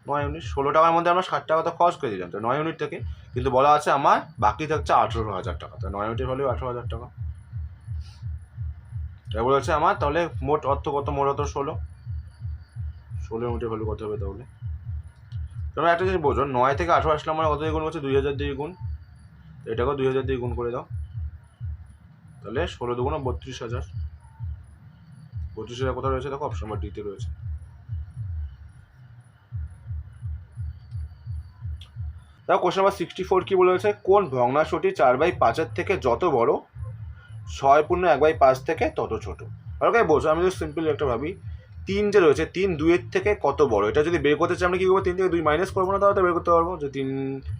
9 ইউনিট। 16 টাকার মধ্যে আমরা 60 টাকা তো খরচ করে দিলাম, তো 9 ইউনিট থেকে, কিন্তু বলা আছে আমার বাকি থাকছে 18,000 টাকা, তো 9 ইউনিটের ভ্যালু 18,000 টাকা। এবার হচ্ছে আমার তাহলে মোট অর্থ কত, মোট অর্থ 16 ইউনিটের ভ্যালু কত হবে তাহলে। তোমরা একটা জিনিস বোঝো, 9 থেকে 18 আসলে আমরা কত দিয়ে গুণ করছি, 2000 দিয়ে গুণ, এটাকেও 2000 দিয়ে গুণ করে দাও, তাহলে 16 2 32,000। 32,000 কোথায় রয়েছে, দেখো অপশন নাম্বার ডিতে রয়েছে। দেখো কোশ্চেন নাম্বার 64 কি বলেছে, কোন ভগ্নাংশটি 4/5 থেকে যত বড় 6.1/5 থেকে তত ছোট। ওকে বোঝো, আমি যদি সিম্পলি একটা ভাবি, 3 যে রয়েছে, 3 2-এর থেকে কত বড়, এটা যদি বের করতে চাই আমরা কি করবো, 3 থেকে 2 মাইনাস করবো না, তাহলে বের করতে পারবো যে 3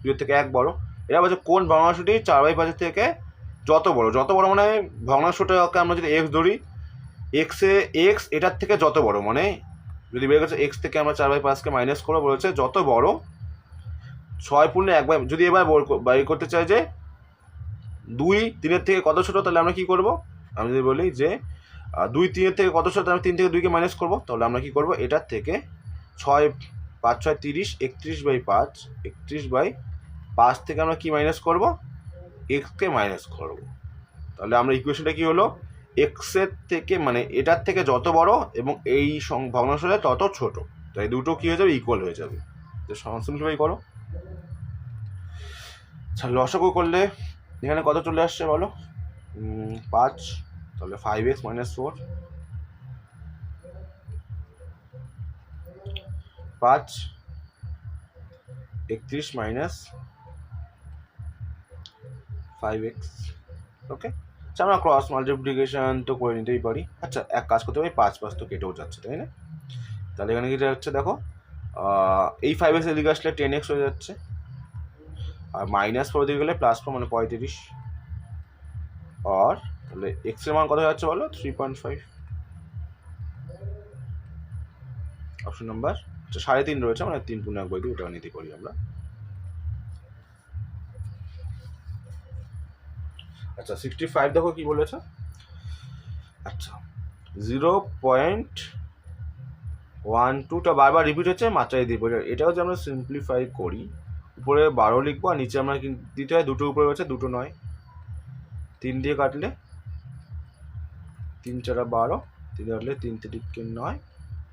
2-এর থেকে 1 বড়। এরা বলছে কোন ভগ্নাংশটি 4/5 থেকে যত বড়, যত বড় মানে ভগ্নাংশটাকে আমরা যদি এক্স ধরি, এক্স এটার থেকে যত বড়, মানে যদি বের করছে এক্স থেকে আমরা 4/5কে মাইনাস করবো, বলেছে যত বড় 6.1/, যদি এবার বের করতে চাই যে 2 3-এর থেকে কত ছোট, তাহলে আমরা কি করব, আমি যদি বলি যে 2 3-এর থেকে কত ছোট, তাহলে 3 থেকে 2কে মাইনাস করবো, তাহলে আমরা কি করব, এটার থেকে 6 5 6 30, 31/5, 31/5 থেকে আমরা কি মাইনাস করব, এক্সকে মাইনাস করব। তাহলে আমরা ইকুয়েশনটা কি হলো, এক্সের থেকে মানে এটার থেকে যত বড় এবং এই ভগ্নাংশটা তত ছোট, তাই দুটো কি হয়ে যাবে, ইকুয়াল হয়ে যাবে। তো সিম্পলিফাই করো। আচ্ছা লসাগু করলে এখানে কত চলে আসছে বলো, 5, তাহলে 5x - 4, 5 31 - 5x। ওকে, আচ্ছা আমরা ক্রস মাল্টিপ্লিকেশন তো করে নিতেই পারি। আচ্ছা এক কাজ করতে পারি, 5 5 তো কেটেও যাচ্ছে, তাই না। তাহলে এখানে কি যাচ্ছে, দেখো এই 5x এদিকে আসলে 10x হয়ে যাচ্ছে, আর -4 দিকে গেলে +4 মানে 35, আর তাহলে এক্স এর মান কত যাচ্ছে বলো, 3.5। অপশন নাম্বার, আচ্ছা 3.5 রয়েছে, মানে 3 × 1/2 এটা নিতে পারি আমরা। আচ্ছা 65 দেখো কি বলেছে, আচ্ছা 0.12টা বারবার রিপিট হচ্ছে, মাত্রায় দিব, এটাও যে আমরা সিম্পলিফাই করি, উপরে 12 লিখবো আর নিচে আমরা দিতে হয় দুটো উপরে রয়েছে, দুটো নয়, 3 দিয়ে কাটলে তিন চারা 12, 3 কাটলে 3 তিরিকে 9,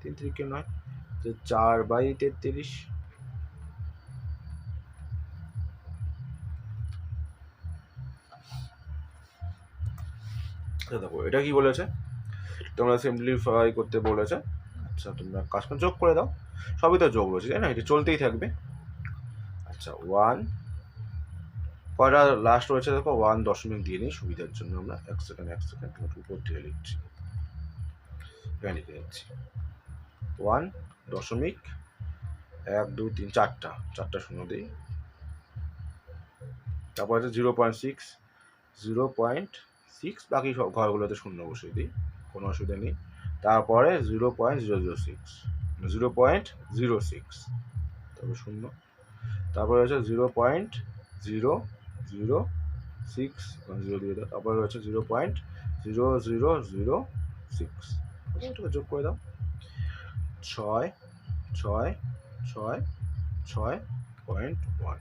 3 তিরিকে 9, তো 4/33। দেখো এটা কি বলেছে, তোমরা সিম্পলিফাই করতে বলেছে। আচ্ছা তোমরা কাজ করে যোগ করে দাও, সবই তো যোগ রয়েছে তাই না, এটা চলতেই থাকবে। আচ্ছা 1 কয়টা লাস্ট রয়েছে দেখো, 1 দশমিক দিয়ে নিই সুবিধার জন্য, আমরা 1 সেকেন্ড উপর দিয়ে লিখছি, এখানে লিখে নিচ্ছি 1 দশমিক 1 2 3 চারটা শূন্য দিই, তারপর আছে 0.6, 0.6, বাকি সব ঘরগুলোতে শূন্য বসিয়ে দিই, কোনো অসুবিধা নেই। তারপরে 0.006, 0.06, তারপর শূন্য, তারপরে হচ্ছে 0.006, 0 দিয়ে দাও, তারপরে হচ্ছে 0.0006, এটাকে যোগ করে দাও, 6 6 6 6.1,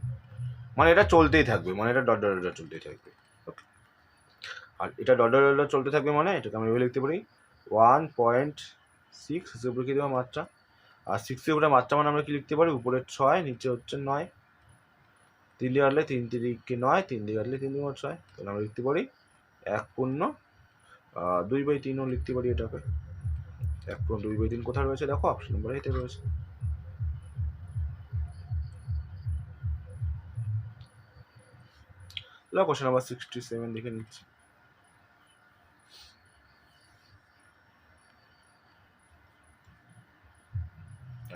মানে এটা চলতেই থাকবে, মানে এটা ডট ডট ডট চলতেই থাকবে। আর এটা ডট ডট ডট চলতে থাকবে মানে এটাকে আমি এভাবে লিখতে পারি 1.6 হিসেবে উপরে কি দেবো মাত্রা, আর 6-এর উপরে মাত্রা মানে আমরা কি লিখতে পারি, উপরে 6 নিচে হচ্ছে 9, 3 দিয়ে কাটলে 3 তিরিকে 9, 3 দিয়ে কাটলে 3 2 6, তাহলে আমরা লিখতে পারি 1/2/3ও লিখতে পারি এটাকে। 1/2/3 কোথায় রয়েছে দেখো, অপশন নম্বর এতে রয়েছে। কোশ্চেন নাম্বার 67 দেখে নিচ্ছি।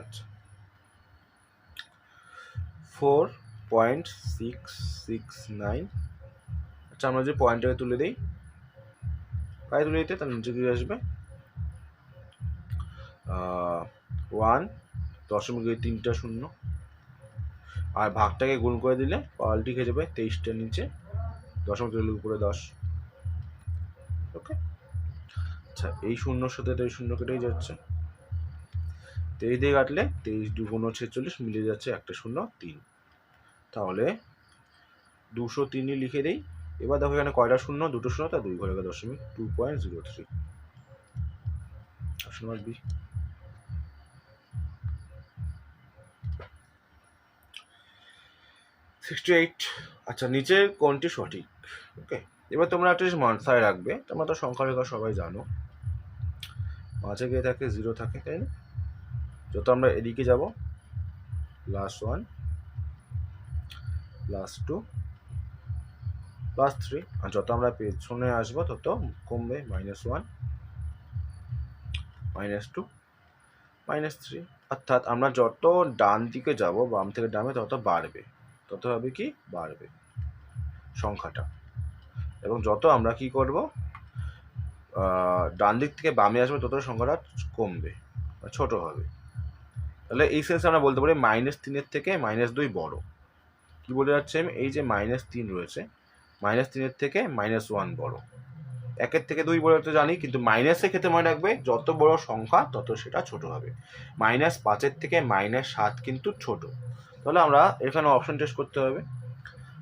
আচ্ছা 4.669, আচ্ছা আমরা যে পয়েন্টটাকে তুলে দিই, কায় তুলে দিতে, তার নিচে দিয়ে আসবে 1 দশমিক 3টা শূন্য, আর ভাগটাকে গুণ করে দিলে পাল্টি খেয়ে যাবে 23টার নিচে, দশমিক তুলে উপরে 10। ওকে, আচ্ছা এই শূন্যর সাথে এই শূন্য কেটেই যাচ্ছে, 23 দিয়ে কাটলে 23 2 46 মিলিয়ে যাচ্ছে একটা শূন্য 3, তাহলে 203ই লিখে দেই। এবার দেখো এখানে কয়টা শূন্য, দুটো শূন্য, তার 2 ঘরে 2.03, অপশন নাম্বার বি। 68, আচ্ছা নিচের কোনটি সঠিক। ওকে, এবার তোমরা একটা জিনিস মাথায় রাখবে, তোমরা তো সংখ্যা রেখা সবাই জানো, মাঝে গিয়ে থাকে 0 থাকে তাই না, যত আমরা এদিকে যাব +1 +2 +3, আর যত আমরা পেছনে আসবো তত কমবে, -1 -2 -3, অর্থাৎ আমরা যত ডান দিকে যাব, বাম থেকে ডানে তত বাড়বে, তত হবে কি বাড়বে সংখ্যাটা, এবং যত আমরা কি করব ডান দিক থেকে বামে আসবে তত সংখ্যাটা কমবে, ছোট হবে। তাহলে এই সেন্সে আমরা বলতে পারি -3 থেকে -2 বড়। কি বলে যাচ্ছে আমি, এই যে -3 রয়েছে, -3 থেকে -1 বড়, 1 থেকে 2 বড় তো জানি, কিন্তু মাইনাসের ক্ষেত্রে মনে রাখবে যত বড় সংখ্যা তত সেটা ছোট হবে, -5 থেকে -7 কিন্তু ছোট। তাহলে আমরা এখানে অপশন টেস্ট করতে হবে।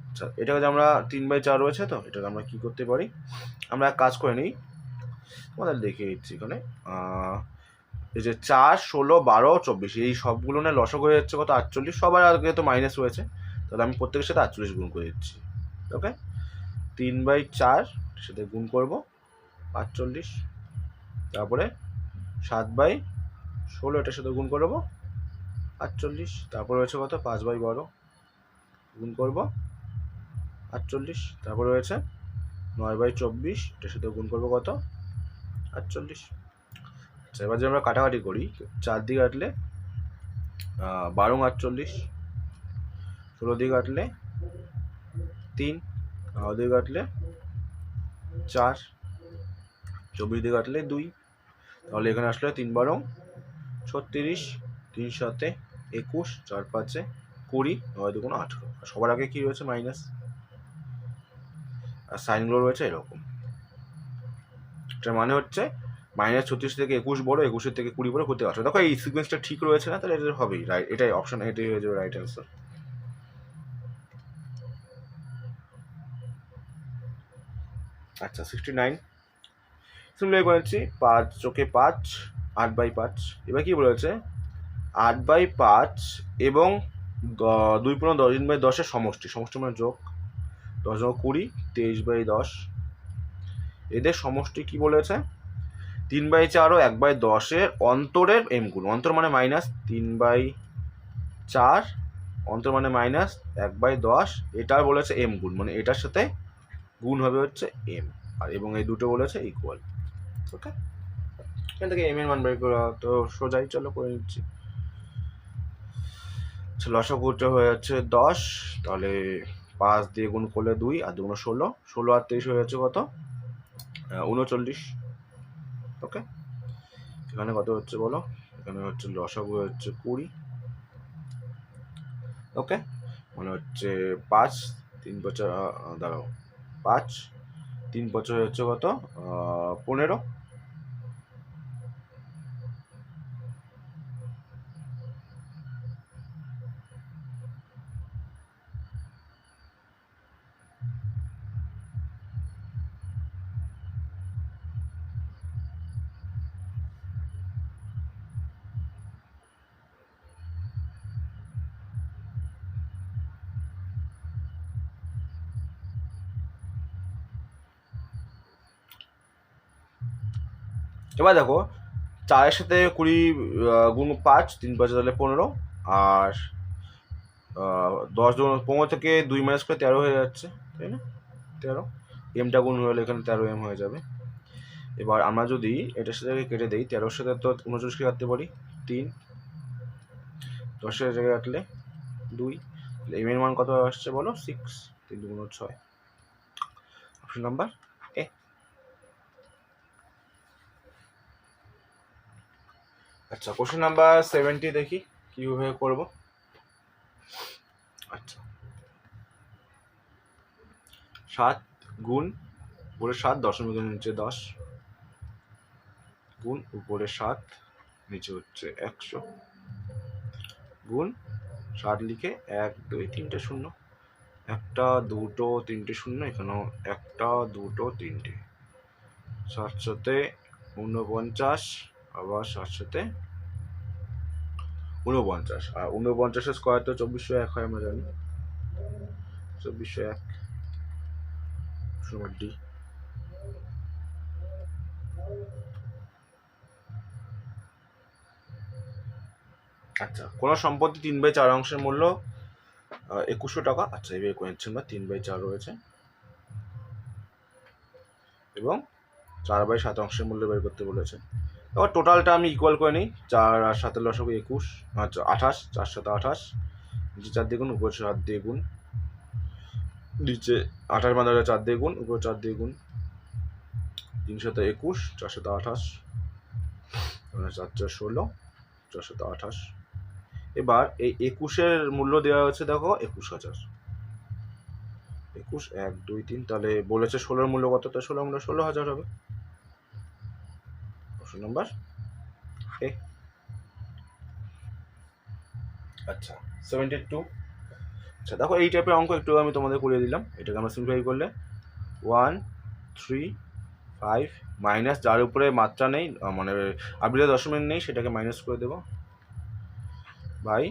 আচ্ছা এটাকে যে আমরা 3/4 রয়েছে, তো এটাকে আমরা কি করতে পারি, আমরা কাজ করে নিই, তোমাদের দেখিয়ে দিচ্ছি এখানে। এই যে 4 16 12 24 এই সবগুলো না লসক হয়ে যাচ্ছে কত 48, সবার আগে তো মাইনাস রয়েছে, তাহলে আমি প্রত্যেকের সাথে 48 গুণ করে দিচ্ছি। ওকে, 3/4 সাথে গুণ করব 48, তারপরে 7/16 এটার সাথে গুণ করবো 48, তারপরে রয়েছে কত 5/12 গুণ করব 48, তারপরে রয়েছে 9/24 এটার সাথে গুণ করবো কত 48। আচ্ছা এবার যদি আমরা কাটাকাটি করি, 4 দিয়ে কাটলে 12 48, 16 দিয়ে কাটলে 3, 9 দিয়ে কাটলে 4, 24 দিয়ে কাটলে 2, তাহলে এখানে আসলে 3 12 36, 3 7 21, 4 5 20, 9 2 18, সবার আগে কি রয়েছে মাইনাস, আর সাইনগুলো রয়েছে এরকম। এটার মানে হচ্ছে -36 থেকে 21 বড়, 21 থেকে 20 বড় করতে আসবে। দেখো এই সিকোয়েন্সটা ঠিক রয়েছে না, তাহলে এটা হবেই রাইট, এটাই অপশন, এটাই হয়ে যাবে রাইট অ্যান্সার। আচ্ছা 69 সিম্পলি করেছি 5 চোখে 5, 8/5। এবার কি বলেছে 8/5 এবং 2 × 10 3/10 সমষ্টি, সমষ্টি মানে যোগ, 10 × 20 23/10। এদের সমষ্টি কি বলেছে 3/4 ও 1/10 অন্তরের এম গুণ, অন্তর মানে মাইনাস 3/4 অন্তর মানে মাইনাস 1/10, এটার বলেছে এম গুণ, মানে এটার সাথে গুণ হবে হচ্ছে এম, আর এবং এই দুটো বলেছে ইকুয়াল। ওকে, এখান থেকে এম এর মান বের করা তো সোজাই, চলো করে নিচ্ছি। লসাগুটা হয়ে যাচ্ছে 10, তাহলে 5 দিয়ে গুণ করলে 2 আর 2 16, 16 আর 23 হয়ে যাচ্ছে কত 39। ওকে, এখানে কত হচ্ছে বলো, এখানে হচ্ছে লসাগু হচ্ছে 20। ওকে, মানে হচ্ছে 5 3 বছর দাঁড়াও 5 3 বছর হচ্ছে কত 15। এবার দেখো 4-এর সাথে 20 গুণ 5 3 বছর তাহলে 15, আর 10 15 থেকে 2 মাইনাস করে 13 হয়ে যাচ্ছে, তাই না 13, এমটা গুণ হলে এখানে 13 এম হয়ে যাবে। এবার আমরা যদি এটার সাথে কেটে দিই, 13-এর সাথে তো 39কে কাটতে পারি 3, 10-এর জায়গায় কাটলে 2, এম এর মান কত আসছে বলো 6, 3 × 6, অপশন নাম্বার এ। আচ্ছা, কোশ্চেন নাম্বার 70 দেখি কিভাবে করব। আচ্ছা, 7 গুণ উপরে 7 দশমিকের নিচে 10 গুণ উপরে 7 নিচে হচ্ছে 100 গুণ 7 লিখে 1 2 3টে শূন্য, 1টা 2টো 3টে শূন্য, এখানেও 1টা 2টো 3টে, 700-তে 49, আবার 700-তে 49, আর 49-এর স্কোয়ার তো 2401 হয় আমরা জানি, 2401 ডি। আচ্ছা, কোনো সম্পত্তি 3/4 অংশের মূল্য 2100 টাকা। আচ্ছা, এবার কোয়েশ্চেন বা 3/4 রয়েছে এবং 4/7 অংশের মূল্য বের করতে বলেছে। এবার টোটালটা আমি ইকুয়াল করে নিই, 4 আর 7 লসাগু 21, আচ্ছা 28, 4 7 28, নিচে 4 দিয়ে গুণ উপরে 7 দিয়ে গুণ, নিচে 28 মানে 4 দিয়ে গুণ উপরে 4 দিয়ে গুণ, 3 7 21, 4 7 28, 4 4 16, 4 7 28। এবার এই 21-এর মূল্য দেওয়া হচ্ছে দেখো 21,000, 21 1 2 3, তাহলে বলেছে 16-এর মূল্য কত, তো 16 মূল্য 16,000 হবে, অপশন নাম্বার এ। আচ্ছা, 72। আচ্ছা দেখো, এই টাইপের অঙ্ক একটু আমি তোমাদের করিয়ে দিলাম, এটাকে আমরা সিম্পলিফাই করলে 1 3 5 মাইনাস যার উপরে মাত্রা নেই মানে আবিরে দশমিক নেই সেটাকে মাইনাস করে দেবো বাই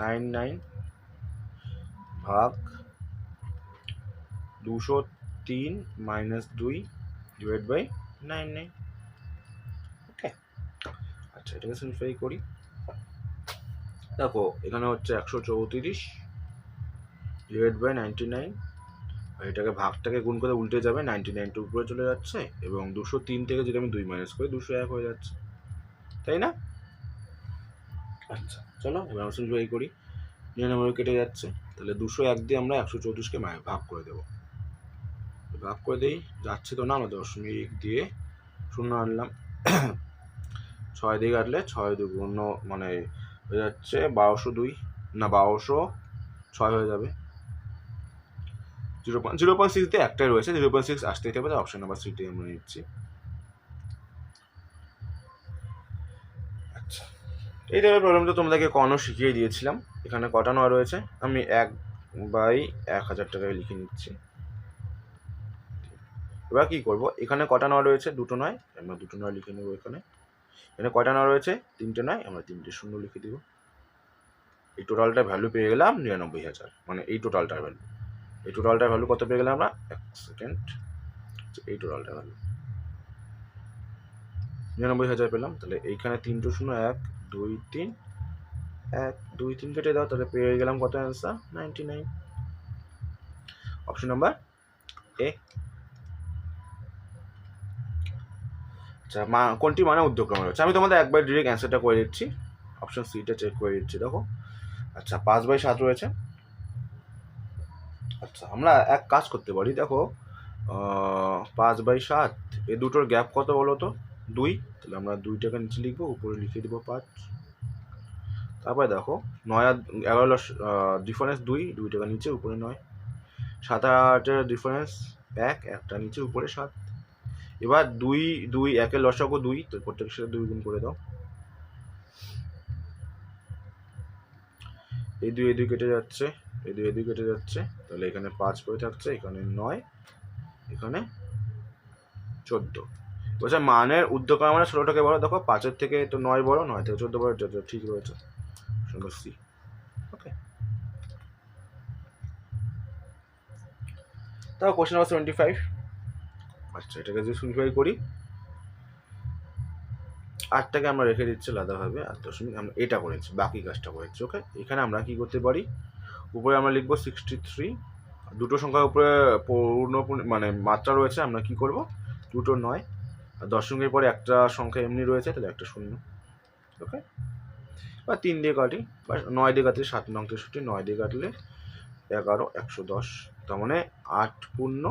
99 ভাগ 203 মাইনাস 2 ডিভাইড বাই 99। ওকে, আচ্ছা এটাকে সিম্পলিফাই করি। দেখো এখানে হচ্ছে 134 ডিভাইড বাই 99, আর এটাকে ভাগটাকে গুণ করে উল্টে যাবে, 99 উপরে চলে যাচ্ছে এবং 203 থেকে যদি আমি 2 মাইনাস করি 201 হয়ে যাচ্ছে, তাই না? আচ্ছা চলো এবার আমরা সিম্পলিফাই করি, 99 কেটে যাচ্ছে, তাহলে 201 দিয়ে আমরা 134-কে ভাগ করে দেবো, ভাগ করে দিই, যাচ্ছে তো না, আমরা দশমিক দিয়ে শূন্য আনলাম, 6 দিয়ে কাটলে 6 2 মানে হয়ে যাচ্ছে 1202, না 1206 হয়ে যাবে, 0.6 দিয়ে একটাই রয়েছে, 0.6 আসতেই হবে, অপশন নাম্বার সিটি আমরা নিচ্ছি। আচ্ছা, এই টাইপের প্রবলেমটা তোমাদেরকে কখনো শিখিয়ে দিয়েছিলাম, এখানে কটা নয় রয়েছে, আমি 1/1000 টাকায় লিখে নিচ্ছি। এবার কী করবো, এখানে কটা নয় রয়েছে, দুটো নয়, আমরা দুটো নয় লিখে নেবো। এখানে কয়টা নয় রয়েছে, তিনটে নয়, আমরা তিনটে শূন্য লিখে দিব। এই টোটালটা ভ্যালু পেয়ে গেলাম 99,000, মানে এই টোটালটার ভ্যালু। এই টোটালটার ভ্যালু কত পেয়ে গেলাম আমরা, এক সেকেন্ড, এই টোটালটার ভ্যালু 99,000 পেলাম। তাহলে এইখানে 3 শূন্য 1 2 3, 1 2 3 কেটে দাও, তাহলে পেয়ে গেলাম কত অ্যান্সার, 99। Option number A. আচ্ছা, কোনটি মানে উদ্যোগক্রমে রয়েছে, আমি তোমাদের একবার ডিরেক্ট অ্যান্সারটা করে দিচ্ছি, অপশন সিটা চেক করে দিচ্ছি। দেখো, আচ্ছা 5/7 রয়েছে। আচ্ছা, আমরা এক কাজ করতে পারি, দেখো 5/7, এ দুটোর গ্যাপ কত বলো তো, 2। তাহলে আমরা 2টাকে নিচে লিখবো, উপরে লিখে দেবো 5। তারপরে দেখো 9 আর 11 ডিফারেন্স 2টাকে নিচে, উপরে 9। 7 আর 8-এর ডিফারেন্স 1, একটা নিচে, উপরে 7। এবার 2 1-এর লসাগু 2, তো প্রত্যেকের সাথে 2 গুণ করে দাও। এই 2 কেটে যাচ্ছে, এই 2 কেটে যাচ্ছে, তাহলে এখানে 5 করে থাকছে, এখানে 9, এখানে 14। বলছে মানের উদ্যোগক্রম মানে ছোটোটাকে বড়। দেখো 5-এর থেকে তো 9 বড়, 9 থেকে 14 বড়, ঠিক রয়েছে, সি। ওকে, তাও কোশ্চেন নাম্বার 75। আচ্ছা, এটাকে যদি সিম্পলিফাই করি, 8টাকে আমরা রেখে দিচ্ছি আলাদাভাবে, 8 আমরা এটা করেছি, বাকি কাজটা করেছি। ওকে, এখানে আমরা কি করতে পারি, উপরে আমরা লিখবো 63, দুটো সংখ্যার উপরে পূর্ণ মানে মাত্রা রয়েছে, আমরা কি করব, দুটো 9, আর দশমিকের পরে একটা সংখ্যা এমনি রয়েছে, তাহলে একটা 0। ওকে, বা 3 দিয়ে কাটি, বা 9 দিয়ে কাটলে 7 9 63, 9 দিয়ে কাটলে 11 110, তার মানে 8 পূর্ণ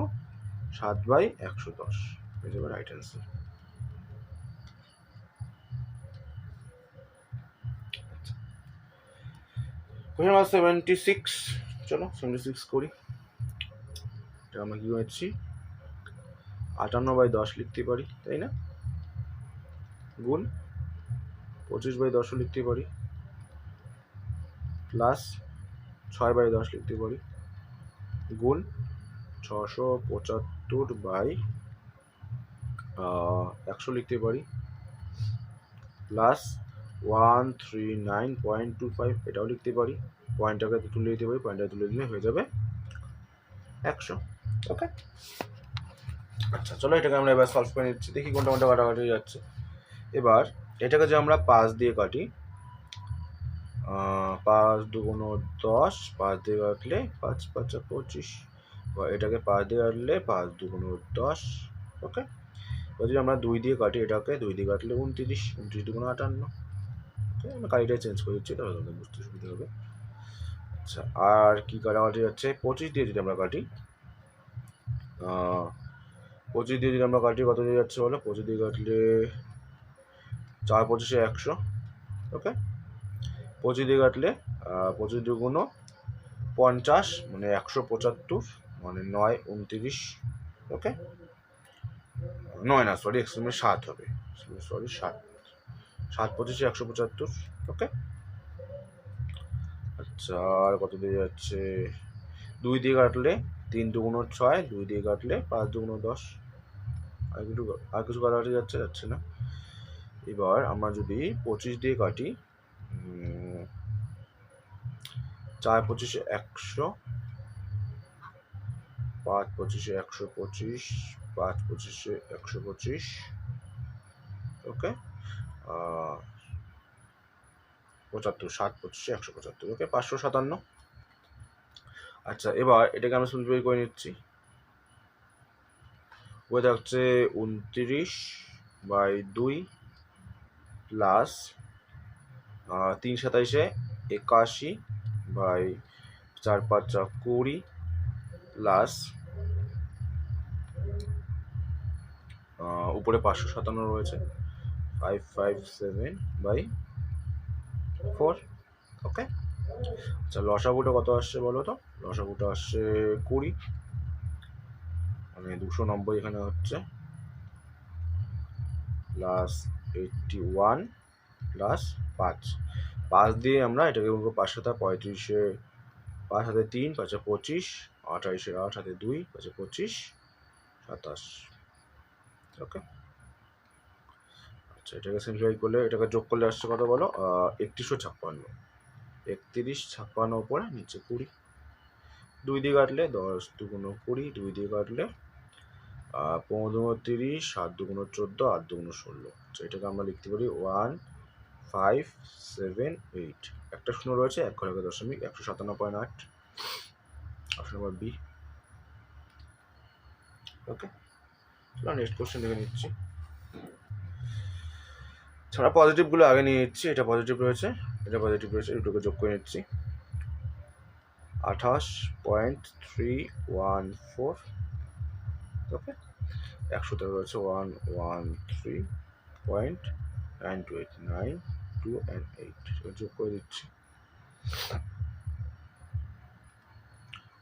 7/110 হয়ে যাবে রাইট অ্যান্সার। কোশ্চেন নাম্বার 76, চলো 76 করি। এটা আমরা কি করেছি, 58/10 লিখতে পারি, তাই না, গুণ 25/10 লিখতে পারি, প্লাস 6/10 লিখতে পারি, গুণ 675/100 লিখতে পারি, প্লাস 139.25 এটাও লিখতে পারি, পয়েন্টটাকে তুলে দিতে পারি, পয়েন্টটা তুলে দিলে হয়ে যাবে 100। ওকে, আচ্ছা চলো এটাকে আমরা এবার সলভ করে নিচ্ছি, দেখি কোনটা কোনটা কাটাকাটি যাচ্ছে। এবার এটাকে যে আমরা 5 দিয়ে কাটি, 5 2 10, 5 দিয়ে কাটলে 5 5 25, বা এটাকে 5 দিয়ে কাটলে 5 2 10। ওকে, যদি আমরা 2 দিয়ে কাটি, এটাকে 2 দিয়ে কাটলে 29, 29 2 58। ওকে, আমরা কালিটা চেঞ্জ করে দিচ্ছি, তাহলে তোমাদের বুঝতে সুবিধা হবে। আচ্ছা, আর কি কাটাকাটি যাচ্ছে, 25 দিয়ে যদি আমরা কাটি, 25 দিয়ে যদি আমরা কাটি, কত দিয়ে যাচ্ছে বলো, 25 দিয়ে কাটলে 4 25 100। ওকে, 25 দিয়ে কাটলে 25 2 50, মানে 175, মানে 9 29। ওকে, 9 না, সরি, 7 হবে, সরি 7, 7 25 175। ওকে, আচ্ছা, আর কত দিয়ে যাচ্ছে, 2 দিয়ে কাটলে 3 2 6, 2 দিয়ে কাটলে 5 2 10। আর কিছু কাটাকাটি যাচ্ছে না। এবার আমরা যদি 25 দিয়ে কাটি, 4 25 100, 5 25 125, 5 25 125। ওকে, 75, 7 25 175। ওকে, 557। আচ্ছা, এবার এটাকে আমরা সিম্পলিফাই করে নিচ্ছি, হয়ে যাচ্ছে 29/2 প্লাস 3 27 81/4 5 20, প্লাস উপরে 557 রয়েছে, 557/4। ওকে, আচ্ছা লসাগুটা কত আসছে বলো তো, লসাগুটা আসছে 20, মানে 290 এখানে হচ্ছে, প্লাস 81 প্লাস 5 দিয়ে আমরা এটাকে বলবো 5 7 35, 5 7 3 5 25, 28 8 হাতে 2 5 25 27। ওকে, আচ্ছা এটাকে সিম্পলিফাই করলে, এটাকে যোগ করলে আসছে কত বলো, 3156, 3156 উপরে নিচে 20, 2 দিয়ে কাটলে 10 দুগুণ 20, 2 দিয়ে কাটলে 15 দুগুণ 30, 7 দুগুণ 14, 8 দুগুণ 16। আচ্ছা এটাকে আমরা লিখতে পারি 1578, একটা শূন্য রয়েছে, এক ঘরে 157.8, অপশন নাম্বার বি। ওকে, চলো নেক্সট কোশ্চেন দেখে নিচ্ছি। আমরা পজিটিভগুলো আগে নিয়ে নিচ্ছি, এটা পজিটিভ রয়েছে, এটা পজিটিভ রয়েছে, দুটোকে যোগ করে নিচ্ছি। 28.314, ওকে, 100 রয়েছে 113.928, 9, 2 and 8, যোগ করে দিচ্ছি।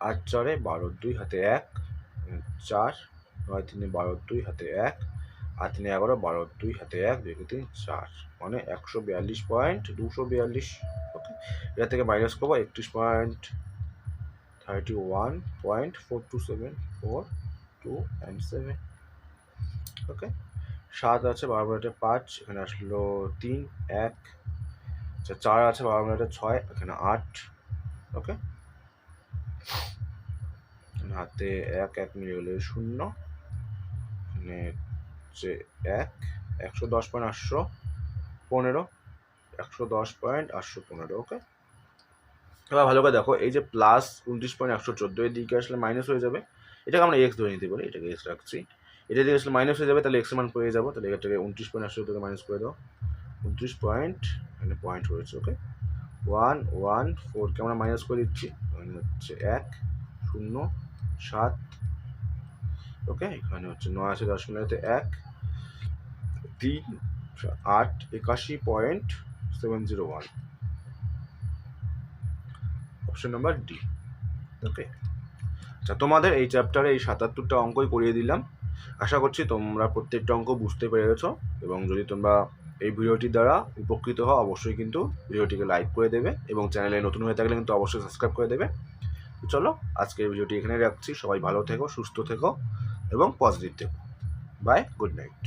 8 4 12, 2 হাতে 1, 4, 9 3 12, 2 হাতে 1, 8 3 11, 12, 2 হাতে 1, 2 3 4, মানে 142.242। ওকে, এটা থেকে মাইনাস করবো 31.31.427, 4, 2 and 7। ওকে, 7 আছে 12 মিনিটে 5, এখানে আসলো 3 1, আচ্ছা 4 আছে 12 মিনিটে 6, এখানে 8। ওকে, হাতে 1 1 মিলে গেলে 0, এখানে হচ্ছে 1, 110.815, 110.815। ওকে, এবার ভালো করে দেখো, এই যে প্লাস 29.114 এর দিকে আসলে মাইনাস হয়ে যাবে, এটাকে আমরা এক্স ধরে নিতে পারি, এটাকে এক্স রাখছি। এটা দিকে আসলে মাইনাস হয়ে যাবে, তাহলে এক্স এর মান পেয়ে যাবো, তাহলে এটাকে 29.814 থেকে মাইনাস করে দাও, 29 পয়েন্ট, এখানে পয়েন্ট রয়েছে। ওকে, 114কে আমরা মাইনাস করে দিচ্ছি, এখানে হচ্ছে 1 0 7। ওকে, এখানে হচ্ছে 9 আছে 10 মিনিটে 1 3 8 81.701, অপশন নাম্বার ডি। ওকে, আচ্ছা তোমাদের এই চ্যাপ্টারে এই 77টা অঙ্কই করিয়ে দিলাম। আশা করছি তোমরা প্রত্যেকটা অঙ্ক বুঝতে পেরেছো, এবং যদি তোমরা এই ভিডিওটির দ্বারা উপকৃত হও অবশ্যই কিন্তু ভিডিওটিকে লাইক করে দেবে, এবং চ্যানেলে নতুন হয়ে থাকলে কিন্তু অবশ্যই সাবস্ক্রাইব করে দেবে। চলো আজকের ভিডিওটি এখানে রাখছি, সবাই ভালো থেকো, সুস্থ থেকো এবং পজিটিভ থেকো। Bye, good night.